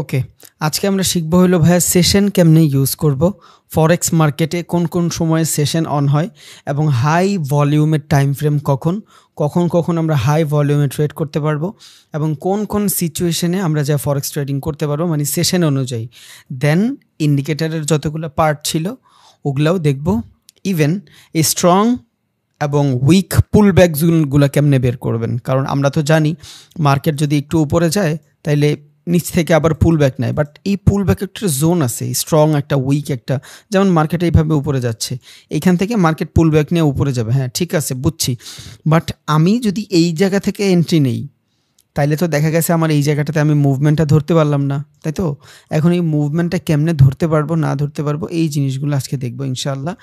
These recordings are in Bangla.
ওকে, আজকে আমরা শিখব হলো ভাইয়া সেশন কেমনে ইউজ করব, ফরেক্স মার্কেটে কোন কোন সময়ে সেশন অন হয় এবং হাই ভলিউমের টাইম ফ্রেম কখন কখন কখন আমরা হাই ভলিউমে ট্রেড করতে পারবো এবং কোন কোন সিচুয়েশনে আমরা যা ফরেক্স ট্রেডিং করতে পারবো মানে সেশন অনুযায়ী। দেন ইন্ডিকেটারের যতগুলো পার্ট ছিল ওগুলাও দেখব, ইভেন এই স্ট্রং এবং উইক পুল ব্যাকগুলো কেমনে বের করবেন, কারণ আমরা তো জানি মার্কেট যদি একটু উপরে যায় তাইলে নিচ থেকে আবার পুল ব্যাক নেয়, বাট এই পুল ব্যাক একটা জোন আছে, স্ট্রং একটা উইক একটা, যেমন মার্কেট এইভাবে উপরে যাচ্ছে, এইখান থেকে মার্কেট পুল ব্যাক নিয়ে উপরে যাবে, হ্যাঁ ঠিক আছে বুঝছি, বাট আমি যদি এই জায়গা থেকে এন্ট্রি নেই তাইলে তো দেখা গেছে আমার এই জায়গাটাতে আমি মুভমেন্টটা ধরতে পারলাম না, তাই তো? এখন এই মুভমেন্টটা কেমনে ধরতে পারবো না ধরতে পারবো এই জিনিসগুলো আজকে দেখবো ইনশাআল্লাহ।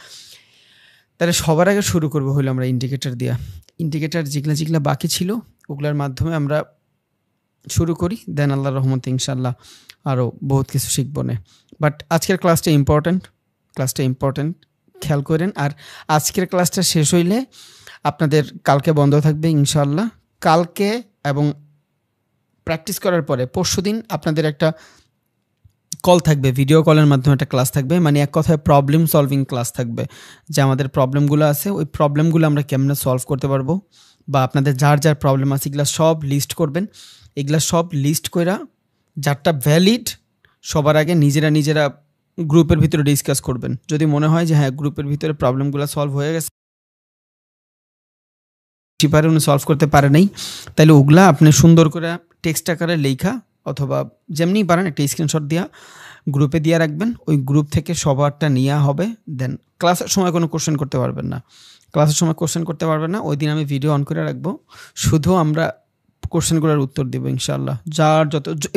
তাহলে সবার আগে শুরু করবো হলো আমরা ইন্ডিকেটার দিয়া। ইন্ডিকেটার যেগুলো যেগুলো বাকি ছিল ওগুলোর মাধ্যমে আমরা শুরু করি, দেন আল্লাহর রহমতে ইনশাল্লাহ আরও বহুত কিছু শিখবো না। বাট আজকের ক্লাসটা ইম্পর্ট্যান্ট, খেয়াল করেন। আর আজকের ক্লাসটা শেষ হইলে আপনাদের কালকে বন্ধ থাকবে ইনশাল্লাহ। কালকে এবং প্র্যাকটিস করার পরে পরশুদিন আপনাদের একটা কল থাকবে, ভিডিও কলের মাধ্যমে একটা ক্লাস থাকবে, মানে এক কথায় প্রবলেম সলভিং ক্লাস থাকবে, যে আমাদের প্রবলেমগুলো আছে ওই প্রবলেমগুলো আমরা কেমনে সলভ করতে পারবো, বা আপনাদের যার যার প্রবলেম আছে এগুলো সব লিস্ট করবেন। এগুলা সব লিস্ট কইরা যারটা ভ্যালিড সবার আগে নিজেরা গ্রুপের ভিতরে ডিসকাস করবেন। যদি মনে হয় যে হ্যাঁ গ্রুপের ভিতরে প্রবলেমগুলো সলভ হয়ে গেছে, উনি সলভ করতে পারে নাই, তাহলে ওগুলা আপনি সুন্দর করে টেক্সট আকারে লেখা অথবা যেমনি পারেন একটা স্ক্রিনশট দিয়া গ্রুপে দিয়ে রাখবেন। ওই গ্রুপ থেকে সবারটা নেওয়া হবে। দেন ক্লাসের সময় কোনো কোশ্চেন করতে পারবেন না, ওই দিন আমি ভিডিও অন করে রাখবো, শুধু আমরা কোশ্চেনগুলোর উত্তর দেবো ইনশাল্লাহ। যার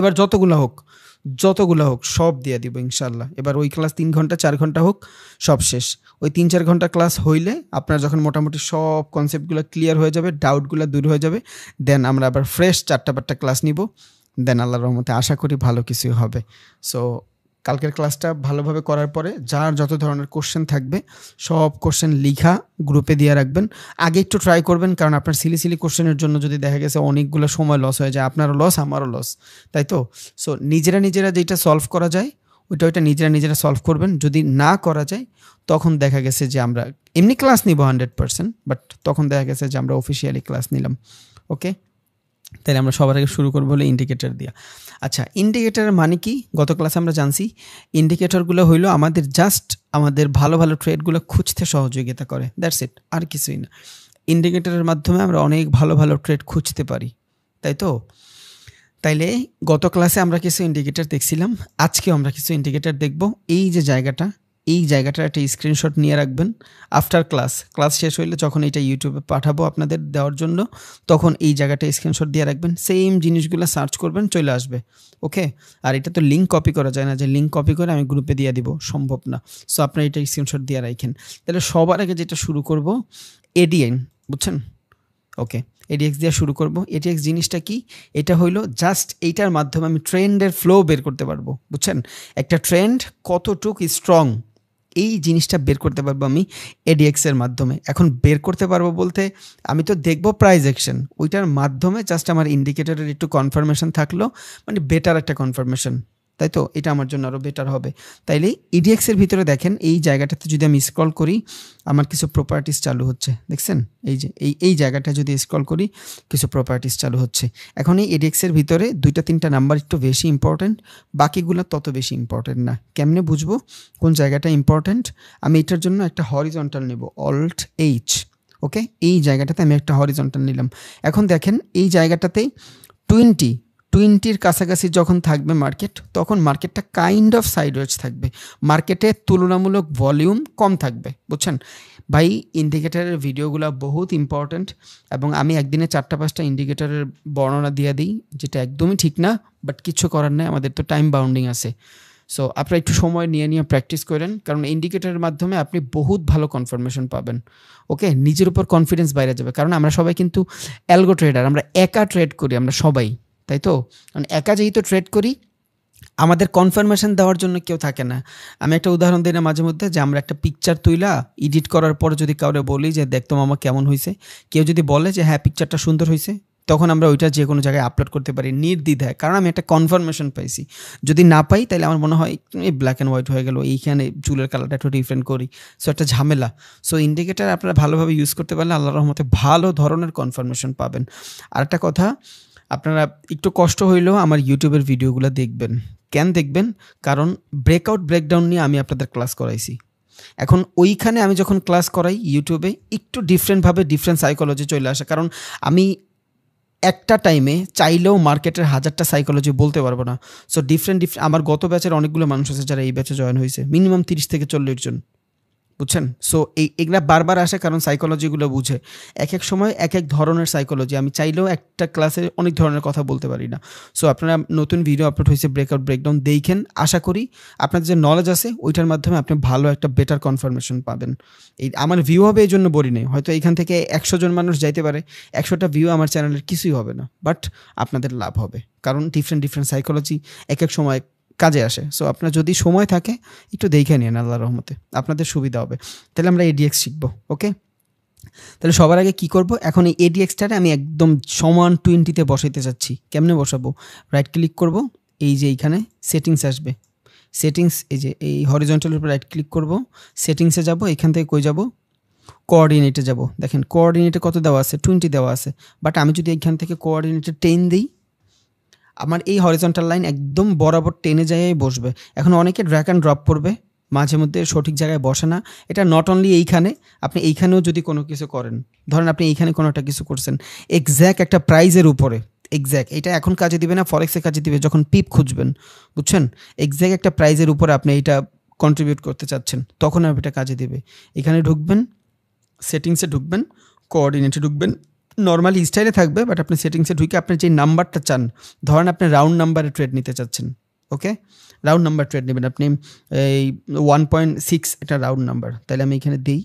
এবার যতগুলো হোক সব দিয়ে দিব ইনশাল্লাহ। এবার ওই ক্লাস 3 ঘন্টা 4 ঘন্টা হোক, সব শেষ। ওই 3-4 ঘন্টা ক্লাস হইলে আপনার যখন মোটামুটি সব কনসেপ্টগুলো ক্লিয়ার হয়ে যাবে, ডাউটগুলো দূর হয়ে যাবে, দেন আমরা আবার ফ্রেশ 4টা ক্লাস নিব। দেন আল্লাহর রহমতে আশা করি ভালো কিছুই হবে। সো কালকের ক্লাসটা ভালোভাবে করার পরে যার যত ধরনের কোশ্চেন থাকবে সব কোশ্চেন লিখা গ্রুপে দিয়ে রাখবেন। আগে একটু ট্রাই করবেন, কারণ আপনার সিলি কোশ্চেনের জন্য যদি দেখা গেছে অনেকগুলো সময় লস হয়ে যায়, আপনারও লস আমারও লস, তাই তো? সো নিজেরা যেটা সলভ করা যায় ওইটা নিজেরা সলভ করবেন। যদি না করা যায় তখন দেখা গেছে যে আমরা এমনি ক্লাস নিব 100%, বাট তখন দেখা গেছে যে আমরা অফিসিয়ালি ক্লাস নিলাম। ওকে, তাহলে আমরা সবার আগে শুরু করবো হলো ইন্ডিকেটর দিয়া। আচ্ছা, ইন্ডিকেটরের মানে কি? গত ক্লাসে আমরা জানছি ইন্ডিকেটরগুলো হইলো আমাদের ভালো ট্রেডগুলো খুঁজতে সহযোগিতা করে, দ্যাটস ইট, আর কিছুই না। ইন্ডিকেটরের মাধ্যমে আমরা অনেক ভালো ট্রেড খুঁজতে পারি, তাই তো? তাইলে গত ক্লাসে আমরা কিছু ইন্ডিকেটর দেখছিলাম, আজকেও আমরা কিছু ইন্ডিকেটর দেখব। এই জায়গাটার একটা স্ক্রিনশট নিয়ে রাখবেন। আফটার ক্লাস শেষ হইলে যখন এটা ইউটিউবে পাঠাবো আপনাদের দেওয়ার জন্য, তখন এই জায়গাটা স্ক্রিনশট দিয়ে রাখবেন। সেম জিনিসগুলো সার্চ করবেন, চলে আসবে। ওকে, আর এটা তো লিঙ্ক কপি করা যায় না, যে লিঙ্ক কপি করে আমি গ্রুপে দিয়ে দিব, সম্ভব না। সো আপনারা এটা স্ক্রিনশট দিয়ে রাখেন। তাহলে সবার আগে যেটা শুরু করব এডিএন, বুঝছেন? ওকে, এডিএক্স দিয়ে শুরু করব। এডিএক্স জিনিসটা কি? এটা হইলো জাস্ট এইটার মাধ্যমে আমি ট্রেন্ডের ফ্লো বের করতে পারবো, বুঝছেন? একটা ট্রেন্ড কতটুকু স্ট্রং এই জিনিসটা বের করতে পারবো আমি এডিএক্সের মাধ্যমে। এখন বের করতে পারবো বলতে আমি তো দেখবো প্রাইস অ্যাকশন, ওইটার মাধ্যমে জাস্ট আমার ইন্ডিকেটরের একটু কনফার্মেশন থাকলো, মানে বেটার একটা কনফার্মেশন, তাই তো? এটা আমার জন্য আরও বেটার হবে। তাইলে ইডিএক্সের ভিতরে দেখেন এই জায়গাটাতে যদি আমি স্ক্রল করি আমার কিছু প্রপার্টিস চালু হচ্ছে, দেখছেন? এই যে এই জায়গাটা যদি স্ক্রল করি কিছু প্রপার্টিস চালু হচ্ছে। এখন এই ইডিএক্সের ভিতরে 2-3টা নাম্বার একটু বেশি ইম্পর্ট্যান্ট, বাকিগুলো তত বেশি ইম্পর্ট্যান্ট না। কেমনে বুঝবো কোন জায়গাটা ইম্পর্ট্যান্ট? আমি এটার জন্য একটা হরিজন্টাল নেব, অল্ট এইচ। ওকে, এই জায়গাটাতে আমি একটা হরিজন্টাল নিলাম। এখন দেখেন এই জায়গাটাতে 20-র কাছাকাছি যখন থাকবে মার্কেট, তখন মার্কেটটা কাইন্ড অফ সাইডওয়েজ থাকবে, মার্কেটে তুলনামূলক ভলিউম কম থাকবে, বুঝছেন ভাই? ইন্ডিকেটরের ভিডিওগুলো বহুত ইম্পর্ট্যান্ট এবং আমি একদিনে 4-5টা ইন্ডিকেটরের বর্ণনা দিয়ে দিই, যেটা একদমই ঠিক না, বাট কিছু করার নেই, আমাদের তো টাইম বাউন্ডিং আছে। সো আপনারা একটু সময় নিয়ে প্র্যাকটিস করেন, কারণ ইন্ডিকেটরের মাধ্যমে আপনি বহুত ভালো কনফার্মেশন পাবেন। ওকে, নিজের উপর কনফিডেন্স বাইরে যাবে, কারণ আমরা সবাই কিন্তু অ্যালগো ট্রেডার, আমরা একা ট্রেড করি, আমরা সবাই, তাই তো? মানে একা যেহেতু ট্রেড করি আমাদের কনফার্মেশন দেওয়ার জন্য কেউ থাকে না। আমি একটা উদাহরণ দিই না মাঝে মধ্যে, যে আমরা একটা পিকচার তুইলা এডিট করার পর যদি কাউরে বলি যে দেখতো মামা কেমন হয়েছে, কেউ যদি বলে যে হ্যাঁ পিকচারটা সুন্দর হয়েছে, তখন আমরা ওইটা যে কোনো জায়গায় আপলোড করতে পারি নির্দ্বিধায়, কারণ আমি একটা কনফার্মেশন পাইছি। যদি না পাই তাহলে আমার মনে হয় এই ব্ল্যাক অ্যান্ড হোয়াইট হয়ে গেল, এইখানে চুলের কালারটা একটু ডিফারেন্ট করি, সো একটা ঝামেলা। সো ইন্ডিকেটার আপনারা ভালোভাবে ইউজ করতে পারলে আল্লাহর রহমতে ভালো ধরনের কনফার্মেশন পাবেন। আরেকটা কথা, আপনারা একটু কষ্ট হইলেও আমার ইউটিউবের ভিডিওগুলো দেখবেন। কেন দেখবেন? কারণ ব্রেকআউট ব্রেকডাউন নিয়ে আমি আপনাদের ক্লাস করাইছি। এখন ওইখানে আমি যখন ক্লাস করাই ইউটিউবে একটু ডিফারেন্টভাবে ডিফারেন্ট সাইকোলজি চলে আসে, কারণ আমি একটা টাইমে চাইলেও মার্কেটের 1000টা সাইকোলজি বলতে পারবো না। সো ডিফারেন্ট আমার গত ব্যাচের অনেকগুলো মানুষ আছে যারা এই ব্যাচে জয়েন হয়েছে, মিনিমাম 30 থেকে 40 জন, বুঝছেন? সো এগুলা বারবার আসে কারণ সাইকোলজিগুলো বুঝে। এক এক সময় এক এক ধরনের সাইকোলজি, আমি চাইলেও একটা ক্লাসে অনেক ধরনের কথা বলতে পারি না। সো আপনারা নতুন ভিডিও আপলোড হয়েছে ব্রেকআউট ব্রেকডাউন দেখেন, আশা করি আপনাদের যে নলেজ আছে ওইটার মাধ্যমে আপনি ভালো একটা বেটার কনফার্মেশন পাবেন। এই আমার ভিউ হবে এই জন্য বলি নেই, হয়তো এইখান থেকে 100 জন মানুষ যাইতে পারে, 100টা ভিউ আমার চ্যানেলের কিছুই হবে না, বাট আপনাদের লাভ হবে, কারণ ডিফারেন্ট ডিফারেন্ট সাইকোলজি এক এক সময় কাজে আসে। সো আপনার যদি সময় থাকে একটু দেখে নিন, আল্লাহর রহমতে আপনাদের সুবিধা হবে। তাহলে আমরা এডিএক্স শিখবো, ওকে? তাহলে সবার আগে কি করব, এখন এই এডিএক্সটারে আমি একদম সমান 20-তে বসাইতে চাচ্ছি। কেমনে বসাবো? রাইট ক্লিক করব, এই যে এইখানে সেটিংস আসবে, সেটিংস এই যে এই হরিজন্টালের উপর রাইট ক্লিক করব, সেটিংসে যাব, এখান থেকে কই যাব, কোঅর্ডিনেটে যাব। দেখেন কোঅর্ডিনেটে কত দেওয়া আছে, 20 দেওয়া আছে, বাট আমি যদি এখান থেকে কোঅর্ডিনেটে 10 দিই, আমার এই হরিজন্টাল লাইন একদম বরাবর টেনে যায় বসবে। এখন অনেকে ড্র্যাগ অ্যান্ড ড্রপ করবে, মাঝে মধ্যে সঠিক জায়গায় বসে না। এটা নট অনলি এইখানে, আপনি এইখানেও যদি কোনো কিছু করেন, ধরেন আপনি এইখানে কোনো একটা কিছু করছেন এক্স্যাক্ট একটা প্রাইজের উপরে, এক্স্যাক্ট এটা এখন কাজে দিবে না, ফরেক্সে কাজে দিবে যখন পিপ খুঁজবেন, বুঝছেন? এক্স্যাক্ট একটা প্রাইজের উপরে আপনি এইটা কন্ট্রিবিউট করতে চাচ্ছেন, তখন আপনি এটা কাজে দিবে। এখানে ঢুকবেন, সেটিংসে ঢুকবেন, কোঅর্ডিনেটে ঢুকবেন, নর্মালি স্টাইলে থাকবে, বাট আপনি সেটিংসে ঢুকে আপনি যে নাম্বারটা চান, ধরেন আপনি রাউন্ড নাম্বারে ট্রেড নিতে চাচ্ছেন, ওকে? রাউন্ড নাম্বার ট্রেড নেবেন আপনি, এই 1.6 এটা রাউন্ড নাম্বার, তাহলে আমি এখানে দিই,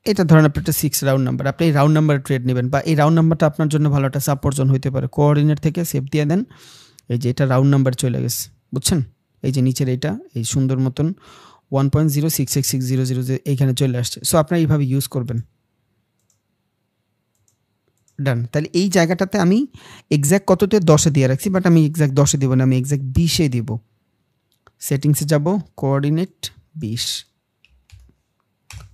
এটা ধরেন আপনি একটা 6 রাউন্ড নাম্বার, আপনি এই রাউন্ড নাম্বারে ট্রেড নেবেন, বা এই রাউন্ড নাম্বারটা আপনার জন্য ভালো একটা সাপোর্ট জোন হইতে পারে। কোঅর্ডিনেট থেকে সেভ দিয়ে দেন, এই যে এটা রাউন্ড নাম্বার চলে গেছে, বুঝছেন? এই যে নিচের এইটা এই সুন্দর মতন 1.066600 এইখানে চলে আসছে। সো আপনারা এইভাবে ইউজ করবেন। ডান। তাহলে এই জায়গাটাতে আমি এক্স্যাক্ট কততে 10-এ দিয়ে রাখছি, বাট আমি এক্স্যাক্ট 10-এ দিব না, আমি এক্স্যাক্ট 20-এ দিব। সেটিংসে যাব, কোঅর্ডিনেট 20,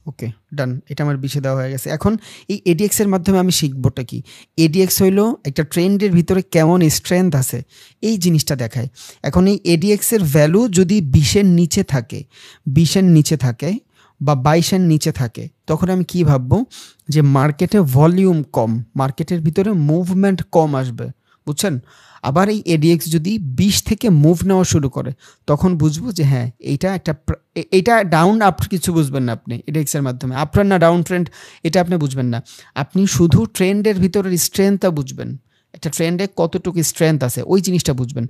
ওকে ডান। এটা আমার 20-এ দেওয়া হয়ে গেছে। এখন এই এডিএক্সের মাধ্যমে আমি শিখবোটা কি? এডিএক্স হইল একটা ট্রেন্ডের ভিতরে কেমন স্ট্রেংথ আছে এই জিনিসটা দেখায়। এখন এই এডিএক্সের ভ্যালু যদি 20-এর নিচে থাকে, 20-এর নিচে থাকে বা 22-এর নিচে থাকে, তখন আমি কি ভাববো যে মার্কেটে ভলিউম কম, মার্কেটের ভিতরে মুভমেন্ট কম আসবে, বুঝছেন? আবার এই এডিএক্স যদি 20 থেকে মুভ নেওয়া শুরু করে, তখন বুঝবো যে হ্যাঁ এইটা ডাউন আপ কিছু বুঝবেন না আপনি এডিএক্সের মাধ্যমে, আপনার না ডাউন ট্রেন্ড এটা আপনি বুঝবেন না, আপনি শুধু ট্রেন্ডের ভিতরের স্ট্রেংথটা বুঝবেন, একটা ট্রেন্ডে কতটুকু স্ট্রেংথ আছে ওই জিনিসটা বুঝবেন।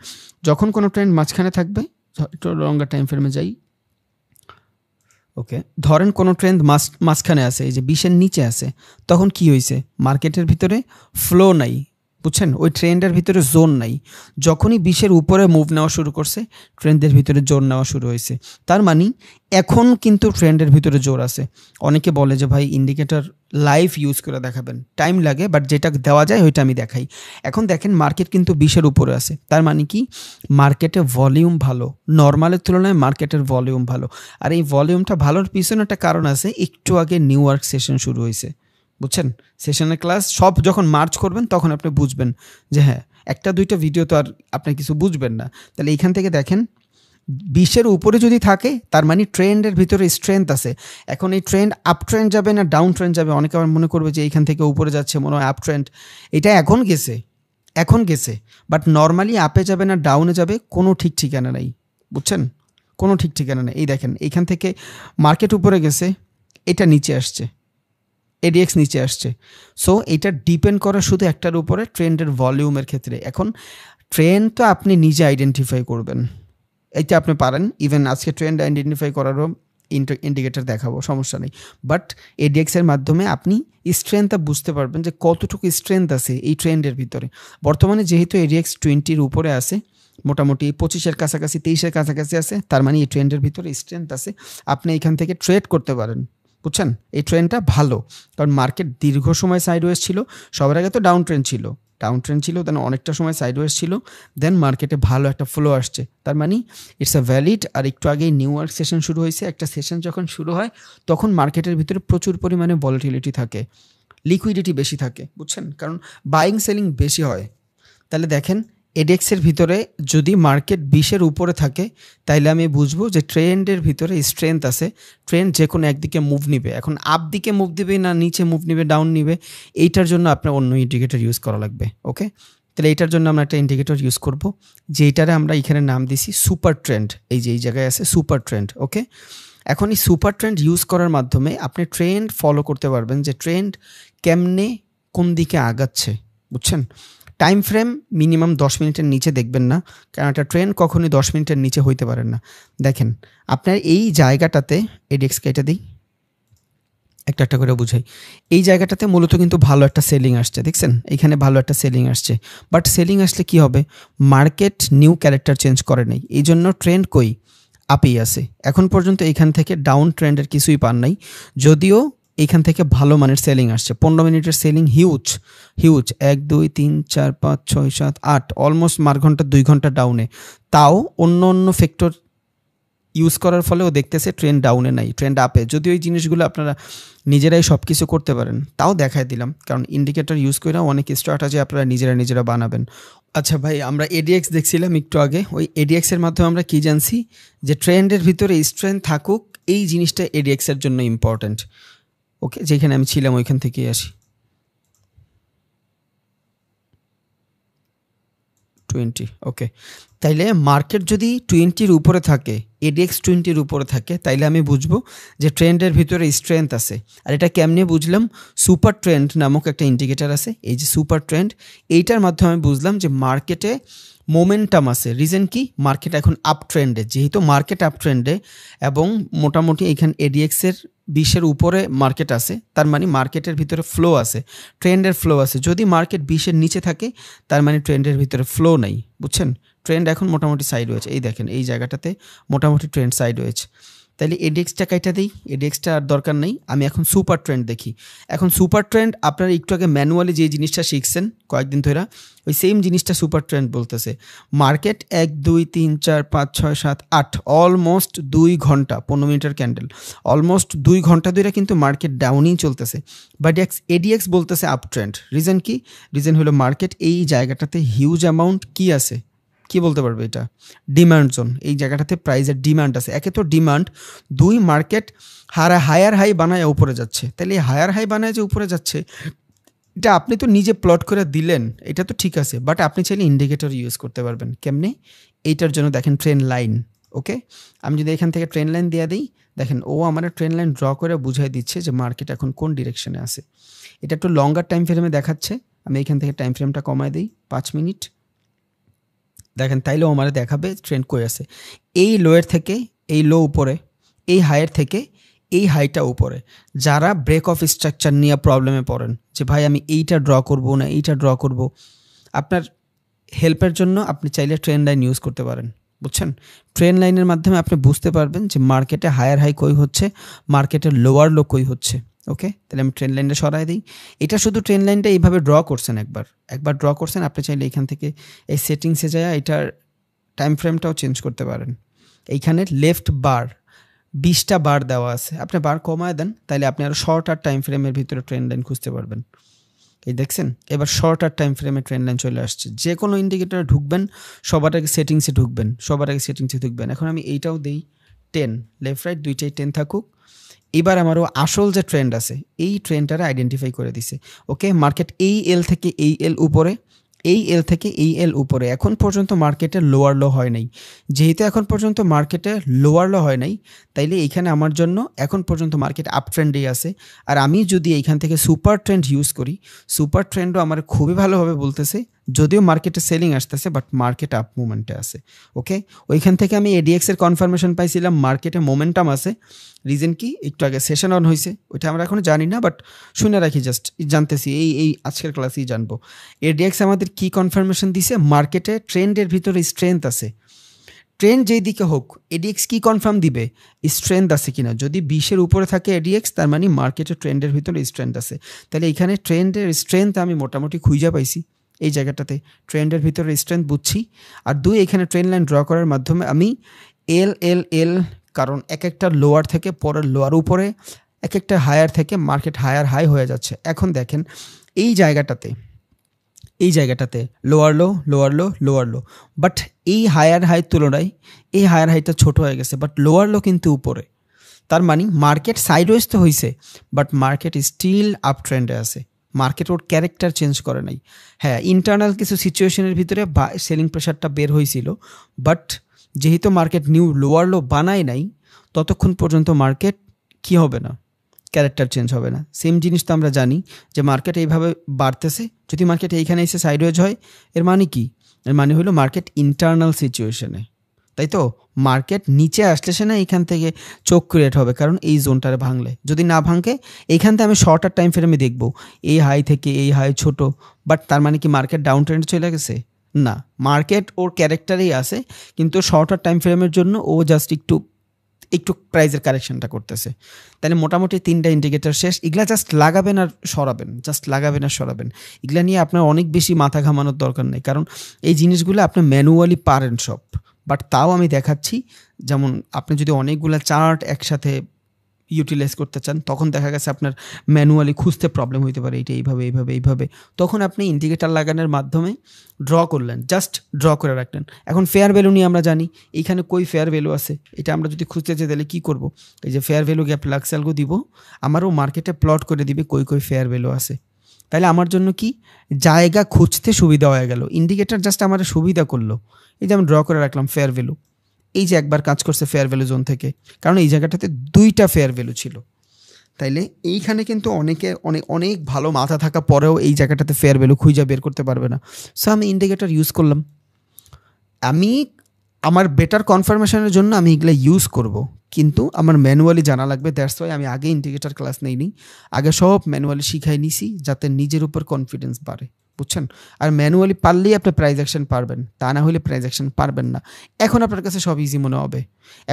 যখন কোনো ট্রেন্ড মাঝখানে থাকবে, একটু লঙ্গার টাইম ফ্রেমে যাই, ওকে, ধরেন কোনো ট্রেন্ড মাঝখানে আছে, এই যে 20-এর নিচে আছে, তখন কি হয়েছে? মার্কেটের ভিতরে ফ্লো নাই, বুঝছেন? ওই ট্রেন্ডের ভিতরে জোন নাই। যখনই 20-এর উপরে মুভ নেওয়া শুরু করছে, ট্রেন্ডের ভিতরে জোর নেওয়া শুরু হয়েছে। তার মানে এখন কিন্তু ট্রেন্ডের ভিতরে জোর আছে। অনেকে বলে যে ভাই ইন্ডিকেটর লাইভ ইউজ করে দেখাবেন, টাইম লাগে, বাট যেটা দেওয়া যায় ওইটা আমি দেখাই। এখন দেখেন মার্কেট কিন্তু 20-এর উপরে আছে, তার মানে কি? মার্কেটে ভলিউম ভালো, নর্মালের তুলনায় মার্কেটের ভলিউম ভালো। আর এই ভলিউমটা ভালোর পিছনে একটা কারণ আছে, একটু আগে নিউ ইয়র্ক সেশন শুরু হয়েছে, বুঝছেন? সেশনের ক্লাস সব যখন মার্চ করবেন তখন আপনি বুঝবেন যে হ্যাঁ, একটা দুইটা ভিডিও তো আর আপনি কিছু বুঝবেন না। তাহলে এইখান থেকে দেখেন 20-এর উপরে যদি থাকে, তার মানে ট্রেন্ডের ভিতরে স্ট্রেংথ আছে। এখন এই ট্রেন্ড আপ ট্রেন্ড যাবে না ডাউন ট্রেন্ড যাবে, অনেকে আবার মনে করবে যে এইখান থেকে উপরে যাচ্ছে, মনে হয় আপ ট্রেন্ড। এটা এখন গেছে, বাট নর্মালি আপে যাবে না ডাউনে যাবে, কোনো ঠিক ঠিকানা নাই, বুঝছেন? কোনো ঠিক ঠিকানা নেই। এই দেখেন এইখান থেকে মার্কেট উপরে গেছে, এটা নিচে আসছে, এডিএক্স নিচে আসছে। সো এটা ডিপেন্ড করে শুধু একটার উপরে, ট্রেন্ডের ভলিউমের ক্ষেত্রে। এখন ট্রেন্ড তো আপনি নিজে আইডেন্টিফাই করবেন, এইটা আপনি পারেন। ইভেন আজকে ট্রেন্ড আইডেন্টিফাই করারও ইন্ডিকেটর দেখাবো, সমস্যা নেই। বাট এডিএক্সের মাধ্যমে আপনি স্ট্রেংথটা বুঝতে পারবেন যে কতটুকু স্ট্রেংথ আছে এই ট্রেন্ডের ভিতরে। বর্তমানে যেহেতু এডিএক্স 20-র উপরে আছে, মোটামুটি 25-এর কাছাকাছি, 23-এর কাছাকাছি আছে, তার মানে এই ট্রেন্ডের ভিতরে স্ট্রেংথ আছে, আপনি এখান থেকে ট্রেড করতে পারেন, বুঝছেন? এই ট্রেন্ডটা ভালো, কারণ মার্কেট দীর্ঘ সময় সাইডওয়েজ ছিল। সবার আগে তো ডাউন ট্রেন্ড ছিল, দেন অনেকটা সময় সাইডওয়েজ ছিল, দেন মার্কেটে ভালো একটা ফ্লো আসছে। তার মানে ইটস আ ভ্যালিড। আর একটু আগেই নিউ ইয়র্ক সেশন শুরু হয়েছে। একটা সেশন যখন শুরু হয় তখন মার্কেটের ভিতরে প্রচুর পরিমাণে ভলাটিলিটি থাকে, লিকুইডিটি বেশি থাকে, বুঝছেন? কারণ বাইং সেলিং বেশি হয়। তাহলে দেখেন এডেক্সের ভিতরে যদি মার্কেট 20-এর উপরে থাকে তাইলে আমি বুঝবো যে ট্রেন্ডের ভিতরে স্ট্রেংথ আছে, ট্রেন্ড যে কোনো একদিকে মুভ নিবে। এখন আপ দিকে মুভ দিবে না নিচে মুভ নিবে, ডাউন নিবে, এইটার জন্য আপনার অন্য ইন্ডিকেটর ইউজ করা লাগবে। ওকে, তাহলে এইটার জন্য আমরা একটা ইন্ডিকেটর ইউজ করব, যেইটারে আমরা এখানে নাম দিছি সুপার ট্রেন্ড। এই যে এই জায়গায় আছে সুপার ট্রেন্ড। ওকে, এখন এই সুপার ট্রেন্ড ইউজ করার মাধ্যমে আপনি ট্রেন্ড ফলো করতে পারবেন যে ট্রেন্ড কেমনে কোন দিকে আগাচ্ছে, বুঝছেন? টাইম ফ্রেম মিনিমাম 10 মিনিটের নিচে দেখবেন না, কারণ একটা ট্রেন্ড কখনোই 10 মিনিটের নিচে হইতে পারে না। দেখেন আপনার এই জায়গাটাতে এডিএক্সকে এটা দিই, একটা একটা করে বুঝাই। এই জায়গাটাতে মূলত কিন্তু ভালো একটা সেলিং আসছে, দেখছেন? এখানে ভালো একটা সেলিং আসছে, বাট সেলিং আসলে কি হবে? মার্কেট নিউ ক্যারেক্টার চেঞ্জ করে নাই, এই জন্য ট্রেন্ড কই আপেই আছে। এখন পর্যন্ত এখান থেকে ডাউন ট্রেন্ডের কিছুই পান নাই, যদিও এখান থেকে ভালো মানের সেলিং আসছে। 15 মিনিটের সেলিং হিউজ 1 2 3 4 5 6 7 8, অলমোস্ট মার ঘন্টা 2 ঘন্টা ডাউনে। তাও অন্য ফ্যাক্টর ইউজ করার ফলেও দেখতেছে ট্রেন্ড ডাউনে নাই, ট্রেন্ড আপে। যদিও এই জিনিসগুলো আপনারা নিজেরাই সব কিছু করতে পারেন, তাও দেখায় দিলাম, কারণ ইন্ডিকেটর ইউজ করে অনেক স্ট্র্যাটেজি আপনারা নিজেরা বানাবেন। আচ্ছা ভাই, আমরা এডিএক্স দেখছিলাম একটু আগে। ওই এডিএক্সের মাধ্যমে আমরা কি জানছি? যে ট্রেন্ডের ভিতরে স্ট্রেংথ থাকুক, এই জিনিসটা এডিএক্সের জন্য ইম্পর্ট্যান্ট। ওকে, যেখানে আমি ছিলাম ওইখান থেকেই আসি। 20, ওকে। তাইলে মার্কেট যদি 20-র উপরে থাকে, এডিএক্স 20-র উপরে থাকে, তাইলে আমি বুঝবো যে ট্রেন্ডের ভিতরে স্ট্রেংথ আছে। আর এটা কেমনে বুঝলাম? সুপার ট্রেন্ড নামক একটা ইন্ডিকেটার আছে, এই যে সুপার ট্রেন্ড, এইটার মাধ্যমে আমি বুঝলাম যে মার্কেটে মোমেন্টাম আছে। রিজন কি? মার্কেট এখন আপ ট্রেন্ডে। যেহেতু মার্কেট আপ ট্রেন্ডে এবং মোটামুটি এখানে এডিএক্সের 20-এর উপরে মার্কেট আছে, তার মানে মার্কেটের ভিতরে ফ্লো আছে, ট্রেন্ডের ফ্লো আছে। যদি মার্কেট 20-এর নিচে থাকে তার মানে ট্রেন্ডের ভিতরে ফ্লো নাই, বুঝছেন? ট্রেন্ড এখন মোটামুটি সাইড হয়েছে, এই দেখেন এই জায়গাটাতে মোটামুটি ট্রেন্ড সাইড হয়েছে। তাহলে এডিএক্সটা কাইটা দিই, এডিএক্সটা আর দরকার নেই, আমি এখন সুপার ট্রেন্ড দেখি। এখন সুপার ট্রেন্ড আপনারা একটু আগে ম্যানুয়ালি যে জিনিসটা শিখছেন কয়েকদিন ধরে, ওই সেম জিনিসটা সুপার ট্রেন্ড বলতেছে। মার্কেট 1 2 3 4 5 6 7 8, অলমোস্ট 2 ঘন্টা 15 মিনিটের ক্যান্ডেল, অলমোস্ট 2 ঘন্টা ধরে কিন্তু মার্কেট ডাউনই চলতেছে, বাট এডিএক্স বলতেছে আপ ট্রেন্ড। রিজন কি? রিজন হলো মার্কেট এই জায়গাটাতে হিউজ অ্যামাউন্ট কি আছে, কি বলতে পারবে এটা? Demand zone. এই জায়গাটাতে প্রাইসের ডিমান্ড আছে। একে তো ডিমান্ড, 2 মার্কেট হায়ার হাই বানায় উপরে যাচ্ছে। তাহলে এই হায়ার হাই বানায় যে উপরে যাচ্ছে, এটা আপনি তো নিজে প্লট করে দিলেন, এটা তো ঠিক আছে, বাট আপনি চাইলে ইন্ডিকেটর ইউজ করতে পারবেন। কেমনে? এইটার জন্য দেখেন ট্রেন লাইন। ওকে, আমি যদি এখান থেকে ট্রেন লাইন দিয়ে দিই, দেখেন ও আমার ট্রেন লাইন ড্র করে বুঝাই দিচ্ছে যে মার্কেট এখন কোন ডিরেকশনে আছে। এটা একটু লঙ্গার টাইম ফ্রেমে দেখাচ্ছে। আমি এখান থেকে টাইম ফ্রেমটা কমায় দিই 5 মিনিট। দেখেন তাইলেও আমার দেখাবে ট্রেন্ড কই আছে। এই লোয়ের থেকে এই লো উপরে, এই হাইয়ের থেকে এই হাইটা উপরে। যারা ব্রেক অফ স্ট্রাকচার নিয়ে প্রবলেমে পড়েন যে ভাই আমি এইটা ড্র করব না এইটা ড্র করব, আপনার হেল্পের জন্য আপনি চাইলে ট্রেন্ড লাইন ইউজ করতে পারেন, বুঝছেন? ট্রেন্ড লাইনের মাধ্যমে আপনি বুঝতে পারবেন যে মার্কেটে হায়ার হাই কই হচ্ছে, মার্কেটের লোয়ার লো কই হচ্ছে। ওকে, তাহলে আমি ট্রেন্ড লাইনটা সরাই দিই। এটা শুধু ট্রেন্ড লাইনটা এইভাবে ড্র করছেন, একবার ড্র করছেন। আপনি চাইলে এখান থেকে এই সেটিংসে যায় এটার টাইম ফ্রেমটাও চেঞ্জ করতে পারেন। এইখানে লেফট বার 20টা বার দেওয়া আছে, আপনি বার কমায় দেন, তাহলে আপনি আরও শর্ট আর টাইম ফ্রেমের ভিতরে ট্রেন্ড লাইন খুঁজতে পারবেন। এই দেখছেন, এবার শর্ট আর টাইম ফ্রেমে ট্রেন্ড লাইন চলে আসছে। যে কোনো ইন্ডিকেটরে ঢুকবেন সবার আগে সেটিংসে ঢুকবেন। এখন আমি এইটাও দিই 10, লেফট রাইট দুইটাই 10 থাকুক। এবার আমারও আসল যে ট্রেন্ড আছে এই ট্রেন্ডটারে আইডেন্টিফাই করে দিছে। ওকে, মার্কেট এই এল থেকে এই এল উপরে, এই এল থেকে এই এল উপরে। এখন পর্যন্ত মার্কেটে লোয়ার লো হয় নাই। যেহেতু এখন পর্যন্ত মার্কেটে লোয়ার লো হয় নাই, তাইলে এইখানে আমার জন্য এখন পর্যন্ত মার্কেট আপ ট্রেন্ডেই আছে। আর আমি যদি এইখান থেকে সুপার ট্রেন্ড ইউজ করি, সুপার ট্রেন্ডও আমার খুবই ভালোভাবে বলতেছে, যদিও মার্কেটে সেলিং আসতেছে বাট মার্কেট আপ মুভমেন্টে আছে। ওকে, ওইখান থেকে আমি এডিএক্সের কনফার্মেশন পাইছিলাম মার্কেটে মোমেন্টাম আছে। রিজন কি? একটু আগে সেশন অন হয়েছে, ওইটা আমরা এখনও জানি না, বাট শুনে রাখি, জাস্ট জানতেছি, এই আজকের ক্লাসেই জানবো। এডিএক্স আমাদের কি কনফার্মেশন দিছে? মার্কেটে ট্রেন্ডের ভিতরে স্ট্রেংথ আছে। ট্রেন্ড যেই দিকে হোক এডিএক্স কি কনফার্ম দিবে স্ট্রেংথ আছে কিনা। যদি 20-এর উপরে থাকে এডিএক্স তার মানে মার্কেটের ট্রেন্ডের ভিতরে স্ট্রেংথ আছে। তাহলে এখানে ট্রেন্ডের স্ট্রেংথ আমি মোটামুটি খুঁজে পাইছি এই জায়গাটাতে, ট্রেন্ডের ভিতরে স্ট্রেংথ বুঝছি। আর 2 এখানে ট্রেন্ড লাইন ড্র করার মাধ্যমে আমি এল, কারণ এক একটা লোয়ার থেকে পরের লোয়ার উপরে, এক একটা হায়ার থেকে মার্কেট হায়ার হাই হয়ে যাচ্ছে। এখন দেখেন এই জায়গাটাতে লোয়ার লো, বাট এই হায়ার হাইয়ের তুলনায় এই হায়ার হাইটা ছোট হয়ে গেছে, বাট লোয়ার লো কিন্তু উপরে। তার মানে মার্কেট সাইডওয়েজ তো হয়েছে, বাট মার্কেট স্টিল আপ ট্রেন্ডে আছে। মার্কেট ওর ক্যারেক্টার চেঞ্জ করে নাই। হ্যাঁ, ইন্টারনাল কিছু সিচুয়েশনের ভিতরে সেলিং প্রেশারটা বের হয়েছিল, বাট যেহেতু মার্কেট নিউ লোয়ার লো বানায় নাই ততক্ষণ পর্যন্ত মার্কেট কি হবে না, ক্যারেক্টার চেঞ্জ হবে না। সেম জিনিস তো আমরা জানি যে মার্কেট এইভাবে বাড়তেছে, যদি মার্কেট এইখানে এসে সাইডওয়েজ হয় এর মানে কি, এর মানে হলো মার্কেট ইন্টারনাল সিচুয়েশনে, তাই তো। মার্কেট নিচে আসতেছে না, এইখান থেকে চোখ ক্রিয়েট হবে, কারণ এই জোনটারে ভাঙলে, যদি না ভাঙে এইখান থেকে আমি শর্টার টাইম ফ্রেমে দেখবো এই হাই থেকে এই হাই ছোট, বাট তার মানে কি মার্কেট ডাউন ট্রেন্ডে চলে গেছে না। মার্কেট ওর ক্যারেক্টারেই আছে, কিন্তু শর্টার টাইম ফ্রেমের জন্য ও জাস্ট একটু প্রাইজের কারেকশনটা করতেছে। তাহলে মোটামুটি 3টা ইন্ডিকেটর শেষ। এগুলা জাস্ট লাগাবেন আর সরাবেন, এগুলা নিয়ে আপনার অনেক বেশি মাথা ঘামানোর দরকার নেই, কারণ এই জিনিসগুলো আপনি ম্যানুয়ালি পারেন সব। বাট তাও আমি দেখাচ্ছি, যেমন আপনি যদি অনেকগুলো চার্ট একসাথে ইউটিলাইজ করতে চান তখন দেখা গেছে আপনার ম্যানুয়ালি খুঁজতে প্রবলেম হইতে পারে, এইটা এইভাবে, তখন আপনি ইন্ডিকেটার লাগানোর মাধ্যমে ড্র করলেন, জাস্ট ড্র করে রাখলেন। এখন ফেয়ার ভ্যালু নিয়ে আমরা জানি এইখানে কই ফেয়ার ভ্যালু আছে, এটা আমরা যদি খুঁজতে চাই তাহলে কী করব, এই যে fair value gap LuxAlgo দিব, আমারও মার্কেটে প্লট করে দিবে কই ফেয়ার ভ্যালু আছে। তাহলে আমার জন্য কি জায়গা খুঁজতে সুবিধা হয়ে গেল, ইন্ডিকেটার জাস্ট আমার সুবিধা করলো। এই যে আমি ড্র করে রাখলাম ফেয়ার ভ্যালু, এই যে একবার কাজ করছে ফেয়ার ভ্যালু জোন থেকে, কারণ এই জায়গাটাতে 2টা ফেয়ার ভ্যালু ছিল। তাইলে এইখানে কিন্তু অনেক ভালো মাথা থাকা পরেও এই জায়গাটাতে ফেয়ার ভ্যালু খুঁজে বের করতে পারবে না। সো আমি ইন্ডিকেটর ইউজ করলাম, আমি আমার বেটার কনফার্মেশনের জন্য আমি এগুলো ইউজ করব, কিন্তু আমার ম্যানুয়ালি জানা লাগবে। দ্যাটস ওয়াই আমি আগে ইন্ডিকেটর ক্লাস নেইনি, আগে সব ম্যানুয়ালি শিখাই নিছি, যাতে নিজের উপর কনফিডেন্স বাড়ে, বুঝছেন। আর ম্যানুয়ালি পারলেই আপনি প্রাইজ অ্যাকশন পারবেন, তা না হলে প্রাইজ অ্যাকশন পারবেন না। এখন আপনার কাছে সব ইজি মনে হবে।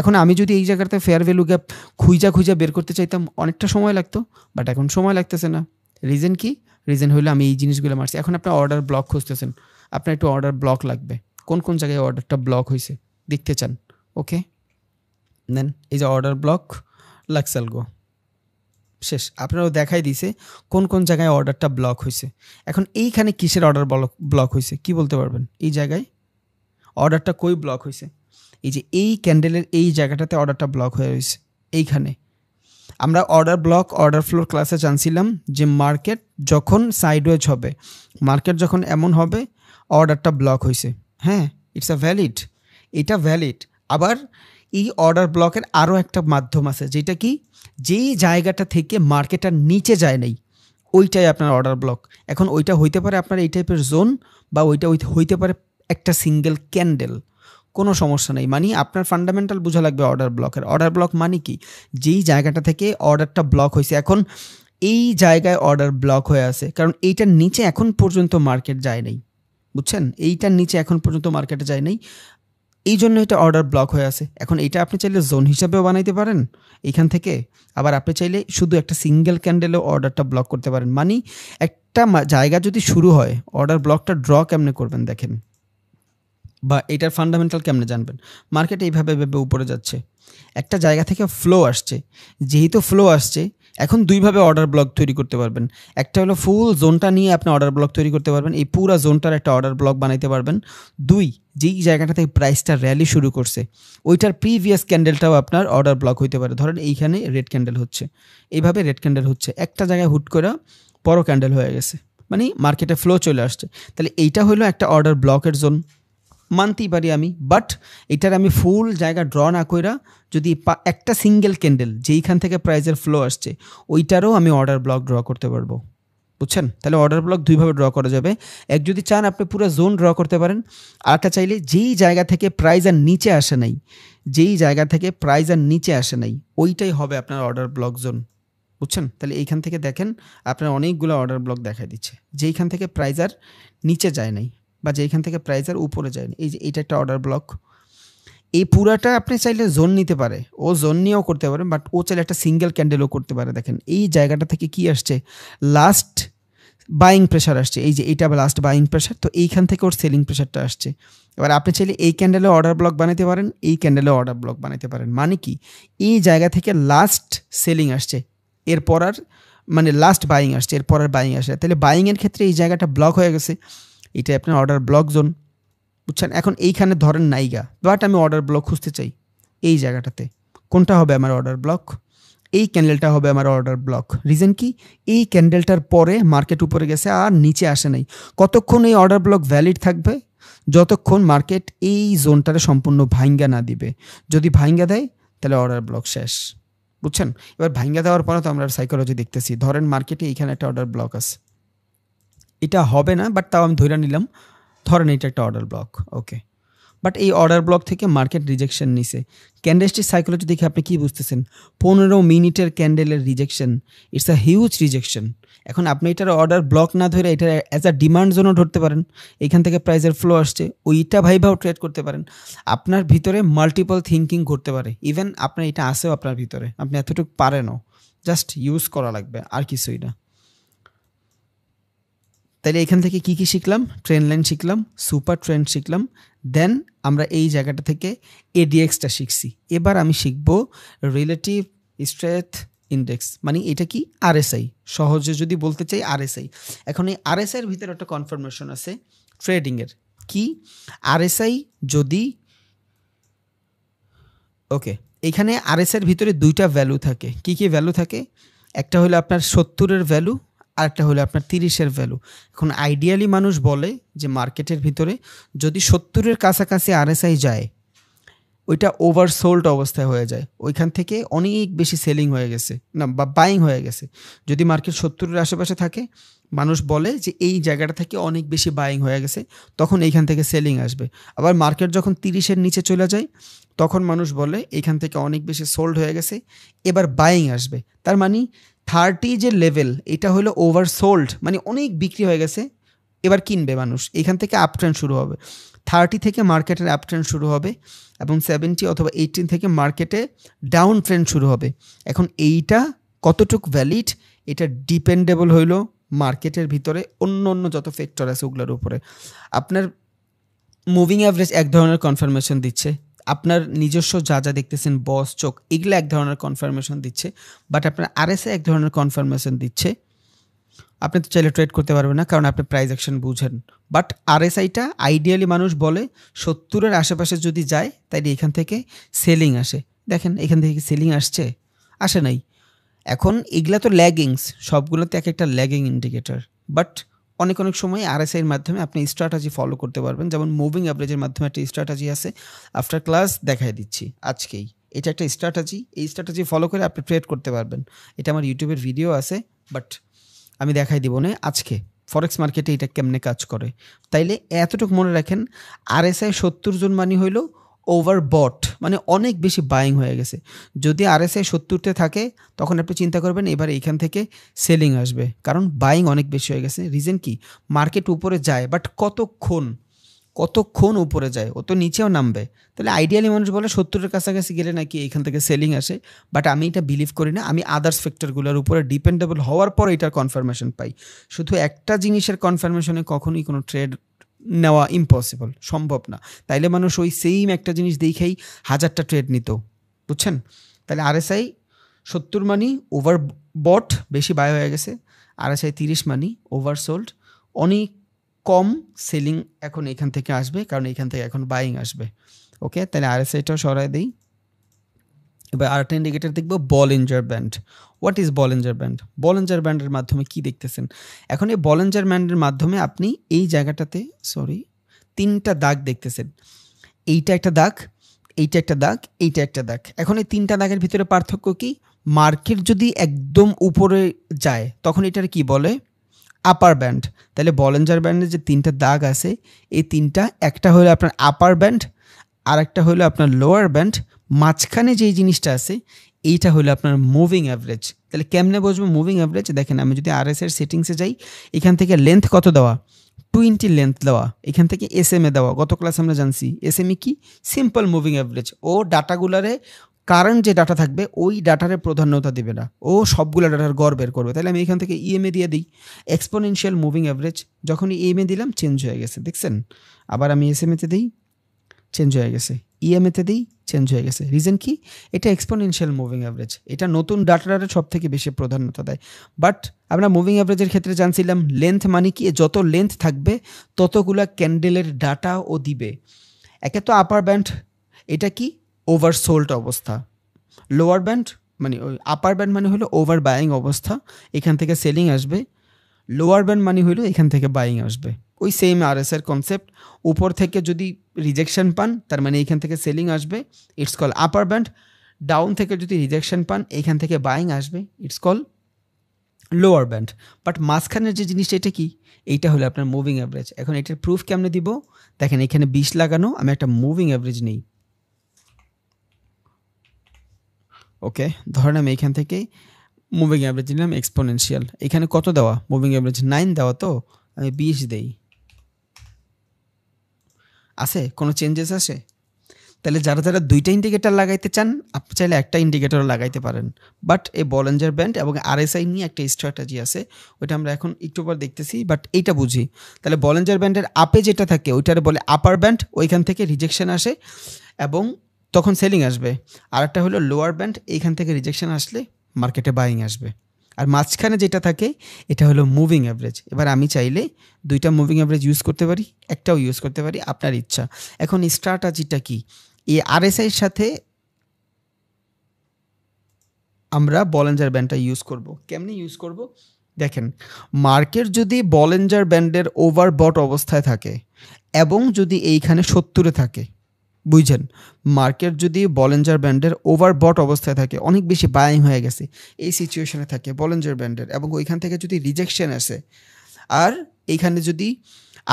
এখন আমি যদি এই জায়গাতে ফেয়ার ভ্যালু গ্যাপ খুঁজা বের করতে চাইতাম অনেকটা সময় লাগতো, বাট এখন সময় লাগতেছে না। রিজন কি? রিজন হলো আমি এই জিনিসগুলো মারছি। এখন আপনার অর্ডার ব্লক খুঁজতেছেন, আপনার একটু অর্ডার ব্লক লাগবে, কোন জায়গায় অর্ডারটা ব্লক হয়েছে দেখতে চান। ওকে, দেন এই যে অর্ডার ব্লক লাক্স অ্যালগো শেষ, আপনারাও দেখাই দিছে কোন জায়গায় অর্ডারটা ব্লক হয়েছে। এখন এইখানে কিসের অর্ডার ব্লক হয়েছে কি বলতে পারবেন? এই জায়গায় অর্ডারটা কই ব্লক হয়েছে? এই যে এই ক্যান্ডেলের এই জায়গাটাতে অর্ডারটা ব্লক হয়ে রয়েছে। এইখানে আমরা অর্ডার ফ্লোর ক্লাসে জানছিলাম যে মার্কেট যখন সাইডওয়েজ হবে, মার্কেট যখন এমন হবে অর্ডারটা ব্লক হয়েছে। হ্যাঁ, ইটস ভ্যালিড, এটা ভ্যালিড। আবার এই অর্ডার ব্লকের আরও একটা মাধ্যম আছে, যেটা কি যেই জায়গাটা থেকে মার্কেট আর নিচে যায় নাই ওইটাই আপনার অর্ডার ব্লক। এখন ওইটা হইতে পারে আপনার এই টাইপের জোন, বা ওইটা হইতে পারে একটা সিঙ্গেল ক্যান্ডেল, কোনো সমস্যা নেই। মানে আপনার ফান্ডামেন্টাল বোঝা লাগবে অর্ডার ব্লকের। অর্ডার ব্লক মানে কি? যেই জায়গাটা থেকে অর্ডারটা ব্লক হয়েছে, এখন এই জায়গায় অর্ডার ব্লক হয়ে আছে, কারণ এইটার নিচে এখন পর্যন্ত মার্কেট যায় নাই, বুঝছেন? এইটার নিচে এখন পর্যন্ত মার্কেটে যায় নাই, এই জন্য এটা অর্ডার ব্লক হয়ে আছে। এখন এটা আপনি চাইলে জোন হিসাবেও বানাইতে পারেন এইখান থেকে, আবার আপনি চাইলে শুধু একটা সিঙ্গেল ক্যান্ডেলেও অর্ডারটা ব্লক করতে পারেন। মানে একটা জায়গা যদি শুরু হয়, অর্ডার ব্লকটা ড্র কেমনে করবেন দেখেন, বা এটার ফান্ডামেন্টাল কেমনে জানবেন। মার্কেট এইভাবে উপরে যাচ্ছে, একটা জায়গা থেকে ফ্লো আসছে, যেহেতু ফ্লো আসছে এখন দুইভাবে অর্ডার ব্লক তৈরি করতে পারবেন। একটা হলো ফুল জোনটা নিয়ে আপনি অর্ডার ব্লক তৈরি করতে পারবেন, এই পুরো জোনটার একটা অর্ডার ব্লক বানাইতে পারবেন। 2, যেই জায়গাটা থেকে প্রাইসটা র্যালি শুরু করছে ওইটার প্রিভিয়াস ক্যান্ডেলটাও আপনার অর্ডার ব্লক হইতে পারে। ধরেন এইখানে রেড ক্যান্ডেল হচ্ছে, এইভাবে রেড ক্যান্ডেল হচ্ছে, একটা জায়গায় হুট করে বড় ক্যান্ডেল হয়ে গেছে, মানে মার্কেটে ফ্লো চলে আসছে। তাহলে এইটা হলো একটা অর্ডার ব্লকের জোন, মানতেই পারি আমি। বাট এটার আমি ফুল জায়গা ড্র না কইরা যদি একটা সিঙ্গেল ক্যান্ডেল যেইখান থেকে প্রাইজের ফ্লো আসছে ওইটারও আমি অর্ডার ব্লক ড্র করতে পারবো, বুঝছেন? তাহলে অর্ডার ব্লক দুইভাবে ড্র করা যাবে। এক, যদি চান আপনি পুরো জোন ড্র করতে পারেন, আর একটা চাইলে যেই জায়গা থেকে প্রাইজ আর নিচে আসে নাই, ওইটাই হবে আপনার অর্ডার ব্লক জোন, বুঝছেন? তাহলে এইখান থেকে দেখেন আপনার অনেকগুলো অর্ডার ব্লক দেখা দিচ্ছে, যেইখান থেকে প্রাইজ আর নিচে যায় নাই বা যেইখান থেকে প্রাইস আর উপরে যায়নি। এই যে এটা একটা অর্ডার ব্লক, এই পুরাটা আপনি চাইলে জোন নিতে পারে, ও জোন নিয়েও করতে পারে, বাট ও চাইলে একটা সিঙ্গেল ক্যান্ডেলও করতে পারে। দেখেন এই জায়গাটা থেকে কি আসছে, লাস্ট বাইং প্রেশার আসছে, এই যে এইটা লাস্ট বাইং প্রেশার, তো এইখান থেকে ওর সেলিং প্রেশারটা আসছে। এবার আপনি চাইলে এই ক্যান্ডেলে অর্ডার ব্লক বানাতে পারেন, এই ক্যান্ডেলে অর্ডার ব্লক বানাতে পারেন। মানে কি, এই জায়গা থেকে লাস্ট সেলিং আসছে, এরপর আর মানে লাস্ট বাইং আসছে, এরপর আর বাইং আসে, তাহলে বাইংয়ের ক্ষেত্রে এই জায়গাটা ব্লক হয়ে গেছে, এটা আপনার অর্ডার ব্লক জোন, বুঝছেন। এখন এইখানে ধরেন নাইগা, বাট আমি অর্ডার ব্লক খুঁজতে চাই এই জায়গাটাতে, কোনটা হবে আমার অর্ডার ব্লক? এই ক্যান্ডেলটা হবে আমার অর্ডার ব্লক। রিজন কি, এই ক্যান্ডেলটার পরে মার্কেট উপরে গেছে আর নিচে আসে নাই। কতক্ষণ এই অর্ডার ব্লক ভ্যালিড থাকবে? যতক্ষণ মার্কেট এই জোনটারে সম্পূর্ণ ভাঙ্গা না দিবে। যদি ভাঙ্গা দেয় তাহলে অর্ডার ব্লক শেষ, বুঝছেন। এবার ভাঙ্গা দেওয়ার পরে তো আমরা সাইকোলজি দেখতেছি, ধরেন মার্কেটে এইখানে একটা অর্ডার ব্লক আছে, এটা হবে না, বাট তাও আমি ধরে নিলাম, ধরেন এটা একটা অর্ডার ব্লক, ওকে। বাট এই অর্ডার ব্লক থেকে মার্কেট রিজেকশন নিছে। ক্যান্ডেলস্টিক সাইকোলজি দেখে আপনি কি বুঝতেছেন? 15 মিনিটের ক্যান্ডেলের rejection, it's a huge rejection. এখন আপনি এটার অর্ডার ব্লক না ধরে এটা অ্যাজ আ ডিমান্ড জোনও ধরতে পারেন, এখান থেকে প্রাইসের ফ্লো আসছে, ওইটা ভাইভাও ট্রেড করতে পারেন। আপনার ভিতরে মাল্টিপল থিঙ্কিং করতে পারে, ইভেন আপনার এটা আসেও আপনার ভিতরে, আপনি এতটুকু পারেনও, জাস্ট ইউজ করা লাগবে, আর কিছুই না। তাইলে এখান থেকে কি কি শিখলাম? ট্রেন্ড লাইন শিখলাম, সুপার ট্রেন্ড শিখলাম, দেন আমরা এই জায়গাটা থেকে এডিএক্সটা শিখছি। এবার আমি শিখব রিলেটিভ স্ট্রেংথ ইন্ডেক্স, মানে এটা কি আরএসআই, সহজে যদি বলতে চাই আরএসআই। এখন এই আরএসআইয়ের ভিতরে একটা কনফার্মেশন আছে ট্রেডিংয়ের, কি আরএসআই যদি, ওকে, এখানে আরএসআইয়ের ভিতরে দুইটা ভ্যালু থাকে। কি কি ভ্যালু থাকে? একটা হলো আপনার 70-এর ভ্যালু, আর একটা হলো আপনার 30-এর ভ্যালু। এখন আইডিয়ালি মানুষ বলে যে মার্কেটের ভিতরে যদি 70-এর কাছাকাছি আরএসআই যায়, ওইটা ওভারসোল্ড অবস্থায় হয়ে যায়, ওইখান থেকে অনেক বেশি সেলিং হয়ে গেছে না বা বাইং হয়ে গেছে। যদি মার্কেট 70-এর আশেপাশে থাকে, মানুষ বলে যে এই জায়গাটা থেকে অনেক বেশি বাইং হয়ে গেছে, তখন এইখান থেকে সেলিং আসবে। আবার মার্কেট যখন 30-এর নিচে চলে যায়, তখন মানুষ বলে এইখান থেকে অনেক বেশি সোল্ড হয়ে গেছে, এবার বাইং আসবে। তার মানে 30 যে লেভেল, এটা হলো ওভারসোল্ড, মানে অনেক বিক্রি হয়ে গেছে, এবার কিনবে মানুষ, এখান থেকে আপ ট্রেন্ড শুরু হবে। 30 থেকে মার্কেটের আপ ট্রেন্ড শুরু হবে, এবং 70 অথবা 18 থেকে মার্কেটে ডাউন ট্রেন্ড শুরু হবে। এখন এইটা কতটুকু ভ্যালিড, এটা ডিপেন্ডেবল হইল মার্কেটের ভিতরে অন্য অন্য যত ফ্যাক্টর আছে ওগুলোর উপরে। আপনার মুভিং অ্যাভারেজ এক ধরনের কনফার্মেশন দিচ্ছে, আপনার নিজস্ব যা যা দেখতেছেন বস চোখ, এগুলো এক ধরনের কনফার্মেশন দিচ্ছে, বাট আপনার আরএসআই এক ধরনের কনফার্মেশন দিচ্ছে। আপনি তো চাইলে ট্রেড করতে পারবেন না, কারণ আপনি প্রাইস অ্যাকশন বুঝেন। বাট আরএসআইটা আইডিয়ালি মানুষ বলে 70-এর আশেপাশে যদি যায়, তাইলে এখান থেকে সেলিং আসে। দেখেন এখান থেকে সেলিং আসছে, আসে নাই। এখন এগুলা তো ল্যাগিংস, সবগুলোতে এক একটা ল্যাগিং ইন্ডিকেটর, বাট অনেক অনেক সময় আরএসআইয়ের মাধ্যমে আপনি স্ট্র্যাটেজি ফলো করতে পারবেন। যেমন মুভিং অ্যাভারেজের মাধ্যমে একটা স্ট্র্যাটেজি আছে, আফটার ক্লাস দেখাই দিচ্ছি আজকেই। এটা একটা স্ট্র্যাটেজি, এই স্ট্র্যাটেজি ফলো করে আপনি ট্রেড করতে পারবেন। এটা আমার ইউটিউবের ভিডিও আছে, বাট আমি দেখাই দিব না আজকে ফরেক্স মার্কেটে এটা কেমনে কাজ করে। তাইলে এতটুকু মনে রাখেন, আরএসআই 70 জন মানে হইল ওভারবট, মানে অনেক বেশি বাইং হয়ে গেছে। যদি আরএসআই 70-তে থাকে, তখন আপনি চিন্তা করবেন এবার এইখান থেকে সেলিং আসবে, কারণ বাইং অনেক বেশি হয়ে গেছে। রিজন কি, মার্কেট উপরে যায়, বাট কতক্ষণ উপরে যায়, ও তো নিচেও নামবে। তাহলে আইডিয়ালি মানুষ বলে 70-এর কাছাকাছি গেলে নাকি এইখান থেকে সেলিং আসে, বাট আমি এটা বিলিভ করি না। আমি আদার্স ফ্যাক্টরগুলোর উপরে ডিপেন্ডেবল হওয়ার পর এটার কনফার্মেশন পাই। শুধু একটা জিনিসের কনফার্মেশনে কখনোই কোনো ট্রেড নেওয়া ইম্পসিবল, সম্ভব না। তাইলে মানুষ ওই সেম একটা জিনিস দেখেই 1000টা ট্রেড নিত, বুঝছেন। তাহলে আরএসআই 70 মানি ওভারবট, বেশি বাই হয়ে গেছে। আরএসআই 30 মানি ওভারসোল্ড, অনেক কম সেলিং এখন এখান থেকে আসবে, কারণ এখান থেকে এখন বাইং আসবে। ওকে, তাহলে আরএসআইটাও সরাই দিই। এবার আরেকটা ইন্ডিকেটর দেখবো, Bollinger band. What is Bollinger band? Bollinger ব্যান্ডের মাধ্যমে কি দেখতেছেন? এখন এই বলিঞ্জার ব্যান্ডের মাধ্যমে আপনি এই জায়গাটাতে 3টা দাগ দেখতেছেন। এইটা একটা দাগ, এইটা একটা দাগ, এইটা একটা দাগ। এখন এই 3টা দাগের ভিতরে পার্থক্য কি? মার্কেট যদি একদম উপরে যায়, তখন এটার কি বলে? আপার ব্যান্ড। তাহলে বলিঞ্জার ব্যান্ডের যে 3টা দাগ আছে, এই 3টা, একটা হলো আপনার আপার ব্যান্ড, আর একটা হলো আপনার লোয়ার ব্যান্ড, মাঝখানে যেই জিনিসটা আছে এইটা হলো আপনার মুভিং অ্যাভারেজ। তাহলে কেমনে বুঝবো মুভিং অ্যাভারেজ? দেখেন আমি যদি আরএসআই এর সেটিংসে যাই, এখান থেকে লেন্থ কত দেওয়া, 20 লেন্থ দেওয়া, এখান থেকে SMA দেওয়া। গত ক্লাস আমরা জানছি SMA কি, সিম্পল মুভিং অ্যাভারেজ। ও ডাটাগুলারে কারেন্ট যে ডাটা থাকবে ওই ডাটারে প্রাধান্যতা দিবে না, ও সবগুলো ডাটার গড় বের করবে। তাহলে আমি এখান থেকে EMA দিয়ে দিই, এক্সপোনেনশিয়াল মুভিং অ্যাভারেজ। যখনই EMA দিলাম চেঞ্জ হয়ে গেছে, দেখছেন? আবার আমি SMA-তে দিই, চেঞ্জ হয়ে গেছে। EMA-তে দিই, চেঞ্জ হয়ে গেছে। রিজন কি? এটা এক্সপোনেনশিয়াল মুভিং অ্যাভারেজ, এটা নতুন ডাটারে সব থেকে বেশি প্রাধান্যতা দেয়। বাট আমরা মুভিং অ্যাভারেজের ক্ষেত্রে জানছিলাম লেন্থ মানে কি, যত লেন্থ থাকবে ততগুলা ক্যান্ডেলের ডাটা ও দিবে। একে তো আপার ব্যান্ড, এটা কি ওভারসোল্ড অবস্থা। লোয়ার ব্যান্ড মানে ওই আপার ব্যান্ড মানে হলো ওভার বাইং অবস্থা, এখান থেকে সেলিং আসবে। লোয়ার ব্যান্ড মানে হলো এখান থেকে বাইং আসবে। ওই সেম RSI কনসেপ্ট। উপর থেকে যদি রিজেকশন পান তার মানে এইখান থেকে সেলিং আসবে, it's call upper band. Down থেকে যদি রিজেকশন পান এইখান থেকে বাইং আসবে, it's call lower band. But মাঝখানের যে জিনিসটা এটা কি, এইটা হলো আপনার মুভিং অ্যাভারেজ। এখন এটার প্রুফ কেমনে দিব দেখেন, এখানে 20 লাগানো, আমি একটা মুভিং অ্যাভারেজ নেই। ওকে, ধরেন আমি এখান থেকে মুভিং অ্যাভারেজ নিলাম এক্সপোনেনশিয়াল। এখানে কত দেওয়া মুভিং অ্যাভারেজ? 9 দেওয়া, তো আমি 20 দেই। আছে কোনো চেঞ্জেস আসে? তাহলে যারা যারা দুইটা ইন্ডিকেটর লাগাইতে চান আপনি চাইলে একটা ইন্ডিকেটর লাগাইতে পারেন। বাট এই বলিঞ্জার ব্যান্ড এবং RSI নিয়ে একটা স্ট্র্যাটেজি আছে, ওইটা আমরা এখন একটু পর দেখতেছি। বাট এইটা বুঝি, তাহলে বলিঞ্জার ব্যান্ডের আপে যেটা থাকে ওইটারে বলে আপার ব্যান্ড, ওইখান থেকে রিজেকশন আসে এবং তখন সেলিং আসবে। আর একটা হলো লোয়ার ব্যান্ড, এইখান থেকে রিজেকশন আসলে মার্কেটে বাইং আসবে। আর মাঝখানে যেটা থাকে এটা হলো মুভিং অ্যাভারেজ। এবার আমি চাইলে দুইটা মুভিং অ্যাভারেজ ইউজ করতে পারি, একটাও ইউজ করতে পারি, আপনার ইচ্ছা। এখন স্ট্র্যাটেজিটা কি, এই RSIর সাথে আমরা বলিঞ্জার ব্যান্ডটা ইউজ করব। কেমনে ইউজ করব দেখেন, মার্কেট যদি বলিঞ্জার ব্যান্ডের ওভারবট অবস্থায় থাকে এবং যদি এইখানে 70-এ থাকে, বুঝছেন, মার্কেট যদি বলিঞ্জার ব্যান্ডের ওভারবট অবস্থায় থাকে, অনেক বেশি বাইং হয়ে গেছে, এই সিচুয়েশনে থাকে বলিঞ্জার ব্যান্ডের, এবং ওইখান থেকে যদি রিজেকশন আসে আর এইখানে যদি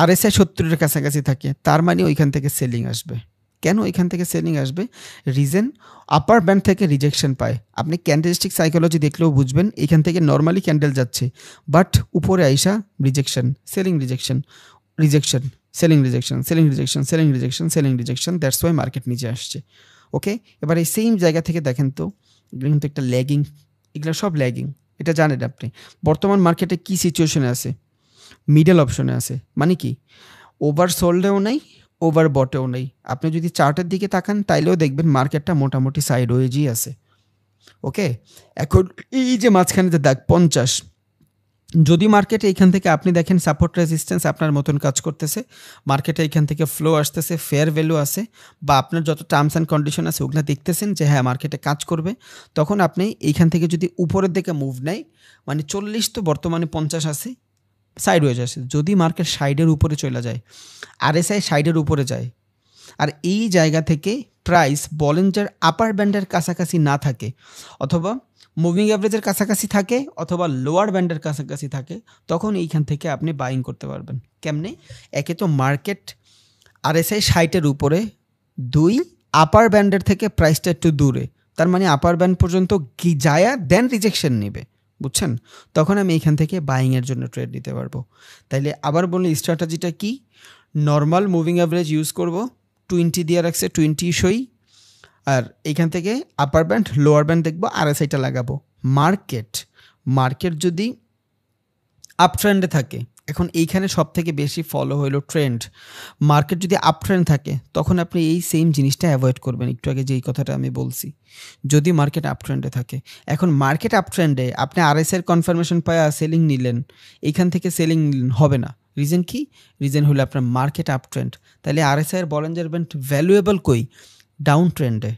RSI 70-এর কাছাকাছি থাকে, তার মানে ওইখান থেকে সেলিং আসবে। কেন এখান থেকে সেলিং আসবে? রিজন, আপার ব্যান্ড থেকে রিজেকশন পায়। আপনি ক্যান্ডেলস্টিক সাইকোলজি দেখলেও বুঝবেন, এখান থেকে নর্মালি ক্যান্ডেল যাচ্ছে, বাট উপরে আইসা rejection, selling rejection, rejection, selling rejection, selling rejection, selling rejection, selling rejection, that's why market নিচে আসছে। ওকে, এবার এই সেম জায়গা থেকে দেখেন তো, এগুলো কিন্তু একটা ল্যাগিং, এগুলো সব ল্যাগিং, এটা জানেন আপনি। বর্তমান মার্কেটে কি সিচুয়েশনে আছে? মিডল অপশনে আছে, মানে কি ওভার সোল্ডেও নাই, ওভার বটেও নেই। আপনি যদি চার্টের দিকে তাকান তাইলেও দেখবেন মার্কেটটা মোটামুটি সাইড ওয়েজই আছে। ওকে, এখন এই যে মাঝখানে যে দাগ 50, যদি মার্কেটে এইখান থেকে আপনি দেখেন সাপোর্ট রেজিস্ট্যান্স আপনার মতন কাজ করতেছে, মার্কেটে এইখান থেকে ফ্লো আসতেছে, ফেয়ার ভ্যালু আছে, বা আপনার যত টার্মস অ্যান্ড কন্ডিশন আছে ওগুলো দেখতেছেন যে হ্যাঁ মার্কেটে কাজ করবে, তখন আপনি এইখান থেকে যদি উপরের দিকে মুভ নেয়, মানে 40 তো বর্তমানে 50 আছে, সাইড ওয়েজ আসে। যদি মার্কেট সাইডের উপরে চলে যায়, RSI সাইডের উপরে যায়, আর এই জায়গা থেকে প্রাইস বলিঞ্জার আপার ব্যান্ডের কাছাকাছি না থাকে, অথবা মুভিং অ্যাভারেজের কাছাকাছি থাকে, অথবা লোয়ার ব্যান্ডের কাছাকাছি থাকে, তখন এইখান থেকে আপনি বাইং করতে পারবেন। কেমনে? একে তো মার্কেট RSI 60-এর উপরে, 2 আপার ব্যান্ডের থেকে প্রাইসটা একটু দূরে, তার মানে আপার ব্যান্ড পর্যন্ত কি যায় দেন রিজেকশন নেবে, বুঝছেন? তখন আমি এইখান থেকে বাইংয়ের জন্য ট্রেড নিতে পারবো। তাইলে আবার বলি স্ট্র্যাটেজিটা কি, নর্মাল মুভিং অ্যাভারেজ ইউজ করব, 20 দিয়ে রাখছে, 20 সই, আর এইখান থেকে আপার ব্যান্ড লোয়ার ব্যান্ড দেখবো, RSIটা লাগাবো। মার্কেট যদি আপ ট্রেন্ডে থাকে, এখন এইখানে সব থেকে বেশি ফলো হলো ট্রেন্ড, মার্কেট যদি আপ ট্রেন্ড থাকে তখন আপনি এই সেম জিনিসটা অ্যাভয়েড করবেন, একটু আগে যেই কথাটা আমি বলছি, যদি মার্কেট আপ ট্রেন্ডে থাকে। এখন মার্কেট আপ ট্রেন্ডে আপনি RSIর কনফার্মেশন পায়া সেলিং নিলেন, এইখান থেকে সেলিং নিলেন, হবে না। রিজন কি? রিজন হলো আপনার মার্কেট আপ ট্রেন্ড। তাহলে RSIর বলিঞ্জার ব্যান্ড ভ্যালুয়েবল কই? ডাউন ট্রেন্ডে।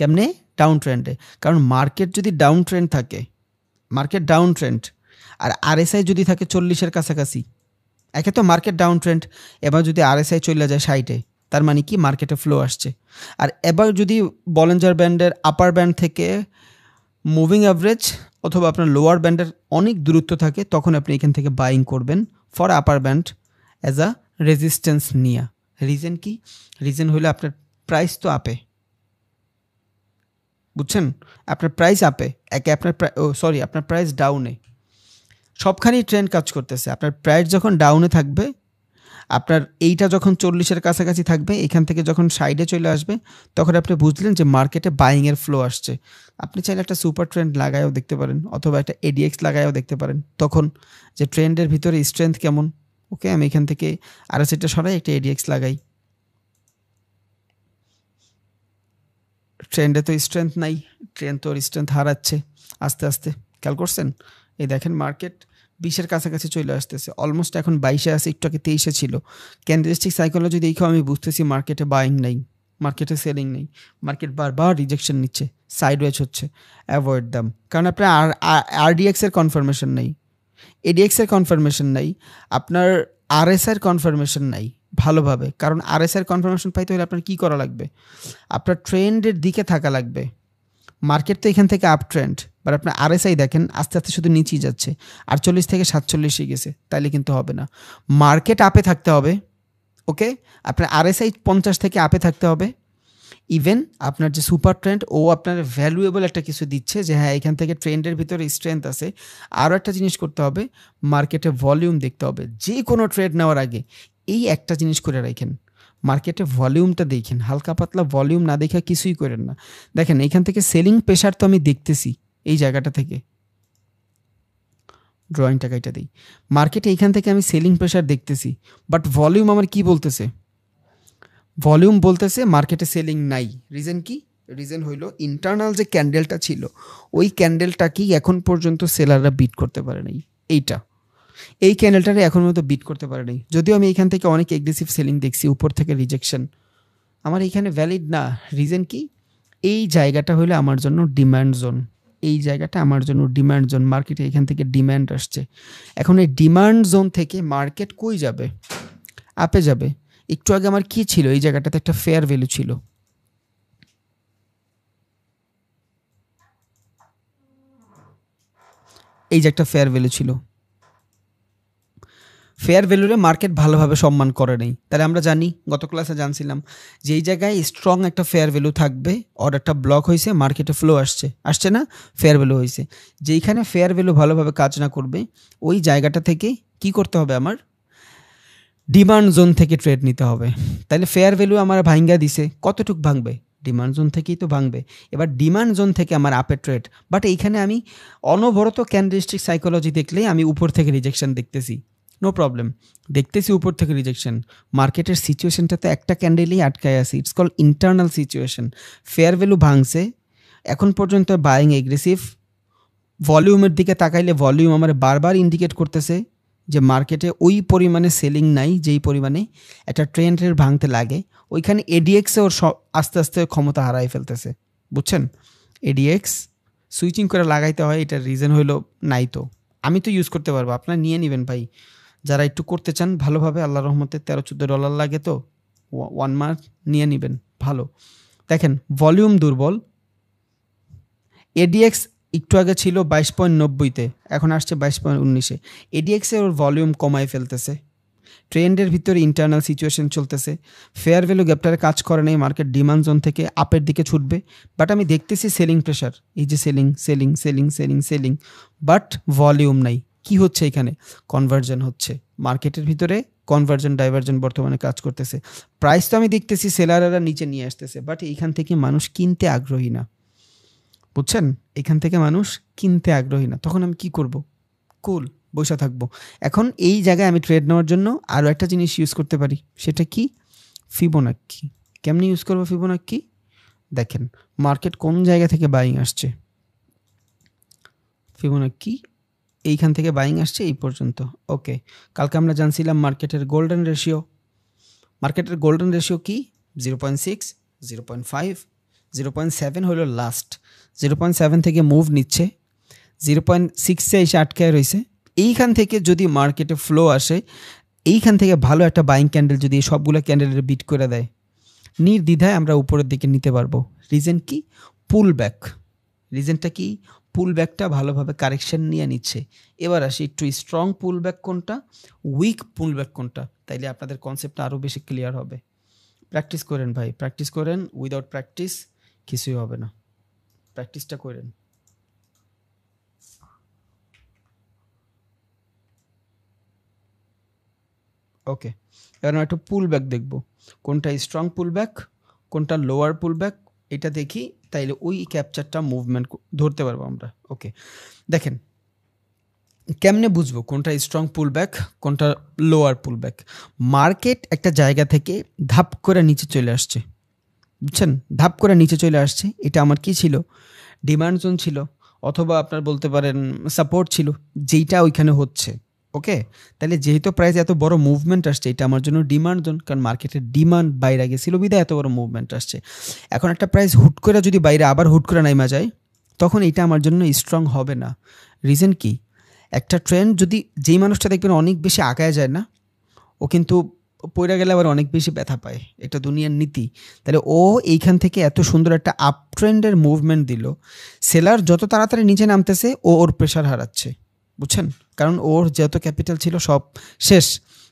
কেমনে? ডাউন ট্রেন্ডে। কারণ মার্কেট যদি ডাউন ট্রেন্ড থাকে, মার্কেট ডাউন ট্রেন্ড, আর RSI যদি থাকে 40-এর কাছাকাছি, একে তো মার্কেট ডাউন ট্রেন্ড, এবার যদি RSI চলে যায় 60-এ, তার মানে কি মার্কেটে ফ্লো আসছে। আর এবার যদি বলিঞ্জার ব্যান্ডের আপার ব্যান্ড থেকে মুভিং অ্যাভারেজ অথবা আপনার লোয়ার ব্যান্ডের অনেক দূরত্ব থাকে, তখন আপনি এখান থেকে বাইং করবেন for upper band as a resistance নিয়া। রিজন কি? রিজন হলো আপনার প্রাইস তো আপে, বুঝছেন? আপনার প্রাইস আপে, একে আপনার আপনার প্রাইস ডাউনে, সবখানেই ট্রেন্ড কাজ করতেছে। আপনার প্রাইস যখন ডাউনে থাকবে আপনার এইটা যখন 40-এর কাছাকাছি থাকবে, এখান থেকে যখন সাইডে চলে আসবে, তখন আপনি বুঝলেন যে মার্কেটে বাইংয়ের ফ্লো আসছে। আপনি চাইলে একটা সুপার ট্রেন্ড লাগায়ও দেখতে পারেন, অথবা একটা এডিএক্স লাগায়ও দেখতে পারেন, তখন যে ট্রেন্ডের ভিতরে স্ট্রেংথ কেমন। ওকে, আমি এখান থেকে আরএসআইটা সরাই একটা এডিএক্স লাগাই। ট্রেন্ডে তো স্ট্রেংথ নাই, ট্রেন্ড তো স্ট্রেংথ হারাচ্ছে আস্তে আস্তে। খেয়াল করছেন? এই দেখেন মার্কেট 20-এর কাছাকাছি চলে আসতেছে, অলমোস্ট এখন 22-এ আছে, একটু আগে 23-এ ছিল। ক্যান্ডেলস্টিক সাইকোলজি দেখেও আমি বুঝতেছি মার্কেটে বাইং নেই, মার্কেটে সেলিং নেই, মার্কেট বারবার রিজেকশন নিচ্ছে, সাইডওয়েজ হচ্ছে। অ্যাভয়েড দাম, কারণ আপনার আরডিএক্সের কনফার্মেশন নেই, এডিএক্সের কনফার্মেশন নাই, আপনার আরএসআইয়ের কনফার্মেশন নাই ভালোভাবে। কারণ আরএসআইয়ের কনফার্মেশন পাইতে হলে আপনার কী করা লাগবে? আপনার ট্রেন্ডের দিকে থাকা লাগবে। মার্কেট তো এখান থেকে আপ ট্রেন্ড, বাট আপনার আরএসআই দেখেন আস্তে আস্তে শুধু নিচেই যাচ্ছে, 48 থেকে 47 গেছে, তাইলে কিন্তু হবে না। মার্কেট আপে থাকতে হবে। ওকে, আপনার আরএসআই 50 থেকে আপে থাকতে হবে। ইভেন আপনার যে সুপার ট্রেন্ড, ও আপনার ভ্যালুয়েবল একটা কিছু দিচ্ছে যে হ্যাঁ এখান থেকে ট্রেন্ডের ভিতরে স্ট্রেংথ আছে। আরও একটা জিনিস করতে হবে, মার্কেটে ভলিউম দেখতে হবে। যে কোনো ট্রেড নেওয়ার আগে এই একটা জিনিস করে রাখেন, মার্কেটে ভলিউমটা দেখেন। হালকা পাতলা ভলিউম না দেখে কিছুই করেন না। দেখেন এখান থেকে সেলিং প্রেশার তো আমি দেখতেছি এই জায়গাটা থেকে, ড্রয়িংটা কাইটা দিই। মার্কেটে এইখান থেকে আমি সেলিং প্রেশার দেখতেছি, বাট ভলিউম আমার কি বলতেছে? ভলিউম বলতেছে মার্কেটে সেলিং নাই। রিজন কি? রিজন হইল ইন্টারনাল যে ক্যান্ডেলটা ছিল, ওই ক্যান্ডেলটাকেই এখন পর্যন্ত সেলাররা বিট করতে পারে নাই। এই ক্যান্ডেলটারে এখন পর্যন্ত বিট করতে পারে নাই। যদিও আমি এখান থেকে অনেক এগ্রেসিভ সেলিং দেখছি, উপর থেকে রিজেকশন, আমার এইখানে ভ্যালিড না। রিজন কি? এই জায়গাটা হলো আমার জন্য ডিম্যান্ড জোন, এই জায়গাটা আমার জন্য ডিম্যান্ড জোন। মার্কেটে এখান থেকে ডিম্যান্ড আসছে। এখন এই ডিম্যান্ড জোন থেকে মার্কেট কই যাবে? আপে যাবে। একটু আগে আমার কি ছিল? এই জায়গাটাতে একটা ফেয়ার ভ্যালু ছিল, এই যে একটা ফেয়ার ভ্যালু ছিল। ফেয়ার ভ্যালুরে মার্কেট ভালোভাবে সম্মান করে নেই। তাহলে আমরা জানি, গত ক্লাসে জানছিলাম যে এই জায়গায় স্ট্রং একটা ফেয়ার ভ্যালু থাকবে, অর্ডারটা ব্লক হয়েছে, মার্কেটে ফ্লো আসছে না, ফেয়ার ভ্যালু হয়েছে। যেইখানে ফেয়ার ভ্যালু ভালোভাবে কাজ না করবে, ওই জায়গাটা থেকে কি করতে হবে? আমার ডিমান্ড জোন থেকে ট্রেড নিতে হবে। তাহলে ফেয়ার ভ্যালু আমার ভাঙ্গা দিছে, কতটুক ভাঙবে? ডিমান্ড জোন থেকেই তো ভাঙবে। এবার ডিমান্ড জোন থেকে আমার আপে ট্রেড, বাট এইখানে আমি অনবরত ক্যান্ডেলস্টিক সাইকোলজি দেখলেই আমি উপর থেকে রিজেকশন দেখতেছি। নো প্রবলেম, দেখতেছি উপর থেকে রিজেকশন। মার্কেটের সিচুয়েশনটাতে একটা ক্যান্ডেলেই আটকায় আছে, it's call internal situation. Fair value ভাঙছে, এখন পর্যন্ত বাইং এগ্রেসিভ। ভলিউমের দিকে তাকাইলে ভলিউম আমার বারবার ইন্ডিকেট করতেছে যে মার্কেটে ওই পরিমাণে সেলিং নাই যেই পরিমাণে একটা ট্রেন্ডের ভাঙতে লাগে। ওইখানে এডিএক্সে ওর আস্তে আস্তে ক্ষমতা হারাই ফেলতেছে। বুঝছেন? এডিএক্স সুইচিং করে লাগাইতে হয়, এটার রিজন হইলো নাই তো। আমি তো ইউজ করতে পারবো, আপনারা নিয়ে নেবেন ভাই। যারা একটু করতে চান ভালোভাবে, আল্লাহ রহমতে $13-14 লাগে তো 1 মান্থ নিয়ে নেবেন ভালো। দেখেন ভলিউম দুর্বল। এডিএক্স একটু আগে ছিল 22.90-তে, এখন আসছে 22.19-এ। এডিএক্সে ওর ভলিউম কমায় ফেলতেছে। ট্রেন্ডের ভিতরে ইন্টারনাল সিচুয়েশন চলতেছে, ফেয়ার ভ্যালু গ্যাপটারে কাজ করে নেই, মার্কেট ডিমান্ড জোন থেকে আপের দিকে ছুটবে। বাট আমি দেখতেছি সেলিং প্রেশার, এই যে selling selling selling selling selling, but volume নাই। কি হচ্ছে এখানে? কনভার্জন হচ্ছে মার্কেটের ভিতরে, কনভার্জন ডাইভার্জন বর্তমানে কাজ করতেছে। প্রাইস তো আমি দেখতেছি সেলাররা নিচে নিয়ে আসতেছে, বাট এইখান থেকে মানুষ কিনতে আগ্রহী না। বুঝছেন? এখান থেকে মানুষ কিনতে আগ্রহী না। তখন আমি কি করব? কুল বসে থাকবো। এখন এই জায়গায় আমি ট্রেড নেওয়ার জন্য আরও একটা জিনিস ইউজ করতে পারি, সেটা কি? ফিবোনাক্কি। কেমনি ইউজ করবো ফিবোনাক্কি? দেখেন মার্কেট কোন জায়গা থেকে বাইং আসছে, ফিবোনাক্কি এইখান থেকে বাইং আসছে এই পর্যন্ত। ওকে, কালকে আমরা জানছিলাম মার্কেটের গোল্ডেন রেশিও। মার্কেটের গোল্ডেন রেশিও কি? 0.6, 0.5, 0.7 হলো লাস্ট। 0.7 থেকে মুভ নিচ্ছে, 0.6-এ এসে আটকায় রয়েছে। এইখান থেকে যদি মার্কেটে ফ্লো আসে, এইখান থেকে ভালো একটা বাইং ক্যান্ডেল যদি সবগুলো ক্যান্ডেলের বিট করে দেয়, নির্দ্বিধায় আমরা উপরের দিকে নিতে পারবো। রিজন কি? পুল ব্যাক। রিজনটা কি? পুল ব্যাকটা ভালোভাবে কারেকশন নিয়ে নিচ্ছে। এবার আসি একটু স্ট্রং পুল ব্যাক কোনটা, উইক পুল ব্যাক কোনটা, তাইলে আপনাদের কনসেপ্টটা আরও বেশি ক্লিয়ার হবে। প্র্যাকটিস করেন ভাই, প্র্যাকটিস করেন। উইদাউট প্র্যাকটিস কিছুই হবে না, প্র্যাকটিসটা করেন। ওকে, এবার আমরা একটু পুল ব্যাক দেখব, কোনটা স্ট্রং পুল ব্যাক, কোনটা লোয়ার পুল ব্যাক, এটা দেখি, তাইলে ওই ক্যাপচারটা মুভমেন্ট ধরতে পারবো আমরা। ওকে, দেখেন কেমনে বুঝবো কোনটা স্ট্রং পুল ব্যাক, কোনটা লোয়ার পুল ব্যাক? মার্কেট একটা জায়গা থেকে ধাপ করে নিচে চলে আসছে, বুঝছেন? ধাপ করে নিচে চলে আসছে, এটা আমার কি ছিল? ডিমান্ড জোন ছিল, অথবা আপনার বলতে পারেন সাপোর্ট ছিল, যেইটা ওইখানে হচ্ছে। ওকে, তাহলে যেহেতু প্রাইস এত বড় মুভমেন্ট আসছে, এটা আমার জন্য ডিমান্ড জোন, কারণ মার্কেটের ডিমান্ড বাইরে গেছিল বিধায় এত বড় মুভমেন্ট আসছে। এখন একটা প্রাইস হুট করে যদি বাইরে আবার হুট করে নাইমা যায়, তখন এটা আমার জন্য স্ট্রং হবে না। রিজন কি? একটা ট্রেন্ড যদি, যেই মানুষটা দেখবেন অনেক বেশি আগায় যায় না, ও কিন্তু পড়ে গেলে আবার অনেক বেশি ব্যথা পায়, এটা দুনিয়ার নীতি। তাহলে ও এইখান থেকে এত সুন্দর একটা আপ ট্রেন্ডের মুভমেন্ট দিল, সেলার যত তাড়াতাড়ি নিচে নামতেছে ও ওর প্রেশার হারাচ্ছে, বুঝছেন? কারণ ওর যত ক্যাপিটাল ছিল সব শেষ।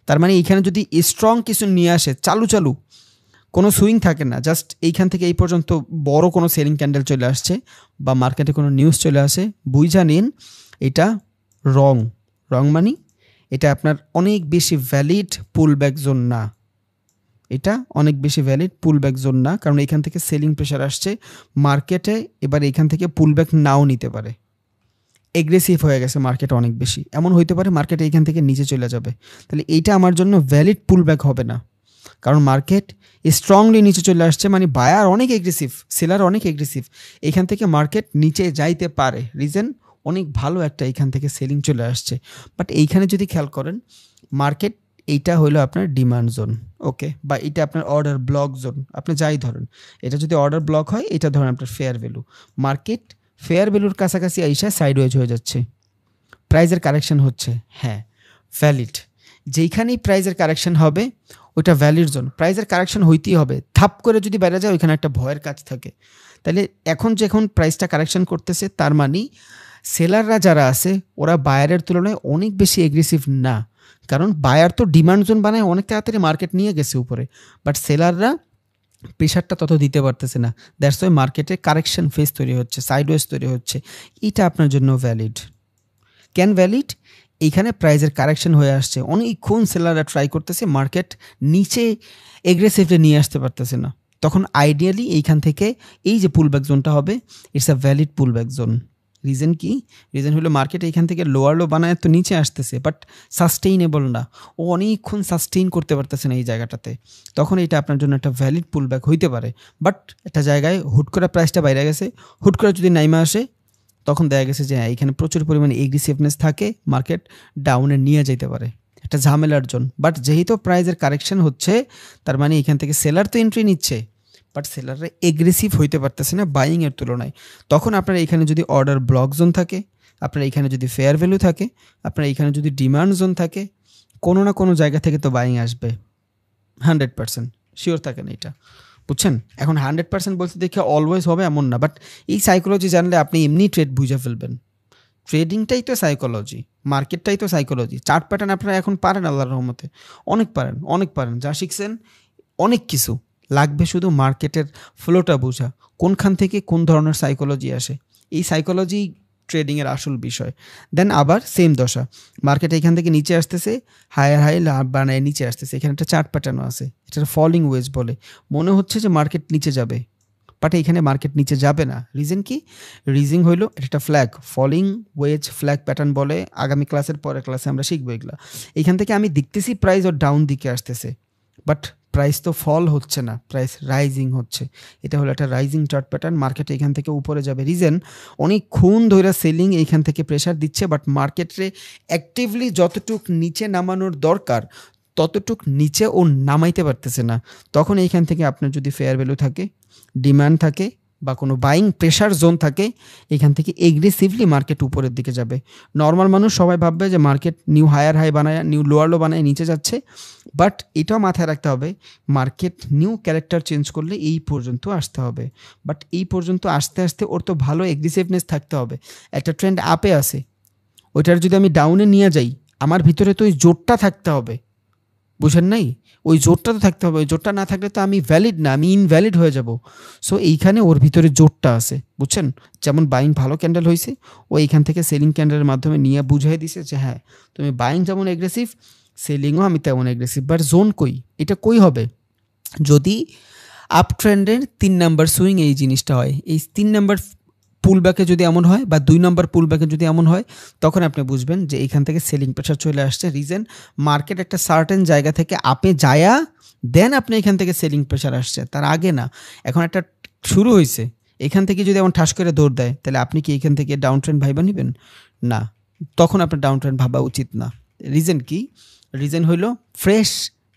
তার মানে এইখানে যদি স্ট্রং কিছু নিয়ে আসে, চালু কোনো সুইং থাকে না, জাস্ট এইখান থেকে এই পর্যন্ত বড় কোনো সেলিং ক্যান্ডেল চলে আসছে বা মার্কেটে কোনো নিউজ চলে আসে, বুঝা নিন এটা রং মানি এটা আপনার অনেক বেশি ভ্যালিড পুল ব্যাক জোন না, এটা অনেক বেশি ভ্যালিড পুল ব্যাক জোন না, কারণ এখান থেকে সেলিং প্রেশার আসছে মার্কেটে, এবার এখান থেকে পুল ব্যাক নাও নিতে পারে, এগ্রেসিভ হয়ে গেছে মার্কেট অনেক বেশি, এমন হইতে পারে মার্কেট এইখান থেকে নিচে চলে যাবে। তাহলে এইটা আমার জন্য ভ্যালিড পুল ব্যাক হবে না, কারণ মার্কেট স্ট্রংলি নিচে চলে আসছে, মানে বায়ার অনেক এগ্রেসিভ, সেলার অনেক এগ্রেসিভ, এখান থেকে মার্কেট নিচে যাইতে পারে, রিজন অনেক ভালো একটা এখান থেকে সেলিং চলে আসছে। বাট এইখানে যদি খেয়াল করেন মার্কেট, এইটা হলো আপনার ডিমান্ড জোন, ওকে, বা এটা আপনার অর্ডার ব্লক জোন, আপনি যাই ধরেন, এটা যদি অর্ডার ব্লক হয়, এটা ধরেন আপনার ফেয়ার ভ্যালু, মার্কেট ফেয়ার ভ্যালুর কাছাকাছি আইসা সাইডওয়েজ হয়ে যাচ্ছে, প্রাইজের কারেকশন হচ্ছে, হ্যাঁ ভ্যালিড, যেইখানেই প্রাইজের কারেকশন হবে ওইটা ভ্যালিড জোন, প্রাইজের কারেকশন হইতেই হবে, থাপ করে যদি বেড়ে যায় ওইখানে একটা ভয়ের কাজ থাকে। তাহলে এখন যখন প্রাইসটা কারেকশন করতেছে, তার মানে সেলাররা যারা আছে ওরা বায়ারের তুলনায় অনেক বেশি এগ্রেসিভ না, কারণ বায়ার তো ডিমান্ড জোন বানায় অনেক তাড়াতাড়ি মার্কেট নিয়ে গেছে উপরে, বাট সেলাররা প্রেশারটা তত দিতে পারতেছে না, দ্যাটস ওয়াই মার্কেটে কারেকশন ফেজ তৈরি হচ্ছে, সাইডওয়েজ তৈরি হচ্ছে, এটা আপনার জন্য ভ্যালিড। Can valid? এইখানে প্রাইজের কারেকশন হয়ে আসছে, অনেকক্ষণ সেলাররা ট্রাই করতেছে, মার্কেট নিচে এগ্রেসিভলি নিয়ে আসতে পারতেছে না, তখন আইডিয়ালি এইখান থেকে এই যে পুলব্যাক জোনটা হবে, it's a valid pullback zone. Reason কি? রিজন হলো মার্কেট এইখান থেকে লোয়ার লো বানায় তো নিচে আসতেছে, বাট সাস্টেইনেবল না, ও অনেকক্ষণ সাস্টেইন করতে পারতেছে না এই জায়গাটাতে, তখন এটা আপনার জন্য একটা ভ্যালিড পুলব্যাক হইতে পারে। বাট একটা জায়গায় হুট করে প্রাইসটা বাইরে গেছে, হুট করে যদি নাইমা আসে, তখন দেখা গেছে যে হ্যাঁ এখানে প্রচুর পরিমাণে এগ্রেসিভনেস থাকে, মার্কেট ডাউনে নিয়ে যেতে পারে, একটা ঝামেলার জোন। বাট যেহেতু প্রাইজের কারেকশন হচ্ছে, তার মানে এখান থেকে সেলার তো এন্ট্রি নিচ্ছে, বাট সেলাররা এগ্রেসিভ হইতে পারতেছে না বাইংয়ের তুলনায়, তখন আপনার এখানে যদি অর্ডার ব্লক জোন থাকে, আপনার এখানে যদি ফেয়ার ভ্যালু থাকে, আপনার এখানে যদি ডিমান্ড জোন থাকে, কোনো না কোনো জায়গা থেকে তো বাইং আসবে, 100% শিওর থাকেন এটা, বুঝছেন? এখন 100% বলতে দেখে অলওয়েজ হবে এমন না, বাট এই সাইকোলজি জানলে আপনি এমনি ট্রেড বুঝে ফেলবেন। ট্রেডিংটাই তো সাইকোলজি, মার্কেটটাই তো সাইকোলজি, চার্ট প্যাটার্ন আপনারা এখন পারেন আল্লাহর রহমতে, অনেক পারেন, যা শিখছেন অনেক কিছু, লাগবে শুধু মার্কেটের ফ্লোটা বোঝা, কোনখান থেকে কোন ধরনের সাইকোলজি আসে, এই সাইকোলজি ট্রেডিংয়ের আসল বিষয়। দেন আবার সেম দশা, মার্কেট এখান থেকে নিচে আসতেছে, হায়ার হাই বানায় নিচে আসতেছে, এখানে একটা চার্ট প্যাটার্নও আছে, এটা ফলিং ওয়েজ বলে, মনে হচ্ছে যে মার্কেট নিচে যাবে, বাট এখানে মার্কেট নিচে যাবে না। রিজন কি? রিজন হইল এটা একটা flag, falling wedge flag pattern বলে, আগামী ক্লাসের পরের ক্লাসে আমরা শিখবো এগুলো। এইখান থেকে আমি দেখতেছি প্রাইস ওর ডাউন দিকে আসতেছে, বাট প্রাইস তো ফল হচ্ছে না, প্রাইস রাইজিং হচ্ছে, এটা হলো একটা রাইজিং চার্ট প্যাটার্ন, মার্কেট এখান থেকে উপরে যাবে। রিজন অনেকক্ষণ ধরে সেলিং এইখান থেকে প্রেশার দিচ্ছে, বাট মার্কেটে অ্যাক্টিভলি যতটুক নিচে নামানোর দরকার ততটুক নিচে ও নামাইতে পারতেছে না, তখন এইখান থেকে আপনার যদি ফেয়ার ভ্যালু থাকে, ডিমান্ড থাকে বা কোনো বাইং প্রেশার জোন থাকে, এখান থেকে এগ্রেসিভলি মার্কেট উপরের দিকে যাবে। নর্মাল মানুষ সবাই ভাববে যে মার্কেট নিউ হায়ার হাই বানায়, নিউ লোয়ার লো বানায় নিচে যাচ্ছে, বাট এটাও মাথায় রাখতে হবে মার্কেট নিউ ক্যারেক্টার চেঞ্জ করলে এই পর্যন্ত আসতে হবে, বাট এই পর্যন্ত আসতে আসতে ওর তো ভালো এগ্রেসিভনেস থাকতে হবে। একটা ট্রেন্ড আপে আসে, ওইটার যদি আমি ডাউনে নিয়ে যাই, আমার ভিতরে তো ওই জোরটা থাকতে হবে, বুঝেন নাই? ওই জোরটা তো থাকতে হবে, ওই জোরটা না থাকলে তো আমি ভ্যালিড না, আমি ইনভ্যালিড হয়ে যাব। সো এইখানে ওর ভিতরে জোরটা আছে, বুঝছেন? যেমন বাইং ভালো ক্যান্ডেল হয়েছে, ও এইখান থেকে সেলিং ক্যান্ডেলের মাধ্যমে নিয়ে বুঝিয়ে দিছে যে হ্যাঁ তুমি বাইং যেমন এগ্রেসিভ, সেলিংও আমি তেমন এগ্রেসিভ, বাট জোন কই, এটা কই হবে যদি আপ ট্রেন্ডের 3 নাম্বার সুইং এই জিনিসটা হয়, এই 3 নাম্বার পুল ব্যাকে যদি এমন হয় বা 2 নাম্বার পুল ব্যাকে যদি এমন হয়, তখন আপনি বুঝবেন যে এইখান থেকে সেলিং প্রেশার চলে আসছে। রিজন, মার্কেট একটা সার্টেন জায়গা থেকে আপে যায়া দেন আপনি এখান থেকে সেলিং প্রেশার আসছে, তার আগে না। এখন একটা শুরু হয়েছে, এখান থেকে যদি এমন ঠাস করে দৌড় দেয়, তাহলে আপনি কি এখান থেকে ডাউন ট্রেন্ড ভাইবা নেবেন? না, তখন আপনার ডাউন ট্রেন্ড ভাবা উচিত না। রিজন কি? রিজন হইল ফ্রেশ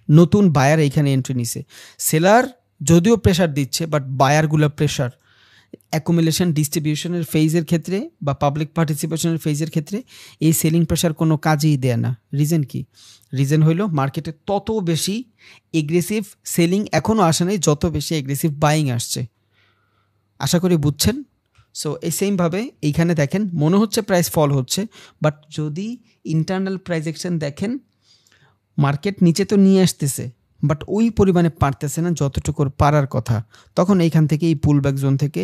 নতুন বায়ার এইখানে এন্ট্রি নিছে। সেলার যদিও প্রেশার দিচ্ছে, বাট বায়ারগুলো প্রেশার অ্যাকুমুলেশন ডিস্ট্রিবিউশনের ফেজের ক্ষেত্রে বা পাবলিক পার্টিসিপেশনের ফেজের ক্ষেত্রে এই সেলিং প্রেশার কোনো কাজেই দেয় না। রিজন কি? রিজন হইল মার্কেটে তত বেশি এগ্রেসিভ সেলিং এখনও আসে নাই যত বেশি এগ্রেসিভ বাইং আসছে। আশা করি বুঝছেন। সো এই সেমভাবে এইখানে দেখেন মনে হচ্ছে প্রাইস ফল হচ্ছে, বাট যদি ইন্টারনাল প্রাইস অ্যাকশন দেখেন, মার্কেট নিচে তো নিয়ে আসতেছে, বাট ওই পরিমাণে পারতেছে না যতটুকুর পারার কথা। তখন এইখান থেকে এই পুল ব্যাক জোন থেকে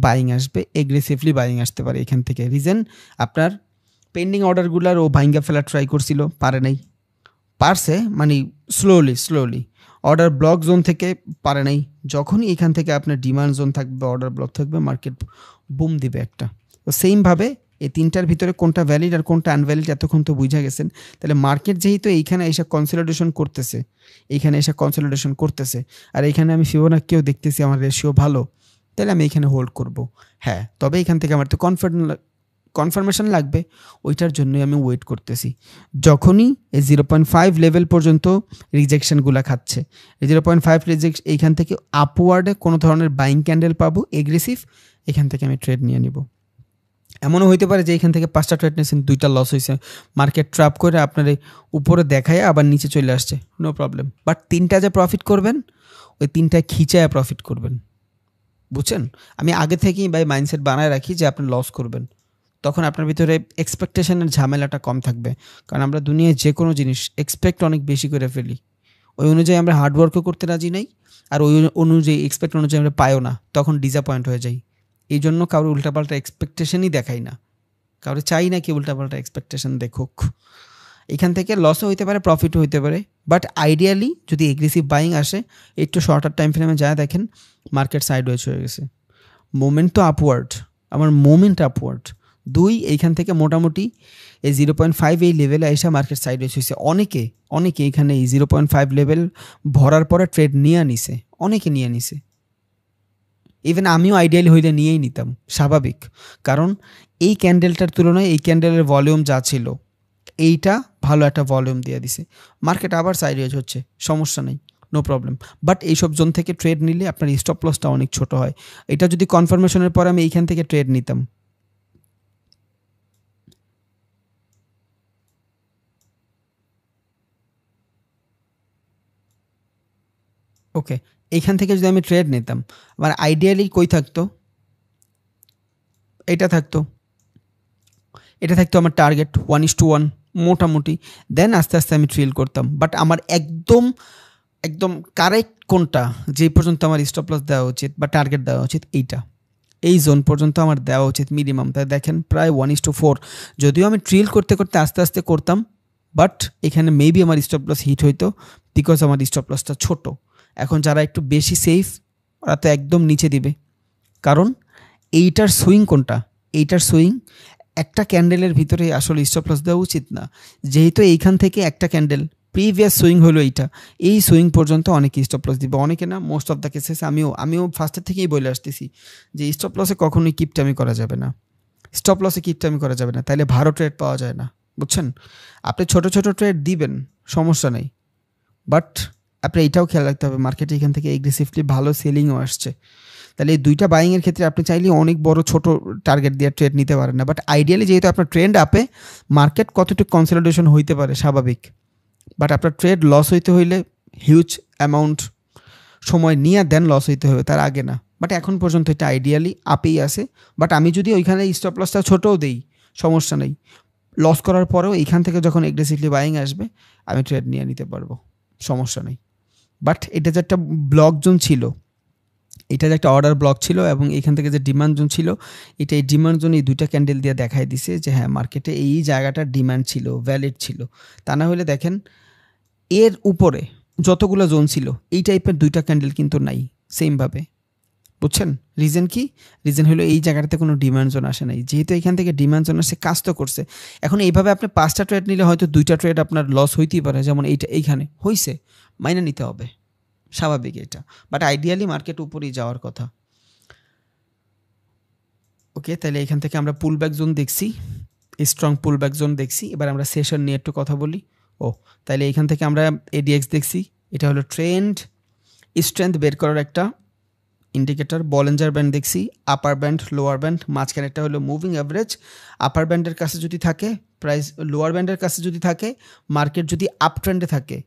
বাইং আসবে, এগ্রেসিভলি বাইং আসতে পারে এখান থেকে। রিজন, আপনার পেন্ডিং অর্ডারগুলার ও ভাইঙ্গা ফেলা ট্রাই করছিল, পারে নাই। পারছে মানে স্লোলি অর্ডার ব্লক জোন থেকে পারে নাই। যখনই এখান থেকে আপনার ডিমান্ড জোন থাকবে, অর্ডার ব্লক থাকবে, মার্কেট বুম দিবে একটা। তো সেমভাবে এই তিনটার ভিতরে কোনটা ভ্যালিড আর কোনটা আনভ্যালিড এতক্ষণ তো বুঝা গেছেন। তাহলে মার্কেট যেহেতু এইখানে এসে কনসলিডেশন করতেছে, আর এইখানে আমি ফিবোনাকিও দেখতেছি আমার রেশিও ভালো, তাহলে আমি এইখানে হোল্ড করব। হ্যাঁ, তবে এখান থেকে আমার তো কনফার্মেশন লাগবে, ওইটার জন্যই আমি ওয়েট করতেছি। যখনই এই 0.5 লেভেল পর্যন্ত রিজেকশনগুলো খাচ্ছে, এই 0.5 রিজেক্ট, এইখান থেকে আপওয়ার্ডে কোনো ধরনের বাইং ক্যান্ডেল পাবো এগ্রেসিভ, এখান থেকে আমি ট্রেড নিয়ে নিব। এমনও হইতে পারে যে এখান থেকে 5টা ট্রেড নিয়েছেন, 2টা লস হয়েছে, মার্কেট ট্র্যাপ করে আপনার উপরে দেখায় আবার নিচে চলে আসছে, নো প্রবলেম। বাট 3টা যে প্রফিট করবেন, ওই 3টায় খিচায় প্রফিট করবেন, বুঝছেন? আমি আগে থেকেই বাই মাইন্ডসেট বানায় রাখি যে আপনি লস করবেন, তখন আপনার ভিতরে এক্সপেকটেশনের ঝামেলাটা কম থাকবে। কারণ আমরা দুনিয়ায় যে কোনো জিনিস এক্সপেক্ট অনেক বেশি করে ফেলি, ওই অনুযায়ী আমরা হার্ডওয়ার্কও করতে রাজি নাই, আর ওই অনুযায়ী এক্সপেক্ট অনুযায়ী আমরা পাইও না, তখন ডিসঅ্যাপয়েন্ট হয়ে যাই। এই জন্য কারোর উল্টাপাল্টা এক্সপেকটেশনই দেখাই না, কারো চাই না কি উল্টাপাল্টা এক্সপেকটেশন দেখুক। এখান থেকে লসও হইতে পারে, প্রফিটও হইতে পারে, বাট আইডিয়ালি যদি এগ্রেসিভ বাইং আসে, একটু শর্টার টাইম ফ্রেমে যা দেখেন মার্কেট সাইডওয়েজ হয়ে গেছে, মোমেন্ট তো আপওয়ার্ড, আমার মোমেন্ট আপওয়ার্ড। 2, এইখান থেকে মোটামুটি এই 0.5 এই লেভেলে এসে মার্কেট সাইডওয়েজ হয়েছে। অনেকে এখানে এই 0.5 লেভেল ভরার পরে ট্রেড নিয়ে নিছে, অনেকে নিয়ে নিছে। ইভেন আমিও আইডিয়ালি হইলে নিয়েই নিতাম, স্বাভাবিক। কারণ এই ক্যান্ডেলটার তুলনায় এই ক্যান্ডেলের ভলিউম যা ছিল, এইটা ভালো একটা ভলিউম দিয়ে দিছে, মার্কেট আবার সাইডওয়েজ হচ্ছে, সমস্যা নেই, নো প্রবলেম। বাট এইসব জোন থেকে ট্রেড নিলে আপনার স্টপ লসটা অনেক ছোট হয়। এটা যদি কনফার্মেশনের পরে আমি এইখান থেকে ট্রেড নিতাম, ওকে, এইখান থেকে যদি আমি ট্রেড নিতাম, আমার আইডিয়ালি কই থাকতো, এটা থাকতো আমার টার্গেট 1:1 মোটামুটি। দেন আস্তে আস্তে আমি ট্রিল করতাম। বাট আমার একদম কারেক্ট কোনটা, যেই পর্যন্ত আমার স্টপ লস দেওয়া উচিত বা টার্গেট দেওয়া উচিত, এই জোন পর্যন্ত আমার দেওয়া উচিত মিনিমাম। তাই দেখেন প্রায় 1:4, যদিও আমি ট্রিল করতে আস্তে আস্তে করতাম, বাট এখানে মেবি আমার স্টপ লস হিট হইতো, বিকজ আমার স্টপ লসটা ছোট। এখন যারা একটু বেশি সেফ, ওরা তো একদম নিচে দিবে, কারণ এইটার সুইং কোনটা, এইটার সুইং একটা ক্যান্ডেলের ভিতরে আসলে স্টপ লস দেওয়া উচিত না। যেহেতু এইখান থেকে একটা ক্যান্ডেল প্রিভিয়াস সুইং হলো এই সুইং পর্যন্ত অনেকে স্টপ লস দিবে, অনেকে না, মোস্ট অফ দ্য কেসেস। আমিও ফার্স্টের থেকেই বলে আসতেছি যে স্টপ লসে কখনোই কিপটামি করা যাবে না, তাইলে ভালো ট্রেড পাওয়া যায় না, বুঝছেন? আপনি ছোট ট্রেড দিবেন, সমস্যা নেই, বাট আপনি এইটাও খেয়াল রাখতে হবে মার্কেটে এখান থেকে এগ্রেসিভলি ভালো সেলিংও আসছে। তাহলে এই 2টা বাইংয়ের ক্ষেত্রে আপনি চাইলে অনেক বড় ছোট টার্গেট দিয়ে ট্রেড নিতে পারেন না। বাট আইডিয়ালি যেহেতু আপনার ট্রেন্ড আপে, মার্কেট কতটুকু কনসলিডেশন হইতে পারে স্বাভাবিক, বাট আপনার ট্রেড লস হইতে হইলে হিউজ অ্যামাউন্ট সময় নিয়ে দেন লস হইতে হবে, তার আগে না। বাট এখন পর্যন্ত এটা আইডিয়ালি আপেই আছে। বাট আমি যদি ওইখানে স্টপ লসটা ছোটও দেই, সমস্যা নেই, লস করার পরেও এইখান থেকে যখন এগ্রেসিভলি বাইং আসবে আমি ট্রেড নিয়ে নিতে পারবো, সমস্যা নেই। বাট এটা যে একটা ব্লক জোন ছিল, এটা যে একটা অর্ডার ব্লক ছিল, এবং এখান থেকে যে ডিমান্ড জোন ছিল, এই ডিমান্ড জোন এই 2টা ক্যান্ডেল দিয়ে দেখাই দিছে যে হ্যাঁ মার্কেটে এই জায়গাটার ডিমান্ড ছিল, ভ্যালিড ছিল। তা না হলে দেখেন এর উপরে যতগুলো জোন ছিল এই টাইপের দুইটা ক্যান্ডেল কিন্তু নাই সেমভাবে, বুঝছেন? রিজন কি? রিজন হলো এই জায়গাটাতে কোনো ডিমান্ড জোন আসে নাই। যেহেতু এখান থেকে ডিমান্ড জোন আসে, কাজ তো করছে। এখন এইভাবে আপনি 5টা ট্রেড নিলে হয়তো 2টা ট্রেড আপনার লস হইতেই পারে, যেমন এইখানে হয়েছে, মাইনে নিতে হবে, স্বাভাবিক এটা। বাট আইডিয়ালি মার্কেট উপরেই যাওয়ার কথা। ওকে, তাহলে এখান থেকে আমরা পুল ব্যাক জোন দেখছি, স্ট্রং পুল ব্যাক জোন দেখছি। এবার আমরা সেশন নিয়ে একটু কথা বলি। তাহলে এখান থেকে আমরা এডিএক্স দেখছি, এটা হলো ট্রেন্ড স্ট্রেংথ বের করার একটা ইন্ডিকেটর। বলেঞ্জার ব্যান্ড দেখছি, আপার ব্যান্ড, লোয়ার ব্যান্ড, মাঝখানে একটা হলো মুভিং অ্যাভারেজ। আপার ব্যান্ডের কাছে যদি থাকে প্রাইস, লোয়ার ব্যান্ডের কাছে যদি থাকে মার্কেট, যদি আপ ট্রেন্ডে থাকে,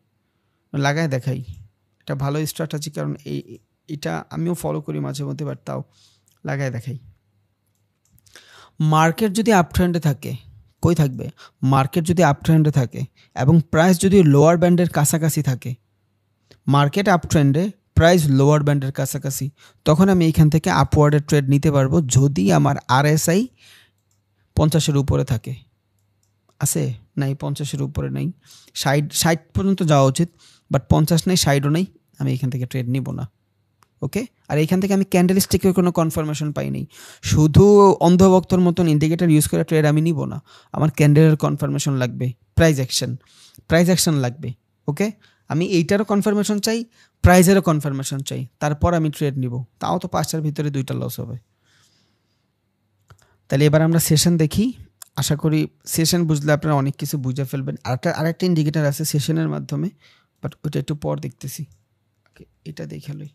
লাগায় দেখাই, এটা ভালো স্ট্র্যাটেজি, কারণ এটা আমিও ফলো করি মাঝে মধ্যে, বাট তাও লাগায় দেখাই। মার্কেট যদি আপ ট্রেন্ডে থাকে, কই থাকবে? মার্কেট যদি আপ ট্রেন্ডে থাকে এবং প্রাইস যদি লোয়ার ব্যান্ডের কাছাকাছি থাকে, মার্কেট আপ ট্রেন্ডে, প্রাইস লোয়ার ব্যান্ডের কাছাকাছি, তখন আমি এইখান থেকে আপওয়ার্ডের ট্রেড নিতে পারবো, যদি আমার আরএসআই 50-এর উপরে থাকে। আছে? নাই, 50-এর উপরে নাই, 60 পর্যন্ত যাওয়া উচিত, বাট 50 নেই, 60ও নেই, আমি এখান থেকে ট্রেড নিব না। ওকে, আর এইখান থেকে আমি ক্যান্ডেল স্টিকের কোনো কনফার্মেশন পাইনি, শুধু অন্ধভক্তর মতন ইন্ডিকেটর ইউজ করে ট্রেড আমি নিব না। আমার ক্যান্ডেলের কনফার্মেশন লাগবে, প্রাইস অ্যাকশন লাগবে। ওকে, আমি এইটারও কনফার্মেশন চাই, প্রাইজেরও কনফার্মেশন চাই, তারপর আমি ট্রেড নিব। তাও তো 5টার ভিতরে 2টা লস হবে। তাহলে এবার আমরা সেশন দেখি। আশা করি সেশন বুঝলে আপনারা অনেক কিছু বুঝে ফেলবেন। আরেকটা ইন্ডিকেটর আছে সেশনের মাধ্যমে, বাট ওইটা একটু পর দেখতেছি। ওকে, এটা দেখে লই।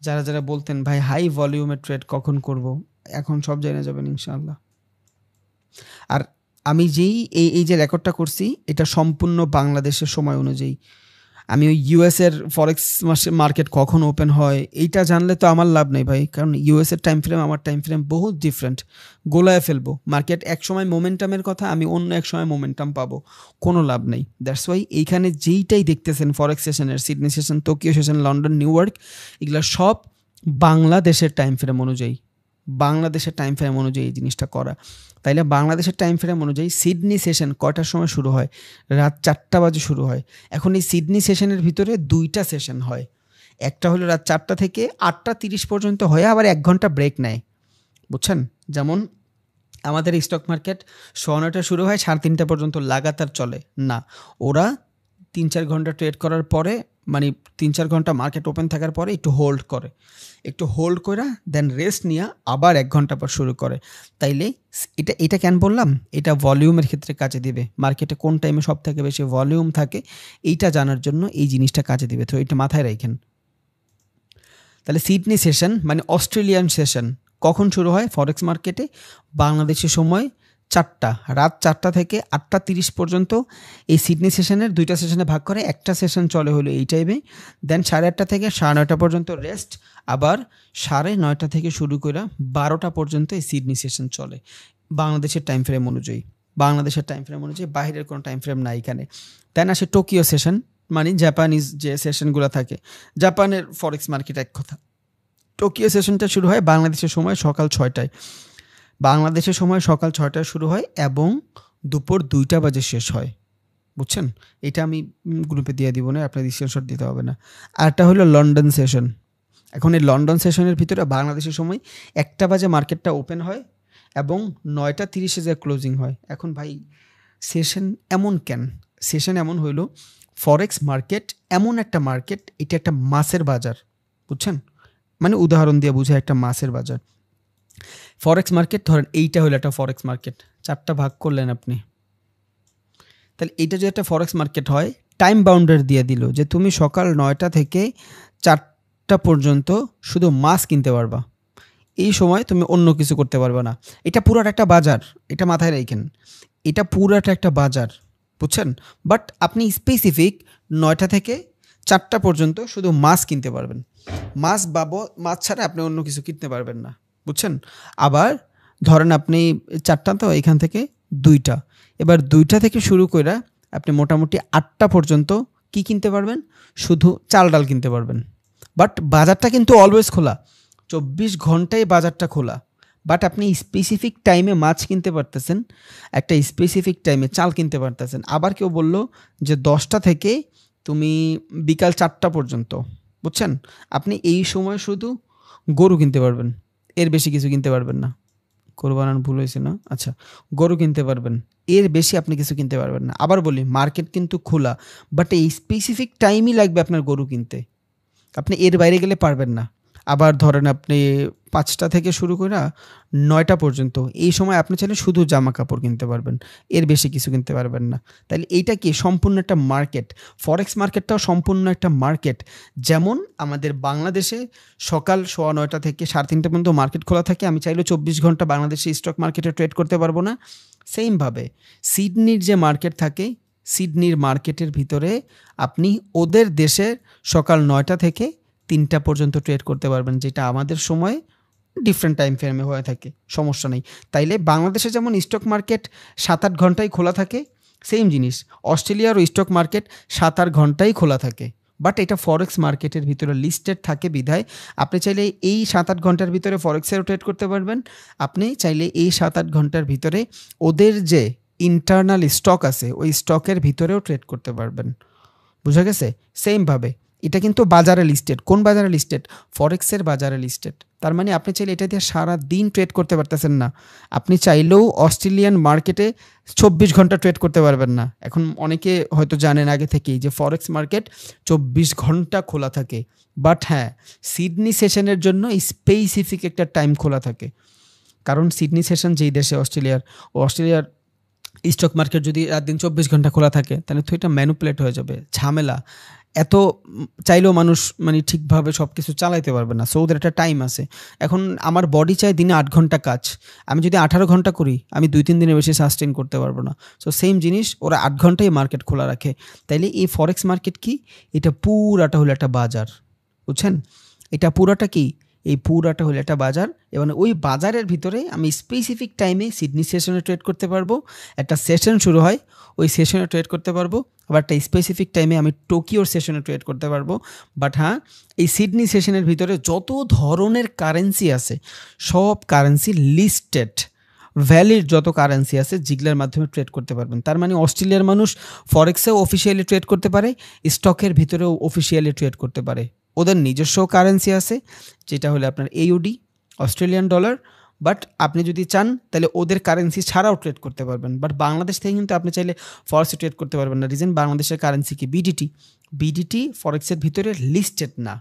যারা যারা বলতেন ভাই হাই ভলিউমের ট্রেড কখন করব, এখন সব জেনে যাবেন ইনশাআল্লাহ। আর আমি যেই এই যে রেকর্ডটা করছি, এটা সম্পূর্ণ বাংলাদেশের সময় অনুযায়ী। আমি ওই ইউএসের ফরেক্স মার্কেট কখন ওপেন হয় এইটা জানলে তো আমার লাভ নেই ভাই, কারণ ইউএসের টাইম ফ্রেম আমার টাইম ফ্রেম বহুত ডিফারেন্ট, গোলায় ফেলবো। মার্কেট এক সময় মোমেন্টামের কথা, আমি অন্য এক সময় মোমেন্টাম পাবো, কোনো লাভ নেই। দ্যাটস ওয়াই এইখানে যেইটাই দেখতেছেন ফরেক্স সেশনের, Sydney session, Tokyo session, London, new York, এগুলো সব বাংলাদেশের টাইম ফ্রেম অনুযায়ী, বাংলাদেশের টাইম ফ্রেম অনুযায়ী এই জিনিসটা করা। তাইলে বাংলাদেশের টাইম ফ্রেম অনুযায়ী সিডনি সেশন কয়টার সময় শুরু হয়? রাত 4টা বাজে শুরু হয়। এখন এই সিডনি সেশনের ভিতরে 2টা সেশন হয়, একটা হলো রাত 4টা থেকে 8টা 30 পর্যন্ত হয়, আবার 1 ঘন্টা ব্রেক নেয়, বুঝছেন? যেমন আমাদের স্টক মার্কেট 9:30 শুরু হয়, 3:30 পর্যন্ত লাগাতার চলে না, ওরা 3-4 ঘন্টা ট্রেড করার পরে, মানে 3-4 ঘন্টা মার্কেট ওপেন থাকার পরে একটু হোল্ড করে, একটু হোল্ড করে দেন রেস্ট নিয়ে আবার 1 ঘন্টা পর শুরু করে। তাইলে এটা কেন বললাম? এটা ভলিউমের ক্ষেত্রে কাজে দিবে। মার্কেটে কোন টাইমে সব থেকে বেশি ভলিউম থাকে এইটা জানার জন্য এই জিনিসটা কাজে দিবে, তো এটা মাথায় রাখেন। তাহলে সিডনি সেশন মানে অস্ট্রেলিয়ান সেশন কখন শুরু হয় ফরেক্স মার্কেটে? বাংলাদেশের সময় 4টা, রাত 4টা থেকে 8টা 30 পর্যন্ত এই সিডনি সেশনের 2টা সেশনে ভাগ করে, একটা সেশন চলে হলো এই টাইমে, দেন 8:30 থেকে 9:30 পর্যন্ত রেস্ট, আবার 9:30 থেকে শুরু করে 12টা পর্যন্ত এই সিডনি সেশন চলে বাংলাদেশের টাইম ফ্রেম অনুযায়ী। বাংলাদেশের টাইম ফ্রেম অনুযায়ী, বাইরের কোনো টাইম ফ্রেম নাই এখানে। দেন আসে টোকিও সেশন, মানে জাপানিজ যে সেশনগুলো থাকে, জাপানের ফরেক্স মার্কেট এক কথা। টোকিও সেশনটা শুরু হয় বাংলাদেশের সময় সকাল 6টায়, বাংলাদেশের সময় সকাল 6টায় শুরু হয় এবং দুপুর 2টা বাজে শেষ হয়, বুঝছেন? এটা আমি গ্রুপে দিয়ে দিব না, আপনার স্ক্রিনশট দিতে হবে না। আরটা হলো লন্ডন সেশন। এখন এই লন্ডন সেশনের ভিতরে বাংলাদেশের সময় 1টা বাজে মার্কেটটা ওপেন হয় এবং 9:30 যে ক্লোজিং হয়। এখন ভাই সেশন এমন কেন? সেশন এমন হইল, ফরেক্স মার্কেট এমন একটা মার্কেট, এটা একটা মাছের বাজার, বুঝছেন? মানে উদাহরণ দিয়ে বুঝে, একটা মাছের বাজার ফরেক্স মার্কেট। ধরেন এইটা হলো একটা ফরেক্স মার্কেট, 4টা ভাগ করলেন আপনি, তাহলে এইটা যে একটা ফরেক্স মার্কেট হয়, টাইম বাউন্ডারি দিয়ে দিল যে তুমি সকাল 9টা থেকে 4টা পর্যন্ত শুধু মাছ কিনতে পারবা, এই সময় তুমি অন্য কিছু করতে পারবে না। এটা পুরাটা একটা বাজার, এটা মাথায় রাখেন, এটা পুরাটা একটা বাজার, বুঝছেন? বাট আপনি স্পেসিফিক 9টা থেকে 4টা পর্যন্ত শুধু মাছ কিনতে পারবেন, মাছ ছাড়া আপনি অন্য কিছু কিনতে পারবেন না, বুঝছেন? আবার ধরেন আপনি 4টা, তো এখান থেকে 2টা, এবার 2টা থেকে শুরু করে আপনি মোটামুটি 8টা পর্যন্ত কি কিনতে পারবেন? শুধু চাল ডাল কিনতে পারবেন। বাট বাজারটা কিন্তু অলওয়েজ খোলা, 24 ঘন্টাই বাজারটা খোলা, বাট আপনি স্পেসিফিক টাইমে মাছ কিনতে পারতেছেন, একটা স্পেসিফিক টাইমে চাল কিনতে পারতেছেন। আবার কেউ বলল যে 10টা থেকে তুমি বিকাল 4টা পর্যন্ত, বুঝছেন, আপনি এই সময় শুধু গরু কিনতে পারবেন, এর বেশি কিছু কিনতে পারবেন না। গরু বানানো ভুল হয়েছে না? আচ্ছা, গরু কিনতে পারবেন, এর বেশি আপনি কিছু কিনতে পারবেন না। আবার বলি, মার্কেট কিন্তু খোলা, বাট এই স্পেসিফিক টাইমই লাগবে আপনার গরু কিনতে, আপনি এর বাইরে গেলে পারবেন না। আবার ধরেন আপনি 5টা থেকে শুরু করে 9টা পর্যন্ত, এই সময় আপনি চাইলে শুধু জামা কাপড় কিনতে পারবেন, এর বেশি কিছু কিনতে পারবেন না। তাহলে এইটা কি সম্পূর্ণ একটা মার্কেট। ফরেক্স মার্কেটটাও সম্পূর্ণ একটা মার্কেট। যেমন আমাদের বাংলাদেশে সকাল 9:15 থেকে 3:30 পর্যন্ত মার্কেট খোলা থাকে, আমি চাইলে 24 ঘন্টা বাংলাদেশে স্টক মার্কেটে ট্রেড করতে পারবো না। সেমভাবে সিডনির যে মার্কেট থাকে, সিডনির মার্কেটের ভিতরে আপনি ওদের দেশের সকাল 9টা থেকে 3টা পর্যন্ত ট্রেড করতে পারবেন, যেটা আমাদের সময় ডিফারেন্ট টাইম ফ্রেমে হয়ে থাকে, সমস্যা নেই। তাইলে বাংলাদেশে যেমন স্টক মার্কেট 7-8 ঘন্টায় খোলা থাকে, সেম জিনিস অস্ট্রেলিয়ারও স্টক মার্কেট 7-8 ঘন্টায় খোলা থাকে। বাট এটা ফরেক্স মার্কেটের ভিতরে লিস্টেড থাকে বিধায় আপনি চাইলে এই 7-8 ঘন্টার ভিতরে ফরেক্সেরও ট্রেড করতে পারবেন, আপনি চাইলে এই 7-8 ঘন্টার ভিতরে ওদের যে ইন্টারনাল স্টক আছে ওই স্টকের ভিতরেও ট্রেড করতে পারবেন। বুঝা গেছে? সেমভাবে এটা কিন্তু বাজারে লিস্টেড। কোন বাজারে লিস্টেড? ফরেক্সের বাজারে লিস্টেড। তার মানে আপনি চাইলে এটা দিয়ে সারা দিন ট্রেড করতে পারতেছেন না। আপনি চাইলেও অস্ট্রেলিয়ান মার্কেটে 24 ঘন্টা ট্রেড করতে পারবেন না। এখন অনেকে হয়তো জানেন আগে থেকেই যে ফরেক্স মার্কেট 24 ঘন্টা খোলা থাকে। বাট হ্যাঁ, সিডনি সেশনের জন্য স্পেসিফিক একটা টাইম খোলা থাকে। কারণ সিডনি সেশন যেই দেশে অস্ট্রেলিয়ার স্টক মার্কেট যদি রাত দিন 24 ঘন্টা খোলা থাকে, তাহলে তো এটা ম্যানুপুলেট হয়ে যাবে, ঝামেলা। এত চাইলেও মানুষ মানে ঠিকভাবে সব কিছু চালাইতে পারবে না। সো ওদের একটা টাইম আছে। এখন আমার বডি চাই দিনে 8 ঘন্টা কাজ, আমি যদি 18 ঘন্টা করি আমি 2-3 দিনের বেশি সাস্টেন করতে পারবো না। সো সেম জিনিস, ওরা 8 ঘন্টাই মার্কেট খোলা রাখে। তাইলে এই ফরেক্স মার্কেট কি? এটা পুরাটা হলো একটা বাজার, বুঝছেন? এটা পুরাটা কি? এই পুরাটা হলো একটা বাজার, এবং ওই বাজারের ভিতরে আমি স্পেসিফিক টাইমে সিডনি সেশনে ট্রেড করতে পারবো। একটা সেশন শুরু হয়, ওই সেশনে ট্রেড করতে পারবো। আবার একটা স্পেসিফিক টাইমে আমি টোকিওর সেশনে ট্রেড করতে পারবো। বাট হ্যাঁ, এই সিডনি সেশনের ভিতরে যত ধরনের কারেন্সি আছে সব কারেন্সি লিস্টেড, ভ্যালিড যত কারেন্সি আছে যেগুলোর মাধ্যমে ট্রেড করতে পারবেন। তার মানে অস্ট্রেলিয়ার মানুষ ফরেক্সেও অফিসিয়ালি ট্রেড করতে পারে, স্টকের ভিতরেও অফিসিয়ালি ট্রেড করতে পারে। ওদের নিজস্ব কারেন্সি আছে যেটা হলো আপনার AUD, অস্ট্রেলিয়ান ডলার। বাট আপনি যদি চান তাহলে ওদের কারেন্সি ছাড়াও ট্রেড করতে পারবেন। বাট বাংলাদেশ থেকে কিন্তু আপনি চাইলে ফরেক্সে ট্রেড করতে পারবেন না। রিজন, বাংলাদেশের কারেন্সি কি? বিডিটি ফরেক্সের ভিতরে লিস্টেড না,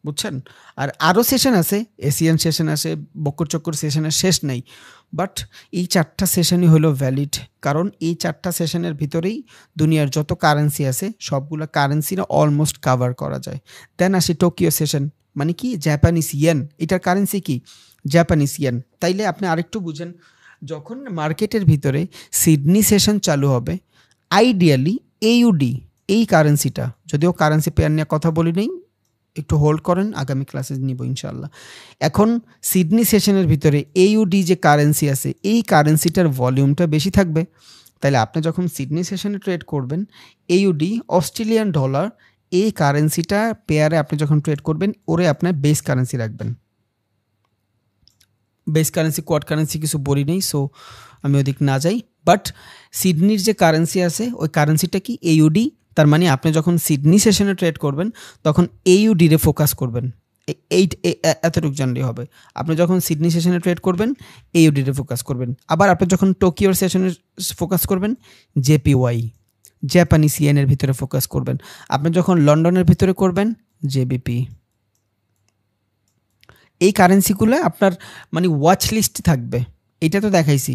বুঝছেন? আর আরও সেশন আছে, এশিয়ান সেশন আছে, বক্কর চক্কর সেশনের শেষ নেই। বাট এই 4টা সেশনই হলো ভ্যালিড, কারণ এই 4টা সেশনের ভিতরেই দুনিয়ার যত কারেন্সি আছে সবগুলো কারেন্সিরা অলমোস্ট কাভার করা যায়। দেন আসি টোকিও সেশন, মানে কি? Japanese yen. এটার কারেন্সি কি? Japanese yen. তাইলে আপনি আরেকটু বুঝেন, যখন মার্কেটের ভিতরে সিডনি সেশন চালু হবে, আইডিয়ালি AUD এই কারেন্সিটা, যদিও কারেন্সি পেয়ার নিয়ে কথা বলি নেই, একটু হোল্ড করেন, আগামী ক্লাসে নিব ইনশাল্লাহ। এখন সিডনি সেশনের ভিতরে AUD যে কারেন্সি আছে এই কারেন্সিটার ভলিউমটা বেশি থাকবে। তাহলে আপনি যখন সিডনি সেশনে ট্রেড করবেন, AUD অস্ট্রেলিয়ান ডলার এই কারেন্সিটা পেয়ারে আপনি যখন ট্রেড করবেন, ওরে আপনার বেস কারেন্সি রাখবেন। বেস কারেন্সি কোয়াড কারেন্সি কিছু বলি নেই, সো আমি ওদিক না যাই। বাট সিডনির যে কারেন্সি আছে ওই কারেন্সিটা কি? AUD। তার মানে আপনি যখন সিডনি সেশনে ট্রেড করবেন তখন AUD রে ফোকাস করবেন। এতটুকু জানলেই হবে। আপনি যখন সিডনি সেশনে ট্রেড করবেন AUD রে ফোকাস করবেন। আবার আপনি যখন টোকিওর সেশনে ফোকাস করবেন JPY, জাপানিজ ইয়েনের ভিতরে ফোকাস করবেন। আপনি যখন লন্ডনের ভিতরে করবেন JBP। এই কারেন্সিগুলো আপনার মানে ওয়াচ লিস্টে থাকবে। এটা তো দেখাইছি,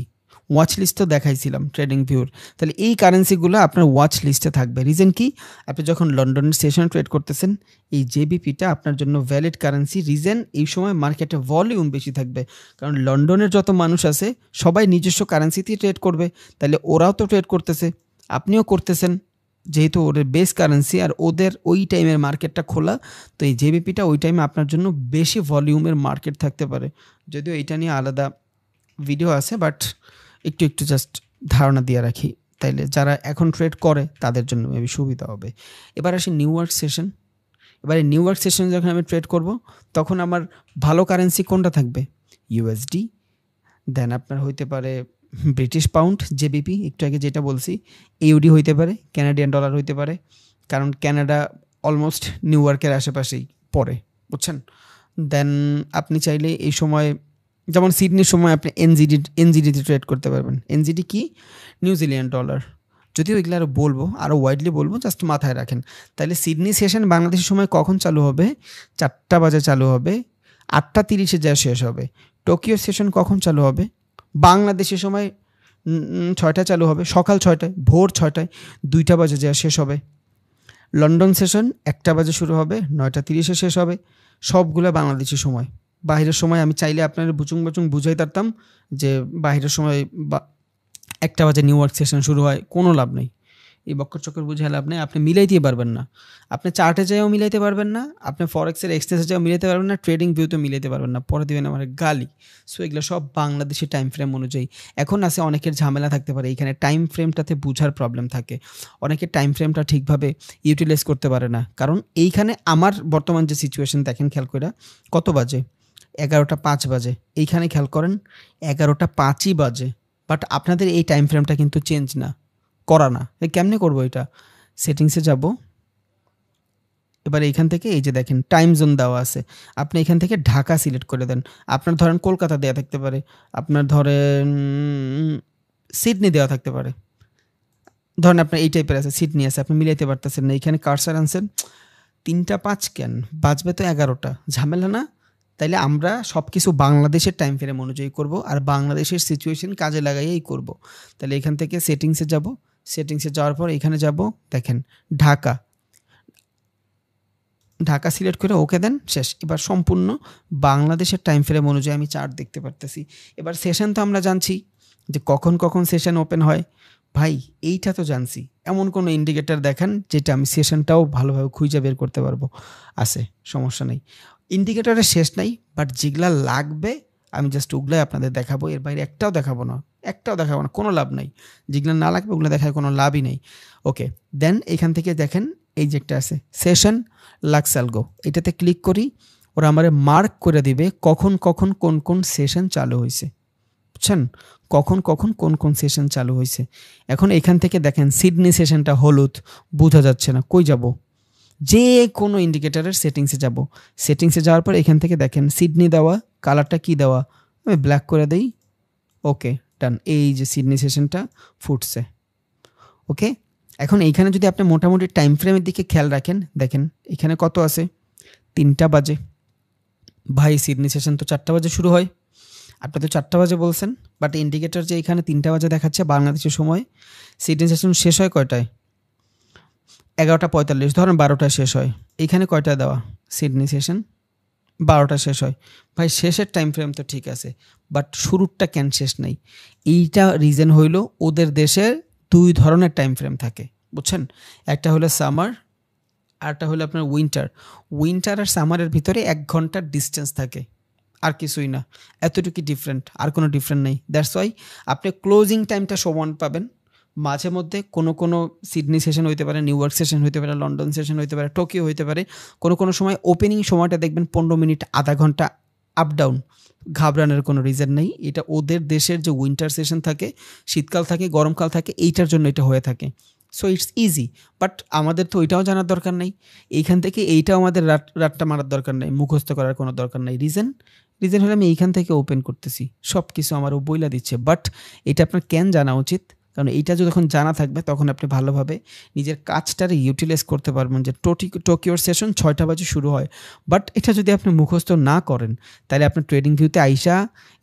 ওয়াচ লিস্ট তো দেখাইছিলাম ট্রেডিং ভিউর। তাহলে এই কারেন্সিগুলো আপনার ওয়াচ লিস্টে থাকবে। রিজন কি? আপনি যখন লন্ডনের সেশনে ট্রেড করতেছেন এই JBPটা আপনার জন্য ভ্যালিড কারেন্সি। রিজন, এই সময় মার্কেটে ভলিউম বেশি থাকবে, কারণ লন্ডনের যত মানুষ আছে সবাই নিজস্ব কারেন্সিতেই ট্রেড করবে। তাহলে ওরাও তো ট্রেড করতেছে, আপনিও করতেছেন, যেহেতু ওদের বেস কারেন্সি আর ওদের ওই টাইমের মার্কেটটা খোলা, তো এই JBPটা ওই টাইমে আপনার জন্য বেশি ভলিউমের মার্কেট থাকতে পারে। যদিও এইটা নিয়ে আলাদা ভিডিও আছে, বাট একটু জাস্ট ধারণা দিয়ে রাখি, তাইলে যারা এখন ট্রেড করে তাদের জন্য মেবি সুবিধা হবে। এবার আসি নিউ ইয়র্ক সেশন। এবারে নিউ ইয়র্ক সেশন যখন আমি ট্রেড করব তখন আমার ভালো কারেন্সি কোনটা থাকবে? USD, দেন আপনার হইতে পারে ব্রিটিশ পাউন্ড জেবিপি, একটু আগে যেটা বলছি, ইউডি হইতে পারে, ক্যানাডিয়ান ডলার হইতে পারে, কারণ ক্যানাডা অলমোস্ট নিউ ইয়র্কের আশেপাশেই পড়ে, বুঝছেন। দেন আপনি চাইলে এই সময়, যেমন সিডনির সময় আপনি এনজিডিতে ট্রেড করতে পারবেন। এনজিডি কি? New Zealand dollar. যদিও এগুলো আরও বলবো, আরও ওয়াইডলি বলবো, জাস্ট মাথায় রাখেন। তাহলে সিডনি সেশন বাংলাদেশের সময় কখন চালু হবে? 4টা বাজে চালু হবে, 8:30 যা শেষ হবে। টোকিও সেশন কখন চালু হবে? বাংলাদেশের সময় 6টায় চালু হবে, সকাল 6টায়, ভোর 6টায়, 2টা বাজে যা শেষ হবে। লন্ডন সেশন 1টা বাজে শুরু হবে, 9:30 শেষ হবে। সবগুলো বাংলাদেশের সময়। বাইরের সময় আমি চাইলে আপনার বুচুং বুঝাই পারতাম যে বাইরের সময় 1টা বাজে নিউ ইয়র্ক সেশন শুরু হয়, কোনো লাভ নেই। এই বক্কর চক্কর বুঝে লাভ নেই, আপনি মিলাইতেই পারবেন না। আপনি চার্টে যাইও মিলাইতে পারবেন না, আপনি ফরেক্সের এক্সচেঞ্জে যাইও মিলাইতে পারবেন না, ট্রেডিং ভিউতে মিলাইতে পারবেন না, পরে দেবেন আমার গালি। সো এগুলো সব বাংলাদেশি টাইম ফ্রেম অনুযায়ী। এখন আছে অনেকের ঝামেলা থাকতে পারে এইখানে, টাইম ফ্রেমটাতে বুঝার প্রবলেম থাকে, অনেকে টাইম ফ্রেমটা ঠিকভাবে ইউটিলাইজ করতে পারে না। কারণ এইখানে আমার বর্তমান যে সিচুয়েশন দেখেন, খেয়াল করে কত বাজে, 11:05 বাজে। এইখানে খেয়াল করেন 11:05ই বাজে, বাট আপনাদের এই টাইম ফ্রেমটা কিন্তু চেঞ্জ না করা না। কেমনে করবো এটা? সেটিংসে যাব, এবার এইখান থেকে এই যে দেখেন টাইম জোন দেওয়া আছে, আপনি এখান থেকে ঢাকা সিলেক্ট করে দেন। আপনার ধরেন কলকাতা দেওয়া থাকতে পারে, আপনার ধরেন সিডনি দেওয়া থাকতে পারে, ধরেন আপনার এই টাইপের আছে, সিডনি আছে, আপনি মিলাইতে পারতেছেন না, এইখানে কার্সার আনছেন 3:05 কেন বাজবে তো 11টা, ঝামেলা না? তাইলে আমরা সব কিছু বাংলাদেশের টাইম ফ্রেম অনুযায়ী করব, আর বাংলাদেশের সিচুয়েশন কাজে লাগাইয়েই করব। তাহলে এখান থেকে সেটিংসে যাব, সেটিংসে যাওয়ার পর এখানে যাব, দেখেন ঢাকা, ঢাকা সিলেক্ট করে ওকে দেন, শেষ। এবার সম্পূর্ণ বাংলাদেশের টাইম ফ্রেম অনুযায়ী আমি চার্ট দেখতে পারতেছি। এবার সেশন তো আমরা জানছি যে কখন কখন সেশন ওপেন হয়, ভাই এইটা তো জানছি। এমন কোনো ইন্ডিকেটর দেখান যেটা আমি সেশনটাও ভালোভাবে খুঁজে বের করতে পারবো। আছে, সমস্যা নেই, ইন্ডিকেটরের শেষ নাই, বাট যেগুলা লাগবে আমি জাস্ট ওগুলাই আপনাদের দেখাবো, এর বাইরে একটাও দেখাবো না, কোনো লাভ নাই। যেগুলো না লাগবে ওগুলো দেখায় কোনো লাভই নেই। ওকে, দেন এখান থেকে দেখেন এই যে একটা আছে সেশন লাক্সালগো, এটাতে ক্লিক করি, ওরা আমারে মার্ক করে দিবে কখন কখন কোন কোন সেশন চালু হয়েছে, বুঝছেন? কখন কখন কোন কোন সেশন চালু হয়েছে। এখন এখান থেকে দেখেন সিডনি সেশনটা হলুদ, বোঝা যাচ্ছে না, কই যাব? যে কোনো ইন্ডিকেটরের সেটিংসে যাব, সেটিংসে যাওয়ার পর এখান থেকে দেখেন সিডনি দেওয়া, কালারটা কি দেওয়া, আমি ব্ল্যাক করে দেই, ওকে ডান। এই যে সিডনি সেশনটা ফুটছে, ওকে। এখন এইখানে যদি আপনি মোটামুটি টাইম ফ্রেমের দিকে খেয়াল রাখেন, দেখেন এখানে কত আছে, 3টা বাজে। ভাই সিডনি সেশন তো 4টা বাজে শুরু হয়, আপনি তো 4টা বাজে বলছেন, বাট ইন্ডিকেটর যে এখানে 3টা বাজে দেখাচ্ছে বাংলাদেশের সময়। সিডনি সেশন শেষ হয় কয়টায়? 11:45, ধরেন 12টায় শেষ হয়। এইখানে কয়টা দেওয়া? সিডনি সেশন 12টা শেষ হয়। ভাই শেষের টাইম ফ্রেম তো ঠিক আছে, বাট শুরুরটা কেন শেষ নাই? এইটা রিজন হইল ওদের দেশের 2 ধরনের টাইম ফ্রেম থাকে, বুঝছেন? একটা হলো সামার, আরটা হলো আপনার উইন্টার। উইন্টার আর সামারের ভিতরে 1 ঘন্টার ডিস্টেন্স থাকে, আর কিছুই না, এতটুকু ডিফারেন্ট, আর কোনো ডিফারেন্ট নেই। দ্যাটস ওয়াই আপনি ক্লোজিং টাইমটা সমান পাবেন। মাঝে মধ্যে কোনো কোনো সিডনি সেশন হইতে পারে, নিউ ইয়র্ক সেশন হইতে পারে, লন্ডন সেশন হইতে পারে, টোকিও হইতে পারে, কোনো কোনো সময় ওপেনিং সময়টা দেখবেন 15 মিনিট, আধা ঘন্টা আপ ডাউন। ঘাবড়ানোর কোনো রিজন নেই, এটা ওদের দেশের যে উইন্টার সেশন থাকে, শীতকাল থাকে, গরমকাল থাকে, এইটার জন্য এটা হয়ে থাকে। সো ইটস ইজি, বাট আমাদের তো ওইটাও জানার দরকার নেই, এইখান থেকে এইটাও আমাদের রাতটা মারার দরকার নেই, মুখস্থ করার কোনো দরকার নেই। রিজন হলে আমি এইখান থেকে ওপেন করতেছি, সব কিছু আমার ও বইলা দিচ্ছে। বাট এটা আপনার কেন জানা উচিত? কারণ এইটা যখন জানা থাকবে তখন আপনি ভালোভাবে নিজের কাজটারে ইউটিলাইজ করতে পারবেন, যে টোকিওর সেশন 6টা বাজে শুরু হয়। বাট এটা যদি আপনি মুখস্থ না করেন, তাহলে আপনার ট্রেডিং ভিউতে আইসা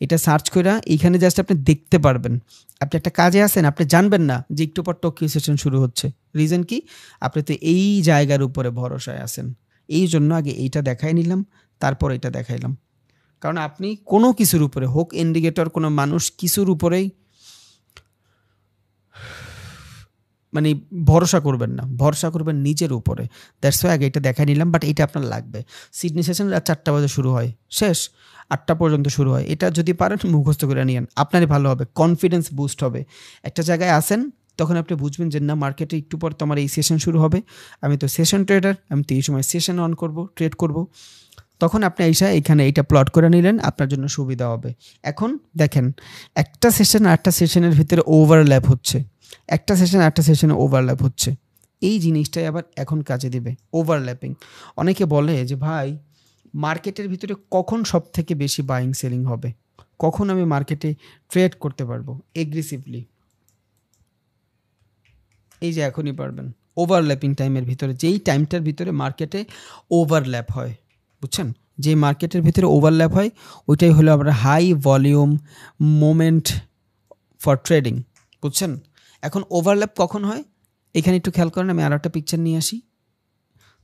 এটা সার্চ করে এইখানে জাস্ট আপনি দেখতে পারবেন। আপনি একটা কাজে আছেন, আপনি জানবেন না যে একটু পর টোকিও সেশন শুরু হচ্ছে। রিজন কি? আপনি তো এই জায়গার উপরে ভরসায় আছেন, এই জন্য আগে এইটা দেখাই নিলাম, তারপর এটা দেখাইলাম। কারণ আপনি কোনো কিছুর উপরে হোক, ইন্ডিকেটর, কোনো মানুষ, কিছুর উপরেই মানে ভরসা করবেন না, ভরসা করবেন নিজের উপরে। দ্যাটস ওয়াই আগে এটা দেখাই নিলাম, বাট এইটা আপনার লাগবে। সিডনি সেশন রাত 4টা বাজে শুরু হয়, শেষ 8টা পর্যন্ত শুরু হয়। এটা যদি পারেন মুখস্থ করে নিয়েন, আপনারই ভালো হবে, কনফিডেন্স বুস্ট হবে। একটা জায়গায় আসেন, তখন আপনি বুঝবেন যে না, মার্কেটে একটু পর তোমার এই সেশন শুরু হবে, আমি তো সেশন ট্রেডার, আমি তো এই সময় সেশন অন করব, ট্রেড করব। তখন আপনি এখানে এইটা প্লট করে নিলেন, আপনার জন্য সুবিধা হবে। এখন দেখেন, একটা সেশন আর একটা সেশনের ভিতরে ওভারল্যাপ হচ্ছে, একটা সেশন আর একটা সেশনে ওভারল্যাপ হচ্ছে। এই জিনিসটাই আবার এখন কাজে দিবে, ওভারল্যাপিং। অনেকে বলে যে ভাই মার্কেটের ভিতরে কখন সব থেকে বেশি বাইং সেলিং হবে, কখন আমি মার্কেটে ট্রেড করতে পারবো এগ্রেসিভলি। এই যে এখনই পারবেন, ওভারল্যাপিং টাইমের ভিতরে, যেই টাইমটার ভিতরে মার্কেটে ওভারল্যাপ হয়, বুঝছেন, যে মার্কেটের ভিতরে ওভারল্যাপ হয় ওইটাই হলো আমরা high volume moment for trading, বুঝছেন। এখন ওভারল্যাপ কখন হয় এখানে একটু খেয়াল করেন, আমি আর একটা পিকচার নিয়ে আসি,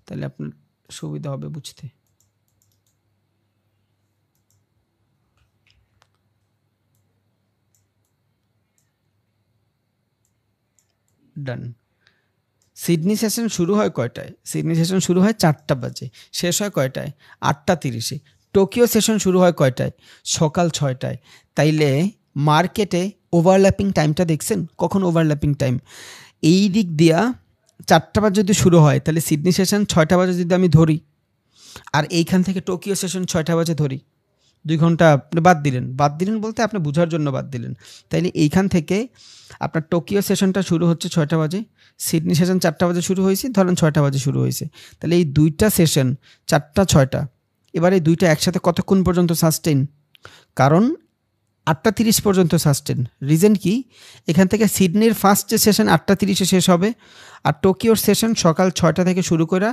তাহলে আপনার সুবিধা হবে বুঝতে। ডান। সিডনি সেশন শুরু হয় কয়টায়? সিডনি সেশন শুরু হয় 4টা বাজে, শেষ হয় কয়টায়? 8:30। টোকিও সেশন শুরু হয় কয়টায়? সকাল 6টায়। তাইলে মার্কেটে ওভারল্যাপিং টাইমটা দেখছেন, কখন ওভারল্যাপিং টাইম? এই দিক দিয়া 4টা বাজে যদি শুরু হয়, তাহলে সিডনি সেশন 6টা বাজে যদি আমি ধরি, আর এইখান থেকে টোকিও সেশন 6টা বাজে ধরি, 2 ঘন্টা আপনি বাদ দিলেন বলতে আপনি বোঝার জন্য বাদ দিলেন। তাইলে এইখান থেকে আপনার টোকিও সেশনটা শুরু হচ্ছে 6টা বাজে, সিডনি সেশন 4টা বাজে শুরু হয়েছে, ধরেন 6টা বাজে শুরু হয়েছে। তাহলে এই দুইটা সেশন 4টা 6টা, এবার এই দুইটা একসাথে কতক্ষণ পর্যন্ত সাস্টেইন? কারণ 8:30 পর্যন্ত সাস্টেন। রিজন কি? এখান থেকে সিডনির ফার্স্ট যে সেশন 8:30 শেষ হবে, আর টোকিওর সেশন সকাল 6টা থেকে শুরু করে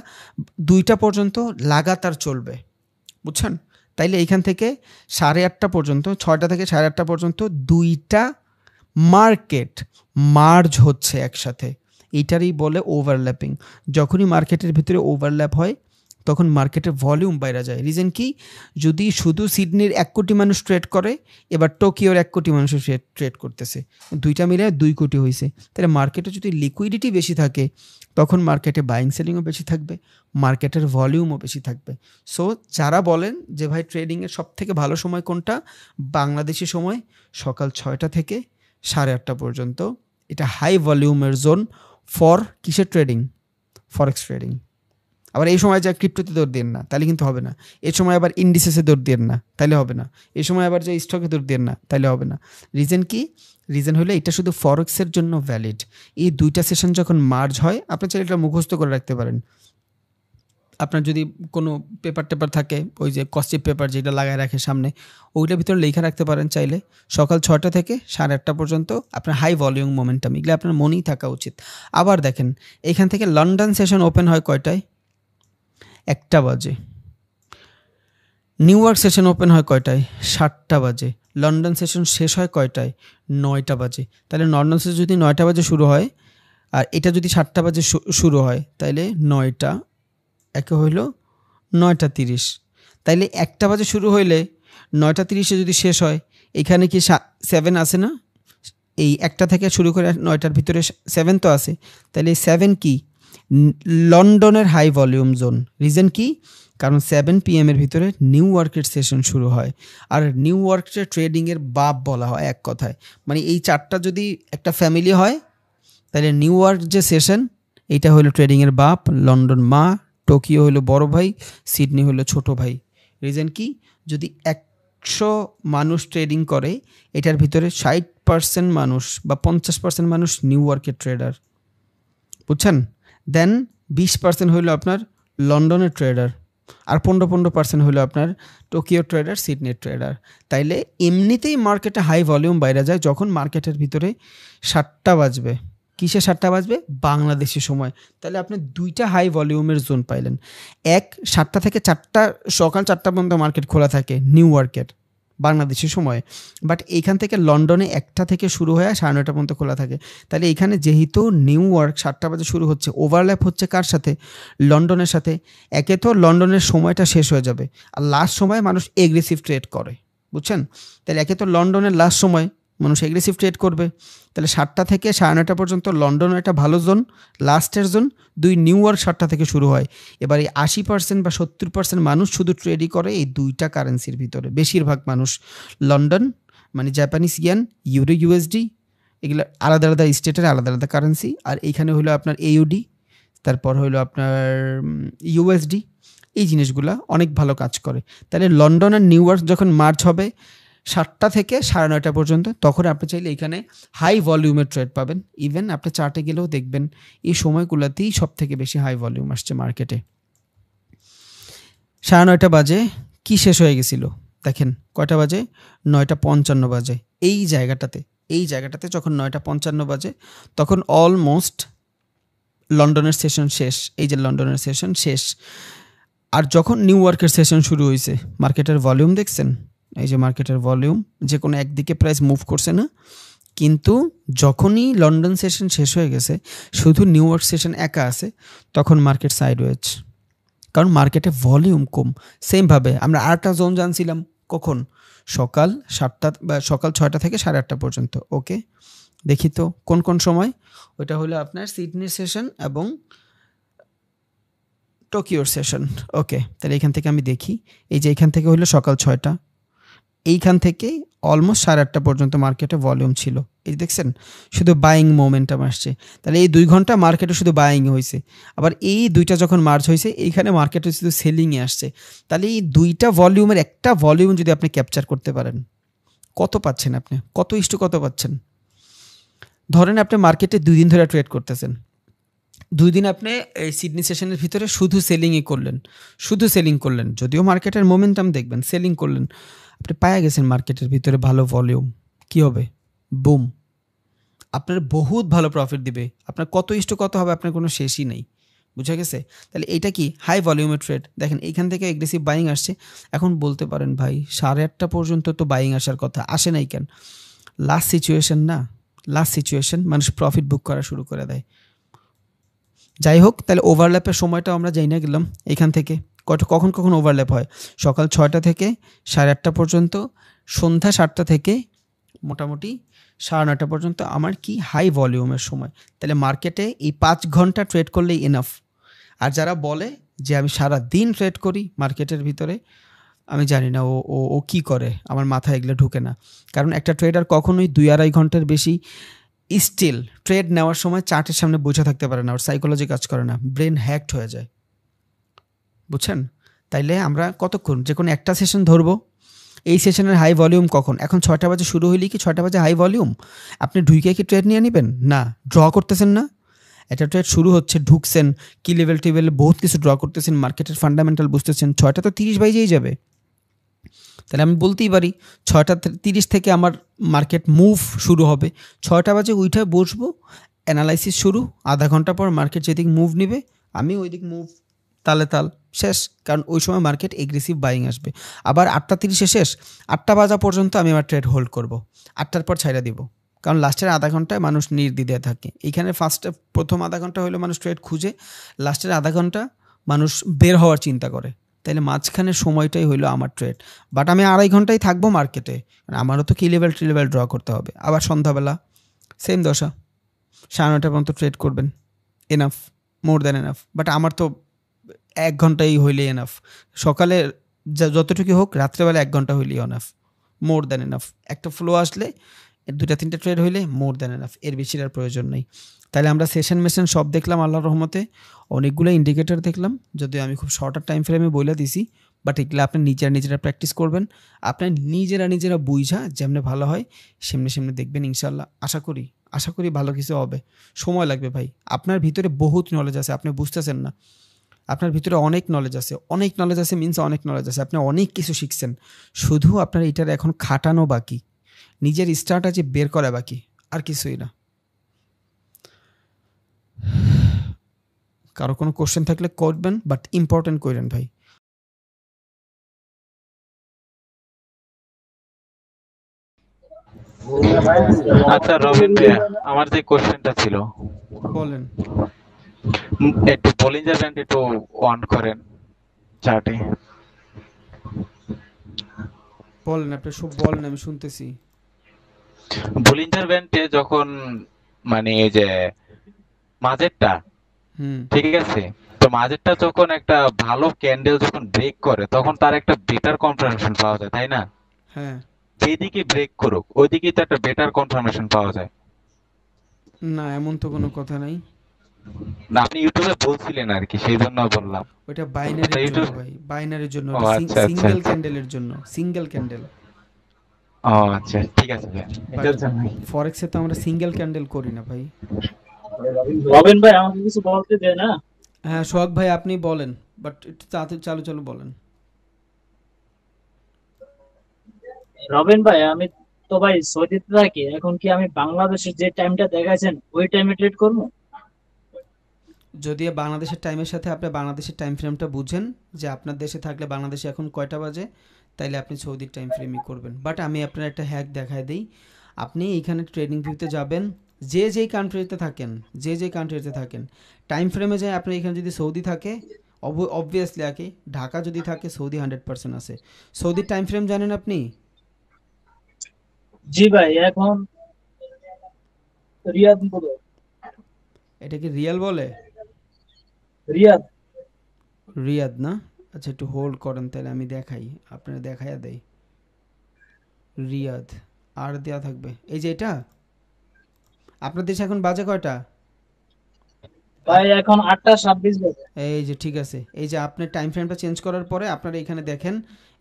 2টা পর্যন্ত লাগাতার চলবে, বুঝছেন। তাইলে এইখান থেকে 8:30 পর্যন্ত, 6টা থেকে 8:30 পর্যন্ত 2টা মার্কেট মার্জ হচ্ছে একসাথে, এইটারই বলে ওভারল্যাপিং। যখনই মার্কেটের ভিতরে ওভারল্যাপ হয় তখন মার্কেটের ভলিউম বাইরে যায়। রিজন কি? যদি শুধু সিডনির 1 কোটি মানুষ ট্রেড করে, এবার টোকিওর 1 কোটি মানুষ ট্রেড করতেছে, দুইটা মিলে 2 কোটি হয়েছে, তাহলে মার্কেটে যদি লিকুইডিটি বেশি থাকে তখন মার্কেটে বাইং সেলিংও বেশি থাকবে, মার্কেটের ভলিউমও বেশি থাকবে। সো যারা বলেন যে ভাই ট্রেডিংয়ের সব থেকে ভালো সময় কোনটা, বাংলাদেশি সময় সকাল 6টা থেকে 8:30 পর্যন্ত, এটা হাই ভলিউমের জোন ফর কিসের ট্রেডিং? Forex trading. আবার এই সময় যা ক্রিপ্টোতে দৌড় দিন না, তাহলে কিন্তু হবে না। এই সময় আবার ইন্ডিসেসে দৌড় দিন না, তাহলে হবে না। এই সময় আবার যে স্টকে দৌড় দিন না, তাহলে হবে না। রিজন কি? রিজন হলো এটা শুধু ফরেক্সের জন্য ভ্যালিড। এই দুইটা সেশন যখন মার্জ হয়, আপনি চাইলে এটা মুখস্থ করে রাখতে পারেন। আপনার যদি কোনো পেপার থাকে, ওই যে কস্টিপ পেপার যেটা লাগায় রাখে সামনে, ওইটার ভিতরে লেখা রাখতে পারেন চাইলে, সকাল 6টা থেকে 8:30 পর্যন্ত আপনার হাই ভলিউম মোমেন্টাম, এগুলো আপনার মনেই থাকা উচিত। আবার দেখেন, এখান থেকে লন্ডন সেশন ওপেন হয় কয়টায়? 1টা বাজে। নিউ ইয়র্ক সেশন ওপেন হয় কয়টায়? 7টা বাজে। লন্ডন সেশন শেষ হয় কয়টায়? 9টা বাজে। তাহলে লন্ডন সেশন যদি 9টা বাজে শুরু হয়, আর এটা যদি 7টা বাজে শুরু হয়, তাইলে 9টা একে হইল 9:30। তাইলে 1টা বাজে শুরু হইলে 9:30 যদি শেষ হয়, এখানে কি 7 আছে না? এই 1টা থেকে শুরু করে 9টার ভিতরে 7 তো আছে। তাহলে 7 কি? লন্ডনের হাই ভলিউম জোন। রিজন কি? কারণ 7 PM এর ভিতরে নিউ ইয়র্কের সেশন শুরু হয়, আর নিউ ইয়র্কের ট্রেডিংয়ের বাপ বলা হয় এক কথায়। মানে এই 4টা যদি একটা ফ্যামিলি হয়, তাহলে নিউ ইয়র্ক যে সেশন, এইটা হলো ট্রেডিংয়ের বাপ, লন্ডন মা, টোকিও হলো বড় ভাই, সিডনি হলো ছোট ভাই। রিজন কি? যদি 100 মানুষ ট্রেডিং করে, এটার ভিতরে 60% মানুষ বা 50% মানুষ নিউ ইয়র্কের ট্রেডার, বুঝছেন। দেন 20% হইলো আপনার লন্ডনের ট্রেডার, আর 15% হলো আপনার টোকিও ট্রেডার, সিডনির ট্রেডার। তাইলে এমনিতেই মার্কেটে হাই ভলিউম বাইরে যায় যখন মার্কেটের ভিতরে 7টা বাজবে। কিসে 7টা বাজবে? বাংলাদেশি সময়। তাহলে আপনি 2টা হাই ভলিউমের জোন পাইলেন। 7টা থেকে 4টা, সকাল 4টা পর্যন্ত মার্কেট খোলা থাকে নিউ ইয়র্কের বাংলাদেশি সময়, বাট এইখান থেকে লন্ডনে 1টা থেকে শুরু হয়ে 9:30 পর্যন্ত খোলা থাকে। তাহলে এখানে যেহেতু নিউ ইয়র্ক 7টা বাজে শুরু হচ্ছে, ওভারল্যাপ হচ্ছে কার সাথে? লন্ডনের সাথে। একে তো লন্ডনের সময়টা শেষ হয়ে যাবে, আর লাস্ট সময় মানুষ এগ্রেসিভ ট্রেড করে, বুঝছেন। তাহলে একে তো লন্ডনের লাস্ট সময় মানুষ এগ্রেসিভ ট্রেড করবে, তাহলে 7টা থেকে 9:30 পর্যন্ত লন্ডনের একটা ভালো জোন, লাস্টের জোন। 2 নিউ ইয়র্ক 7টা থেকে শুরু হয়। এবার এই 80% বা 70% মানুষ শুধু ট্রেডই করে এই 2টা কারেন্সির ভিতরে। বেশিরভাগ মানুষ লন্ডন, মানে জাপানিজ ইয়েন, ইউরো ইউএসডি, এগুলো আলাদা আলাদা স্টেটের আলাদা আলাদা কারেন্সি। আর এইখানে হলো আপনার AUD, তারপর হলো আপনার USD, এই জিনিসগুলা অনেক ভালো কাজ করে। তাহলে লন্ডন আর নিউ ইয়র্ক যখন মার্চ হবে 7টা থেকে 9:30 পর্যন্ত, তখন আপনি চাইলে এখানে হাই ভলিউমের ট্রেড পাবেন। ইভেন আপনি চার্টে গেলেও দেখবেন এই সময়গুলোতেই সব থেকে বেশি হাই ভলিউম আসছে মার্কেটে। 9:30 বাজে কি শেষ হয়ে গেছিল দেখেন, কয়টা বাজে? 9:55 বাজে। এই জায়গাটাতে যখন 9:55 বাজে তখন অলমোস্ট লন্ডনের সেশন শেষ। এই যে লন্ডনের সেশন শেষ। আর যখন নিউ ইয়র্কের সেশন শুরু হয়েছে, মার্কেটের ভলিউম দেখছেন? এই যে মার্কেটের ভলিউম যে কোনো একদিকে প্রাইস মুভ করছে না, কিন্তু যখনই লন্ডন সেশন শেষ হয়ে গেছে, শুধু নিউ ইয়র্ক সেশন একা আছে, তখন মার্কেট সাইডওয়েজ, কারণ মার্কেটে ভলিউম কম। সেমভাবে আমরা আরেকটা জোন জানছিলাম কখন? সকাল 7টা বা সকাল 6টা থেকে 8:30 পর্যন্ত। ওকে, দেখি তো কোন কোন সময়। ওইটা হলো আপনার সিডনির সেশন এবং টোকিওর সেশন। ওকে, তাহলে এখান থেকে আমি দেখি। এই যে এখান থেকে হলো সকাল 6টা, এইখান থেকে অলমোস্ট 8:30 পর্যন্ত মার্কেটে ভলিউম ছিল। এই দেখছেন শুধু বাইং মোমেন্টাম আসছে। তাহলে এই 2 ঘন্টা মার্কেটে শুধু বাইং হয়েছে। আবার এই দুইটা যখন মার্চ হয়েছে, এইখানে মার্কেটে শুধু সেলিংয়ে আসছে। তাহলে এই দুইটা ভলিউমের একটা ভলিউম যদি আপনি ক্যাপচার করতে পারেন, কত পাচ্ছেন আপনি? কত পাচ্ছেন? ধরেন আপনি মার্কেটে 2 দিন ধরে ট্রেড করতেছেন, 2 দিন আপনি এই সিডনি সেশনের ভিতরে শুধু সেলিংই করলেন, শুধু সেলিং করলেন। যদিও মার্কেটের মোমেন্টাম দেখবেন, সেলিং করলেন, আপনি পায়া গেছেন মার্কেটের ভিতরে ভালো ভলিউম। কি হবে? বুম, আপনার বহুত ভালো প্রফিট দিবে। আপনার কত হবে আপনার কোনো শেষই নেই। বুঝা গেছে? তাহলে এইটা কি হাই ভলিউমের ট্রেড। দেখেন এইখান থেকে এগ্রেসিভ বাইং আসছে। এখন বলতে পারেন ভাই 8:30 পর্যন্ত তো বাইং আসার কথা, আসে নাই কেন? লাস্ট সিচুয়েশন না, লাস্ট সিচুয়েশন মানুষ প্রফিট বুক করা শুরু করে দেয়। যাই হোক, তাহলে ওভারল্যাপের সময়টা আমরা যাই না গেলাম এখান থেকে। কখন ওভারল্যাপ হয়? সকাল 6টা থেকে 8:30 পর্যন্ত, সন্ধ্যা 7টা থেকে মোটামুটি 9:30 পর্যন্ত আমার কি হাই ভলিউমের সময়। তাহলে মার্কেটে এই 5 ঘন্টা ট্রেড করলেই এনাফ। আর যারা বলে যে আমি সারা দিন ট্রেড করি মার্কেটের ভিতরে, আমি জানি না ও কি করে, আমার মাথায় এগুলো ঢুকে না। কারণ একটা ট্রেডার কখনোই 2-2.5 ঘন্টার বেশি স্টিল ট্রেড নেওয়ার সময় চার্টের সামনে বসে থাকতে পারে না। ওর সাইকোলজি কাজ করে না, ব্রেন হ্যাকড হয়ে যায়। বুঝছেন? তাইলে আমরা কতক্ষণ যে কোনো একটা সেশন ধরবো। এই সেশনের হাই ভলিউম কখন? এখন 6টা বাজে শুরু হইলেই কি 6টা বাজে হাই ভলিউম? আপনি ঢুকে কি ট্রেড নিয়ে নেবেন? না, ড্র করতেছেন না। একটা ট্রেড শুরু হচ্ছে, ঢুকছেন, কি লেভেল টেবিলে বহুত কিছু ড্র করতেছেন, মার্কেটের ফান্ডামেন্টাল বুঝতেছেন, 6টা তো 30 বাজেই যাবে। তাহলে আমি বলতেই পারি 6:30 থেকে আমার মার্কেট মুভ শুরু হবে। 6টা বাজে উঠে বসবো, অ্যানালাইসিস শুরু। আধা ঘন্টা পর মার্কেট যেদিক মুভ নিবে, আমি ওই দিক মুভ, তালে তাল শেষ। কারণ ওই সময় মার্কেট এগ্রেসিভ বাইং আসবে। আবার 8:30 শেষ, 8টা বাজা পর্যন্ত আমি আমার ট্রেড হোল্ড করব। 8টার পর ছাইড়া দিব। কারণ লাস্টের আধা ঘন্টায় মানুষ নির্দ্বিধায় থাকে। এইখানে প্রথম আধা ঘন্টা হলো মানুষ ট্রেড খুঁজে, লাস্টের আধা ঘন্টা মানুষ বের হওয়ার চিন্তা করে। তাইলে মাঝখানের সময়টাই হইলো আমার ট্রেড। বাট আমি 2.5 ঘন্টাই থাকবো মার্কেটে, আমারও তো কি লেভেল ড্র করতে হবে। আবার সন্ধ্যাবেলা সেম দশা, 9:30 পর্যন্ত ট্রেড করবেন, enough, more than enough. But আমার তো 1 ঘন্টাই হইলেই এনাফ। সকালে যতটুকু হোক, রাত্রেবেলা 1 ঘন্টা হইলেই এনাফ, মোর দ্যান এনাফ। একটা ফ্লো আসলে 2-3টা ট্রেড হইলে মোর দ্যান এনাফ, এর বেশির আর প্রয়োজন নেই। তাহলে আমরা সেশন মেশন সব দেখলাম আল্লাহর রহমতে, অনেকগুলো ইন্ডিকেটর দেখলাম। যদিও আমি খুব শর্টার টাইম ফ্রেমে বলে দিছি, বাট এগুলো আপনি নিজেরা প্র্যাকটিস করবেন। আপনার নিজেরা বুঝা যেমনি ভালো হয় সেমনি দেখবেন ইনশাল্লাহ। আশা করি ভালো কিছু হবে। সময় লাগবে ভাই। আপনার ভিতরে বহুত নলেজ আছে, আপনি বুঝতেছেন না। আপনার ভিতরে অনেক নলেজ আছে, মিনস অনেক নলেজ আছে। আপনি অনেক কিছু শিখছেন, শুধু আপনার এটার এখন খাটানো বাকি, নিজের স্টার্ট আছে বের করা বাকি, আর কিছুই না। কারো কোনো কোশ্চেন থাকলে করবেন, বাট ইম্পর্টেন্ট করেন ভাই। আচ্ছা রবিন ভাইয়া, আমার যে কোশ্চেনটা ছিল, বলেন। একটু বলিঞ্জার ব্যান্ড একটু অন করেন চার্টে। বলেন, আপনি সব বলেন, আমি শুনতেছি। বলিঞ্জার ব্যান্ডে যখন মানে এই যে মাঝেরটা, হুম। ঠিক আছে, তো মাঝেরটা যখন একটা ভালো ক্যান্ডেল যখন ব্রেক করে, তখন তার একটা বেটার কনফার্মেশন পাওয়া যায়, তাই না? হ্যাঁ। যেদিকে ব্রেক করুক ওইদিকে তো একটা বেটার কনফার্মেশন পাওয়া যায়। না, এমন তো কোনো কথা নাই। না, আপনি ইউটিউবে বলছিলেন আর কি, সেই জন্য বললাম। ওইটা আপনার বাইনারির জন্য ইউটিউব। ভাই, বাইনারির জন্য, ও ওটা আচ্ছা আচ্ছা সিঙ্গেল আচ্ছা। ক্যান্ডেলের জন্য, সিঙ্গেল ক্যান্ডেল। ও আচ্ছা, ঠিক আছে ভাই, বাট এটার জন্যই। ফরেক্সে তো আমরা সিঙ্গেল ক্যান্ডেল করি না ভাই। রবিন ভাই আমাকে কিছু বলতে দে না। হ্যাঁ সোহাগ ভাই আপনি বলেন, বাট একটু তাড়াতাড়ি চালু চালু বলেন। রবিন ভাই আমি তো ভাই সৌদিতে থাকি, এখন কি আমি বাংলাদেশের যে টাইমটা দেখাইছেন ওই টাইমে ট্রেড করবো? যদি বাংলাদেশের টাইমের সাথে আপনি বাংলাদেশের টাইম ফ্রেমটা বুঝেন, যে আপনার দেশে থাকলে বাংলাদেশে এখন কয়টা বাজে, তাইলে আপনি সৌদির টাইম ফ্রেমই করবেন। বাট আমি আপনার একটা হ্যাক দেখায় দিই। আপনি এইখানে ট্রেডিং ভিউতে যাবেন, যে যেই কান্ট্রিতে থাকেন, যে যেই কান্ট্রিতে থাকেন, টাইম ফ্রেমে যায় আপনি এখানে যদি সৌদি থাকে, অবভিয়াসলি আগে ঢাকা যদি থাকে সৌদি 100% আছে। সৌদির টাইম ফ্রেম জানেন আপনি? জি ভাই, এখন রিয়াদ বলো। এটা কি রিয়াল বলে? রিয়াদ। রিয়াদ না? আচ্ছা একটু হোল্ড করেন, তাহলে আমি দেখাই, আপনারা দেখাইয়া দেই। রিয়াদ আর দেয়া থাকবে, এই যে এটা। আপনার দেশে এখন বাজে কয়টা? ভাই এখন 8:26 বাজে। এই যে ঠিক আছে, এই যে আপনি টাইম ফ্রেমটা চেঞ্জ করার পরে আপনারা এখানে দেখেন,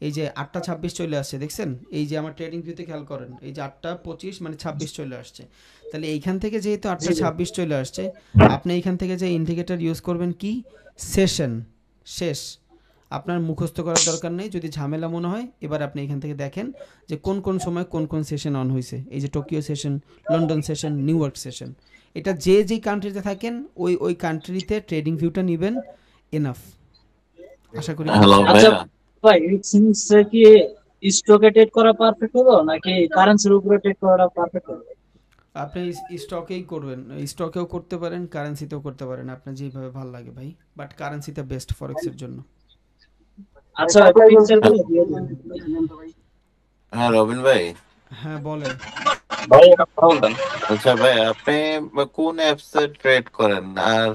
এই যে 8:26 চলে আসছে, দেখছেন? এই যে আমার ট্রেডিং ভিউতে খেয়াল করেন, এই যে 8:25 মানে 26 চলে আসছে। তাহলে এইখান থেকে যেহেতু জি ভাই। 8:26 চলে আসছে, আপনি এইখান থেকে যে ইন্ডিকেটর ইউজ করবেন কি, সেশন, শেষ। আপনার মুখস্থ করার দরকার নেই, যদি ঝামেলা মনে হয় এবার আপনি এখান থেকে দেখেন যে কোন কোন সময় কোন কোন সেশন অন হয়েছে। এই যে Tokyo session, London session, new York session. এটা যে যেই কান্ট্রিতে থাকেন ওই ওই কান্ট্রিতে ট্রেডিং ভিউটা নেবেন, এনাফ। আশা করি হ্যালো বুঝছেন। আচ্ছা ভাইয়া। ভাই, এক্সচেঞ্জে কি স্টকে ট্রেড করা পারফেক্ট হলো নাকি কারেন্সির উপরে ট্রেড করাটা পারফেক্ট হলো? আপনি স্টকেই করবেন, স্টকেও করতে পারেন, কারেন্সিতেও করতে পারেন, আপনার যেভাবে ভালো লাগে ভাই। বাট কারেন্সিটা বেস্ট ফরেক্সের জন্য। আচ্ছা পিকচার গুলো দিয়ে দিন। হ্যাঁ রবিন ভাই। হ্যাঁ বলেন। ভাই একটা কথা বলতেন। আচ্ছা ভাই, আপনি কোন অ্যাপসে ট্রেড করেন? আর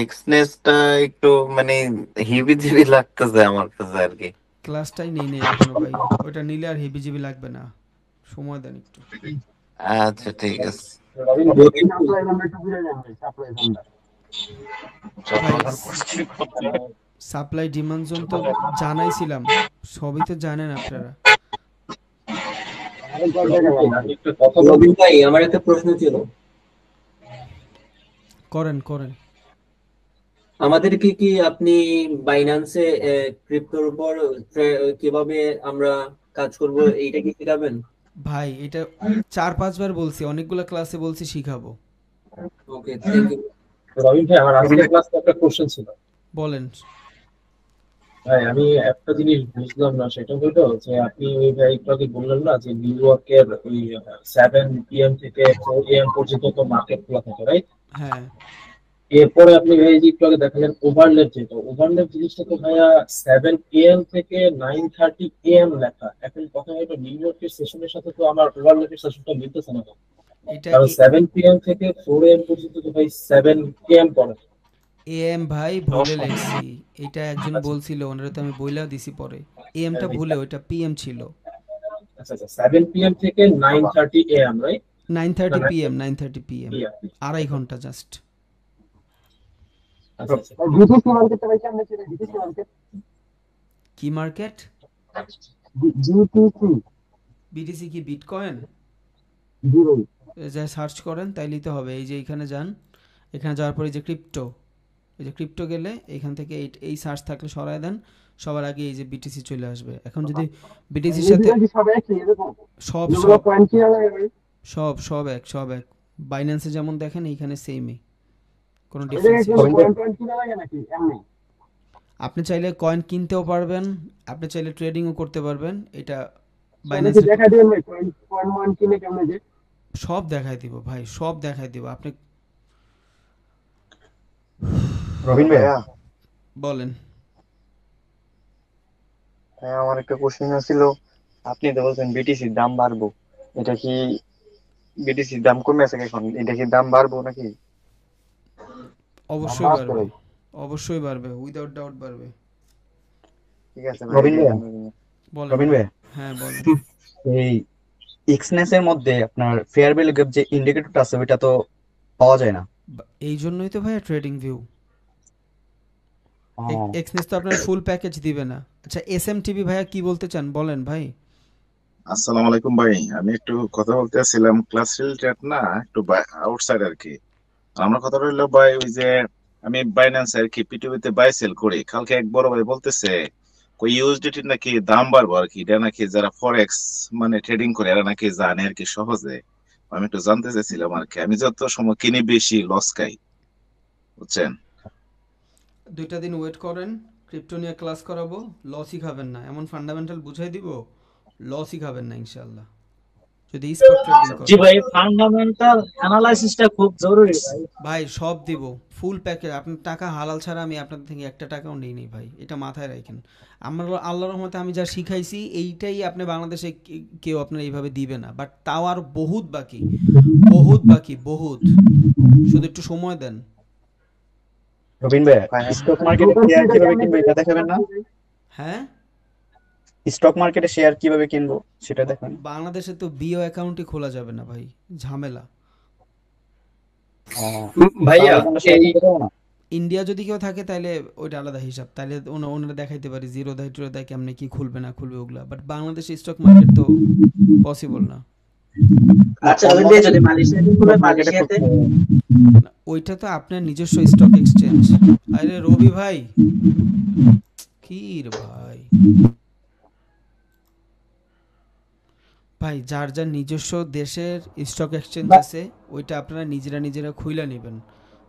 এক্সনেসটা একটু মানে হিবিজিবি লাগতেছে আমার কাছে আর কি। ক্লাসটাই নেই নেই এখনো ভাই, ওটা নিলে আর হেবিজিবি লাগবে না, সময় দেন একটু। আচ্ছা ঠিক আছে। রবিন ভাই সাপ্লাই নাম্বার একটু বুঝে দেন ভাই, সাপ্লাই নাম্বার। ভাই সাপ্লাই ডিমান্ড জোন তো জানাইছিলাম, সবই তো জানেন আপনারা। একটু কথা বলবেন? রবিন ভাই আমার একটা প্রশ্ন ছিল, করেন করেন। আমাদেরকে কি আপনি বাইন্যান্সে ক্রিপ্টোর উপর কিভাবে আমরা কাজ করব এইটা কি শেখাবেন? ভাই এটা 4-5 বার বলছি, অনেকগুলো ক্লাসে বলছি শিখাবো। ওকে, থ্যাংক ইউ। রবিন ভাই আমার আজকের ক্লাসে একটা কোশ্চেন ছিল। বলেন। ভাই আমি একটা জিনিস বুঝলাম না, সেটা হলো যে আপনি ওই ভাই একটু আগে বললেন না যে নিউ ইয়র্কের ওই 7 PM থেকে 4 AM পর্যন্ত তো মার্কেট খোলা থাকে, রাইট? হ্যাঁ এরপরে আপনি ভাই যে একটু আগে দেখালেন ওভারলেপ, যেটা ওভারলেপ জিনিসটা তো ভাইয়া 7 AM থেকে 9:30 AM লেখা। এখন কথা হলো নিউ ইয়র্কের সেশনের সাথে তো আমার ওভারলেপের সেশনটা মিলতেছে না, এটা কারণ 7 PM থেকে 4 AM পর্যন্ত তো ভাই 7 AM পড়ে। এএম ভাই ভুলে লেখছি, এটা একজন বলছিল, ওনারা তো আমি বইলা দিছি পরে। এএমটা ভুলে, ওইটা পিএম ছিল। আচ্ছা আচ্ছা, 7 PM থেকে 9:30 AM, right? 9:30 PM, 9:30 PM, PM। 2.5 ঘন্টা জাস্ট। আচ্ছা আচ্ছা। বিটিসি মার্কেটটা ভাই কেমনে ছিল? বিটিসি মার্কেট, কি মার্কেট? বিটিসি বিটিসি কি বিটকয়েন? জি ভাই। যা সার্চ করেন তাইলেই তো হবে। এই যে এখানে যান, এখানে যাওয়ার পরে এই যে ক্রিপ্টো, এই যে ক্রিপ্টো গেলে এখান থেকে এই সার্চ থাকলে সরায় দেন, সবার আগে এই যে বিটিসি চলে আসবে। এখন যদি বিটিসির সাথে এগুলো কি সব একই এরকম? সব যেগুলো সব পয়েন্ট কিনা লাগে ভাই, সব সব এক, সব এক। বাইন্যান্সে যেমন দেখেন এইখানে সেমই, কোনো এটা কি ডিফারেন্স কোনো নেই। পয়েন্ট পয়েন্ট কিনা লাগে নাকি এমনি? আপনি চাইলে কয়েন কিনতেও পারবেন, আপনি চাইলে ট্রেডিংও করতে পারবেন। এটা সেটা কি বাইন্যান্সের দেখা দিবেন ভাই? পয়েন্ট পয়েন্ট পয়েন্ট কিনে কেমনে যে? সব দেখাই দিব ভাই, সব দেখাই দিব আপনি। রবিন ভাইয়া, বলেন। হ্যাঁ আমার একটা কোশ্চেন ছিল। আপনি তো বলছেন বিটিসির দাম বাড়বো, এটা কি বিটিসির দাম কমে আছে এখন, এটা কি দাম বাড়বো নাকি? অবশ্যই বাস বাড়বে, ভাই। অবশ্যই বাড়বে, উইদাউট ডাউট বাড়বে। ঠিক আছে ভাই, রবিন ভাইয়া, বলেন রবিন ভাই। ভাইয়া, হ্যাঁ বলেন। এই এক্সনেস এর মধ্যে আপনার ফেয়ার ভ্যালু গ্যাপ যে ইন্ডিকেটরটা আছে ওইটা তো পাওয়া যায় না। এই জন্যই তো ভাইয়া ট্রেডিং ভিউ। এক্সনেস তো আপনার ফুল প্যাকেজ দিবে না। আচ্ছা এসএমটিভি ভাইয়া কি বলতে চান বলেন ভাই। আসসালামু আলাইকুম ভাই, আমি একটু কথা বলতে চাচ্ছিলাম ক্লাস রিলেটেড না, একটু আউটসাইড আর কি। আমার কথা রইলো ভাই, ওই যে আমি বাইন্যান্স আর কি পিটুপিতে বাই সেল করি, কালকে এক বড় ভাই বলতেছে ওই ইউএসডিটি নাকি দাম বাড়বো আর কি, এটা নাকি যারা ফরেক্স মানে ট্রেডিং করে এরা নাকি জানে আর কি সহজে। আমি একটু জানতে চাইছিলাম আর কি, আমি যত সময় কিনি বেশি লস খাই, বুঝছেন? 2টা দিন ওয়েট করেন, ক্রিপ্টো নিয়ে ক্লাস করাবো, লসই খাবেন না, এমন ফান্ডামেন্টাল বুঝাই দিব, লসই খাবেন না ইনশাআল্লাহ যদি স্পট ট্রেডিং করেন। জি ভাই, ফান্ডামেন্টাল অ্যানালাইসিসটা খুব জরুরি ভাই। ভাই সব দিব, ফুল প্যাকেজ। আপনার টাকা হালাল ছাড়া আমি আপনাদের থেকে একটা টাকাও নেই নি ভাই, এটা মাথায় রাখেন। আমার আল্লাহর রহমতে আমি যা শিখাইছি এইটাই আপনি বাংলাদেশে কেউ আপনার এইভাবে দিবে না, বাট তাও আর বহুত বাকি, বহুত বাকি, বহুত। শুধু একটু সময় দেন। রবিন ভাই, স্টক মার্কেটে শেয়ার কিভাবে কিনবো এটা দেখাবেন না? হ্যাঁ, স্টক মার্কেটে শেয়ার কিভাবে কিনবো সেটা দেখান। বাংলাদেশে তো বিও অ্যাকাউন্টই খোলা যাবে না ভাই, ঝামেলা। ভাইয়া এই ইন্ডিয়া যদি কেউ থাকে তাহলে ওইটা আলাদা হিসাব, তাহলে ওনারা দেখাইতে পারে জিরো দেয় টিরো দেয় কেমনে কি খুলবে না খুলবে ওগুলা, বাট বাংলাদেশে স্টক মার্কেট তো পসিবল না। আচ্ছা রবিন ভাই, যদি মালয়েশিয়াতে খুলে মালয়েশিয়াতে ওইটা তো আপনার নিজস্ব স্টক এক্সচেঞ্জ। আরে রবি ভাই কি রে ভাই, ভাই যার যার নিজস্ব দেশের স্টক এক্সচেঞ্জ আছে ওইটা আপনারা নিজেরা খুইলা নেবেন,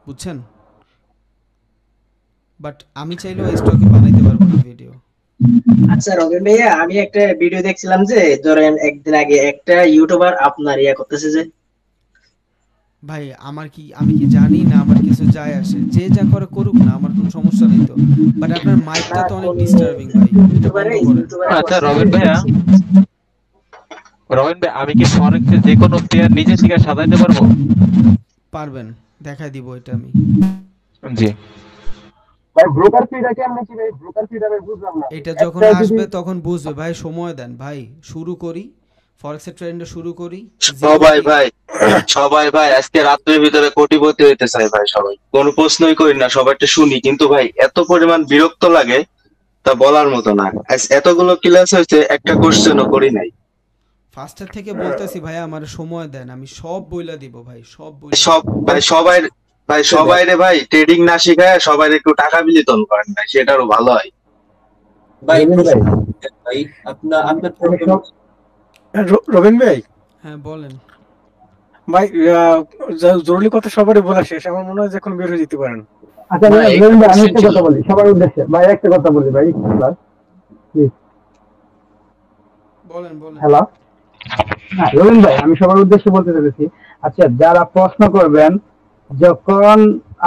বুঝছেন? বাট আমি চাইলেও স্টকে বানাইতে পারবো না ভিডিও। আচ্ছা রবিন ভাইয়া, আমি একটা ভিডিও দেখছিলাম যে ধরেন একদিন আগে একটা ইউটিউবার আপনার করতেছে যে ভাই আমি কি জানি না, আমার কিছু যায় আসে, যে যা করে করুক না, আমার কোনো সমস্যা নেই তো, বাট আপনার মাইকটা তো অনেক ডিস্টার্বিং ভাই, এটা বন্ধ করেন। আচ্ছা রবিন ভাই, আমি কি ফরেক্সে যে কোনো প্লেয়ার নিজে থেকে সাজাইতে পারবো? পারবেন, দেখাই দিব এটা আমি। জি ভাই ব্রোকার ফিটা কেমনে কি ভাই? ব্রোকার ফিটা আমি বুঝলাম না। এটা যখন আসবে তখন বুঝবে ভাই, সময় দেন ভাই, শুরু করি ফরেক্সের ট্রেন্ডে শুরু করি। সবাই ভাই আজকে রাত্রের ভিতরে কোটিপতি হইতে চাই ভাই, সবাই কোনো প্রশ্নই করি না, সবাইটা শুনি, কিন্তু ভাই এত পরিমাণ বিরক্ত লাগে তা বলার মতো না। এতগুলো ক্লাস হয়েছে, একটা কোশ্চেনও করি নাই। ফার্স্টের থেকে বলতেছি ভাই আমার সময় দেন, আমি সব বইলা দিব ভাই, সব সবাই রে ভাই ট্রেডিং না শিখায় সবাই একটু টাকা বিলিতন করেন ভাই, সেটারও ভালো হয় ভাই। ভাই আপনার রবিন ভাই, হ্যাঁ বলেন ভাই জরুরি কথা সবারই বলা শেষ, আমার মনে হয় যে এখন বের হয়ে যেতে পারেন। আচ্ছা ভাই, রবীন্দ্র ভাই, আমি একটা কথা বলি সবার উদ্দেশ্যে। ভাই একটা কথা বলি ভাই, প্লিজ। বলেন। হ্যালো, হ্যাঁ রবীন্দ্র ভাই, আমি সবার উদ্দেশ্যে বলতে চাইছি, আচ্ছা যারা প্রশ্ন করবেন যখন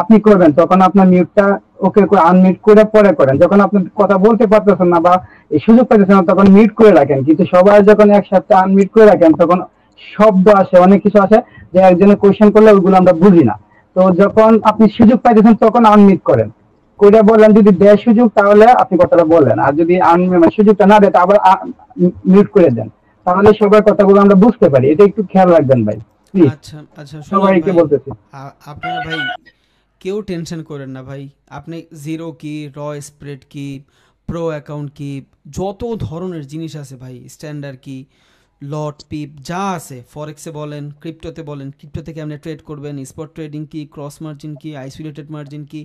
আপনি করবেন তখন আপনার মিউটটা ওকে আনমিউট করে পরে করেন, যখন আপনি কথা বলতে পারতেছেন না বা এই সুযোগ পাইতেছেন না তখন মিউট করে রাখেন। কিন্তু সবাই যখন একসাথে আনমিউট করে রাখেন তখন শব্দ আসে, অনেক কিছু আসে যে একজনের কোয়েশ্চেন করলে ওইগুলো আমরা বুঝি না। তো যখন আপনি সুযোগ পাইতেছেন তখন আনমিউট করেন, কইরা বললেন, যদি দেয় সুযোগ তাহলে আপনি কথাটা বললেন, আর যদি সুযোগটা না দেয় আবার মিউট করে দেন, তাহলে সবার কথাগুলো আমরা বুঝতে পারি। এটা একটু খেয়াল রাখবেন ভাই। আচ্ছা সবাইকে বলতেছি। আপনারা ভাই কেউ টেনশন করেন না ভাই, আপনি জিরো কি, র স্প্রেড কি, প্রো অ্যাকাউন্ট কি, যত ধরনের জিনিস আছে ভাই, স্ট্যান্ডার্ড কি, লট পিপ যা আছে, ফরেক্সে বলেন, ক্রিপ্টোতে বলেন, ক্রিপ্টো থেকে আপনি ট্রেড করবেন, স্পট ট্রেডিং কি, ক্রস মার্জিন কি, আইসোলেটেড মার্জিন কি,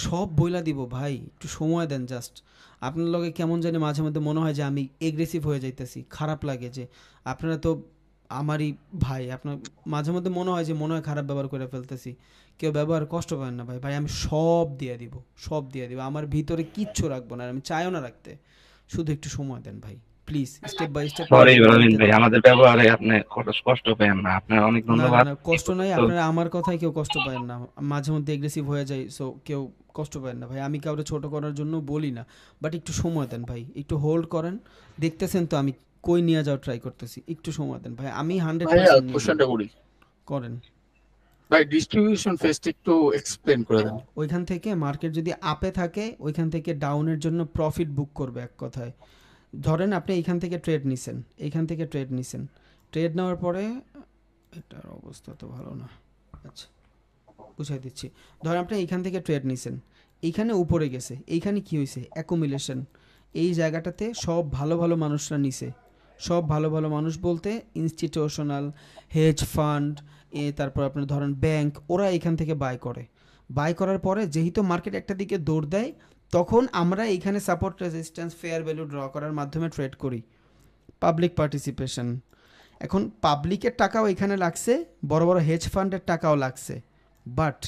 সব বইলা দিব ভাই, একটু সময় দেন। জাস্ট আপনার লগে কেমন জানি মাঝে মধ্যে মনে হয় যে আমি এগ্রেসিভ হয়ে যাইতেছি, খারাপ লাগে যে আপনারা তো আমারই ভাই, আপনার মাঝে মধ্যে মনে হয় খারাপ ব্যবহার করে ফেলতেছি, কেউ ব্যবহার কষ্ট পাবেন না ভাই, আমি সব দিয়ে দিব, আমার ভিতরে কিচ্ছু রাখবো না, আমি চাইও না রাখতে, শুধু একটু সময় দেন ভাই please, step by step. Sorry Robin ভাই, আমাদের ব্যবহারে আপনি কষ্ট পেয়েন না, আপনার অনেক ধন্যবাদ। না কষ্ট নাই, আপনারা আমার কথায় কেউ কষ্ট পাবেন না, মাঝে মধ্যে এগ্রেসিভ হয়ে যায়, সো কেউ কষ্ট পাবেন না ভাই, আমি কাউকে ছোট করার জন্য বলি না, বাট একটু সময় দেন ভাই, একটু হোল্ড করেন, দেখতেছেন তো আমি কই নিয়ে যাওয়ার ট্রাই করতেছি, একটু সময় দেন ভাই, আমি 100% কোশ্চেনটা করি করেন ভাই, ডিস্ট্রিবিউশন ফেজটা একটু এক্সপ্লেইন করে দেন। ওইখান থেকে মার্কেট যদি আপে থাকে ওইখান থেকে ডাউনের জন্য প্রফিট বুক করবে, এক কথায় ধরেন আপনি এইখান থেকে ট্রেড নিছেন, ট্রেড নেওয়ার পরে এটার অবস্থা তো ভালো না, আচ্ছা বুঝাই দিচ্ছি। ধরেন আপনি এইখান থেকে ট্রেড নিছেন, এইখানে উপরে গেছে, এইখানে কি হয়েছে, অ্যাকুমুলেশন। এই জায়গাটাতে সব ভালো ভালো মানুষরা নিছে, সব ভালো ভালো মানুষ বলতে ইনস্টিটিউশনাল, হেজ ফান্ড, তারপর আপনার ধরেন ব্যাংক, ওরা এখান থেকে বাই করার পরে যেহেতু মার্কেট একটা দিকে দৌড় দেয়, তখন আমরা এইখানে support resistance fair value draw করার মাধ্যমে ট্রেড করি। Public participation. এখন পাবলিকের টাকাও এখানে লাগছে, বড় বড় হেজ ফান্ডের টাকাও লাগছে, বাট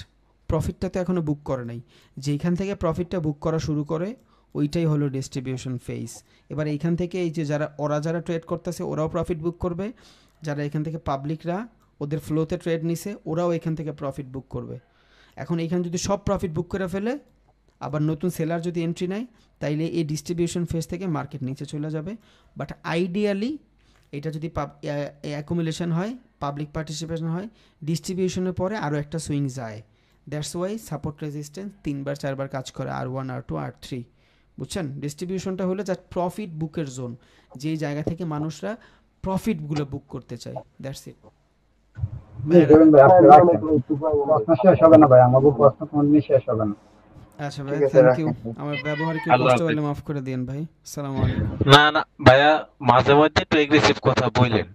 প্রফিটটা তো এখনও বুক করে নাই। যেইখান থেকে প্রফিটটা বুক করা শুরু করে ওইটাই হলো ডিস্ট্রিবিউশন ফেজ। এবার এইখান থেকে এই যে যারা ট্রেড করতেছে ওরাও প্রফিট বুক করবে, যারা এখান থেকে পাবলিকরা ওদের ফ্লোতে ট্রেড নিছে ওরাও এখান থেকে প্রফিট বুক করবে। এখন এইখানে যদি সব প্রফিট বুক করে ফেলে, আবার নতুন সেলার যদি এন্ট্রি নেয়, তাইলে এই ডিস্ট্রিবিউশন ফেজ থেকে মার্কেট নিচে চলে যাবে। বাট আইডিয়ালি এটা যদি অ্যাকুমুলেশন হয়, পাবলিক পার্টিসিপেশন হয়, ডিস্ট্রিবিউশনের পরে আরও একটা সুইং যায়। দ্যাটস ওয়াই সাপোর্ট রেজিস্ট্যান্স 3বার 4বার কাজ করে, R1 R2 R3, বুঝছেন? ডিস্ট্রিবিউশনটা হলো জাস্ট প্রফিট বুকের জোন, যেই জায়গা থেকে মানুষরা প্রফিটগুলো বুক করতে চায়। That's it. প্রশ্ন শেষ হবে না ভাই, আমাকে প্রশ্ন কোনদিন শেষ হবে না। আচ্ছা ভাই, থ্যাংক ইউ। আমার ব্যবহারে কি কষ্ট হলে মাফ করে দিন ভাই। আসসালামু আলাইকুম। না না ভাইয়া, মাঝে মধ্যে একটু এগ্রেসিভ কথা বললেন,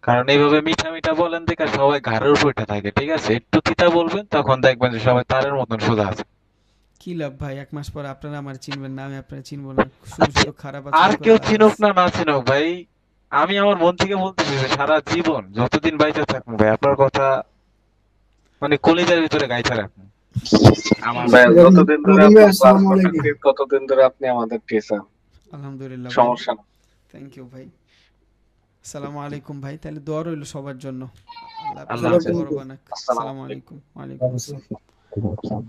কারণ এইভাবে মিঠা মিঠা বলেন দেখে সবাই ঘাড়ের উপর উঠে থাকে, ঠিক আছে? একটু তিতা বলবেন, তখন দেখবেন যে সবাই তারের মতন সোজা আছে। কি লাভ ভাই, 1 মাস পর আপনারা আমার চিনবেন না, আমি আপনারা চিনব না, শুধু শুধু খারাপ আচরণ আর করে কেউ লাভ চিনুক আছে? না না চিনুক ভাই, আমি আমার মন থেকে বলতেছি যে সারা জীবন যতদিন বাইচে থাকবো ভাই আপনার কথা মানে কলিজার ভিতরে গাইতে রাখবো। আমার ভাই যতদিন ধরে রবিন ভাই, আপনি ক্লাস আসসালামু আলাইকুম। করতেছি ততদিন ধরে আপনি আমাদের টিচার, আলহামদুলিল্লাহ ভাই, সমস্যা না। থ্যাংক ইউ ভাই। আসসালামু আলাইকুম ভাই, তাহলে দোয়া রইল সবার জন্য। আল্লাহ আল্লাহ আপনাদের হাফেজ। বড় বানাক। আসসালামু আলাইকুম। ওয়ালাইকুম আসসালাম।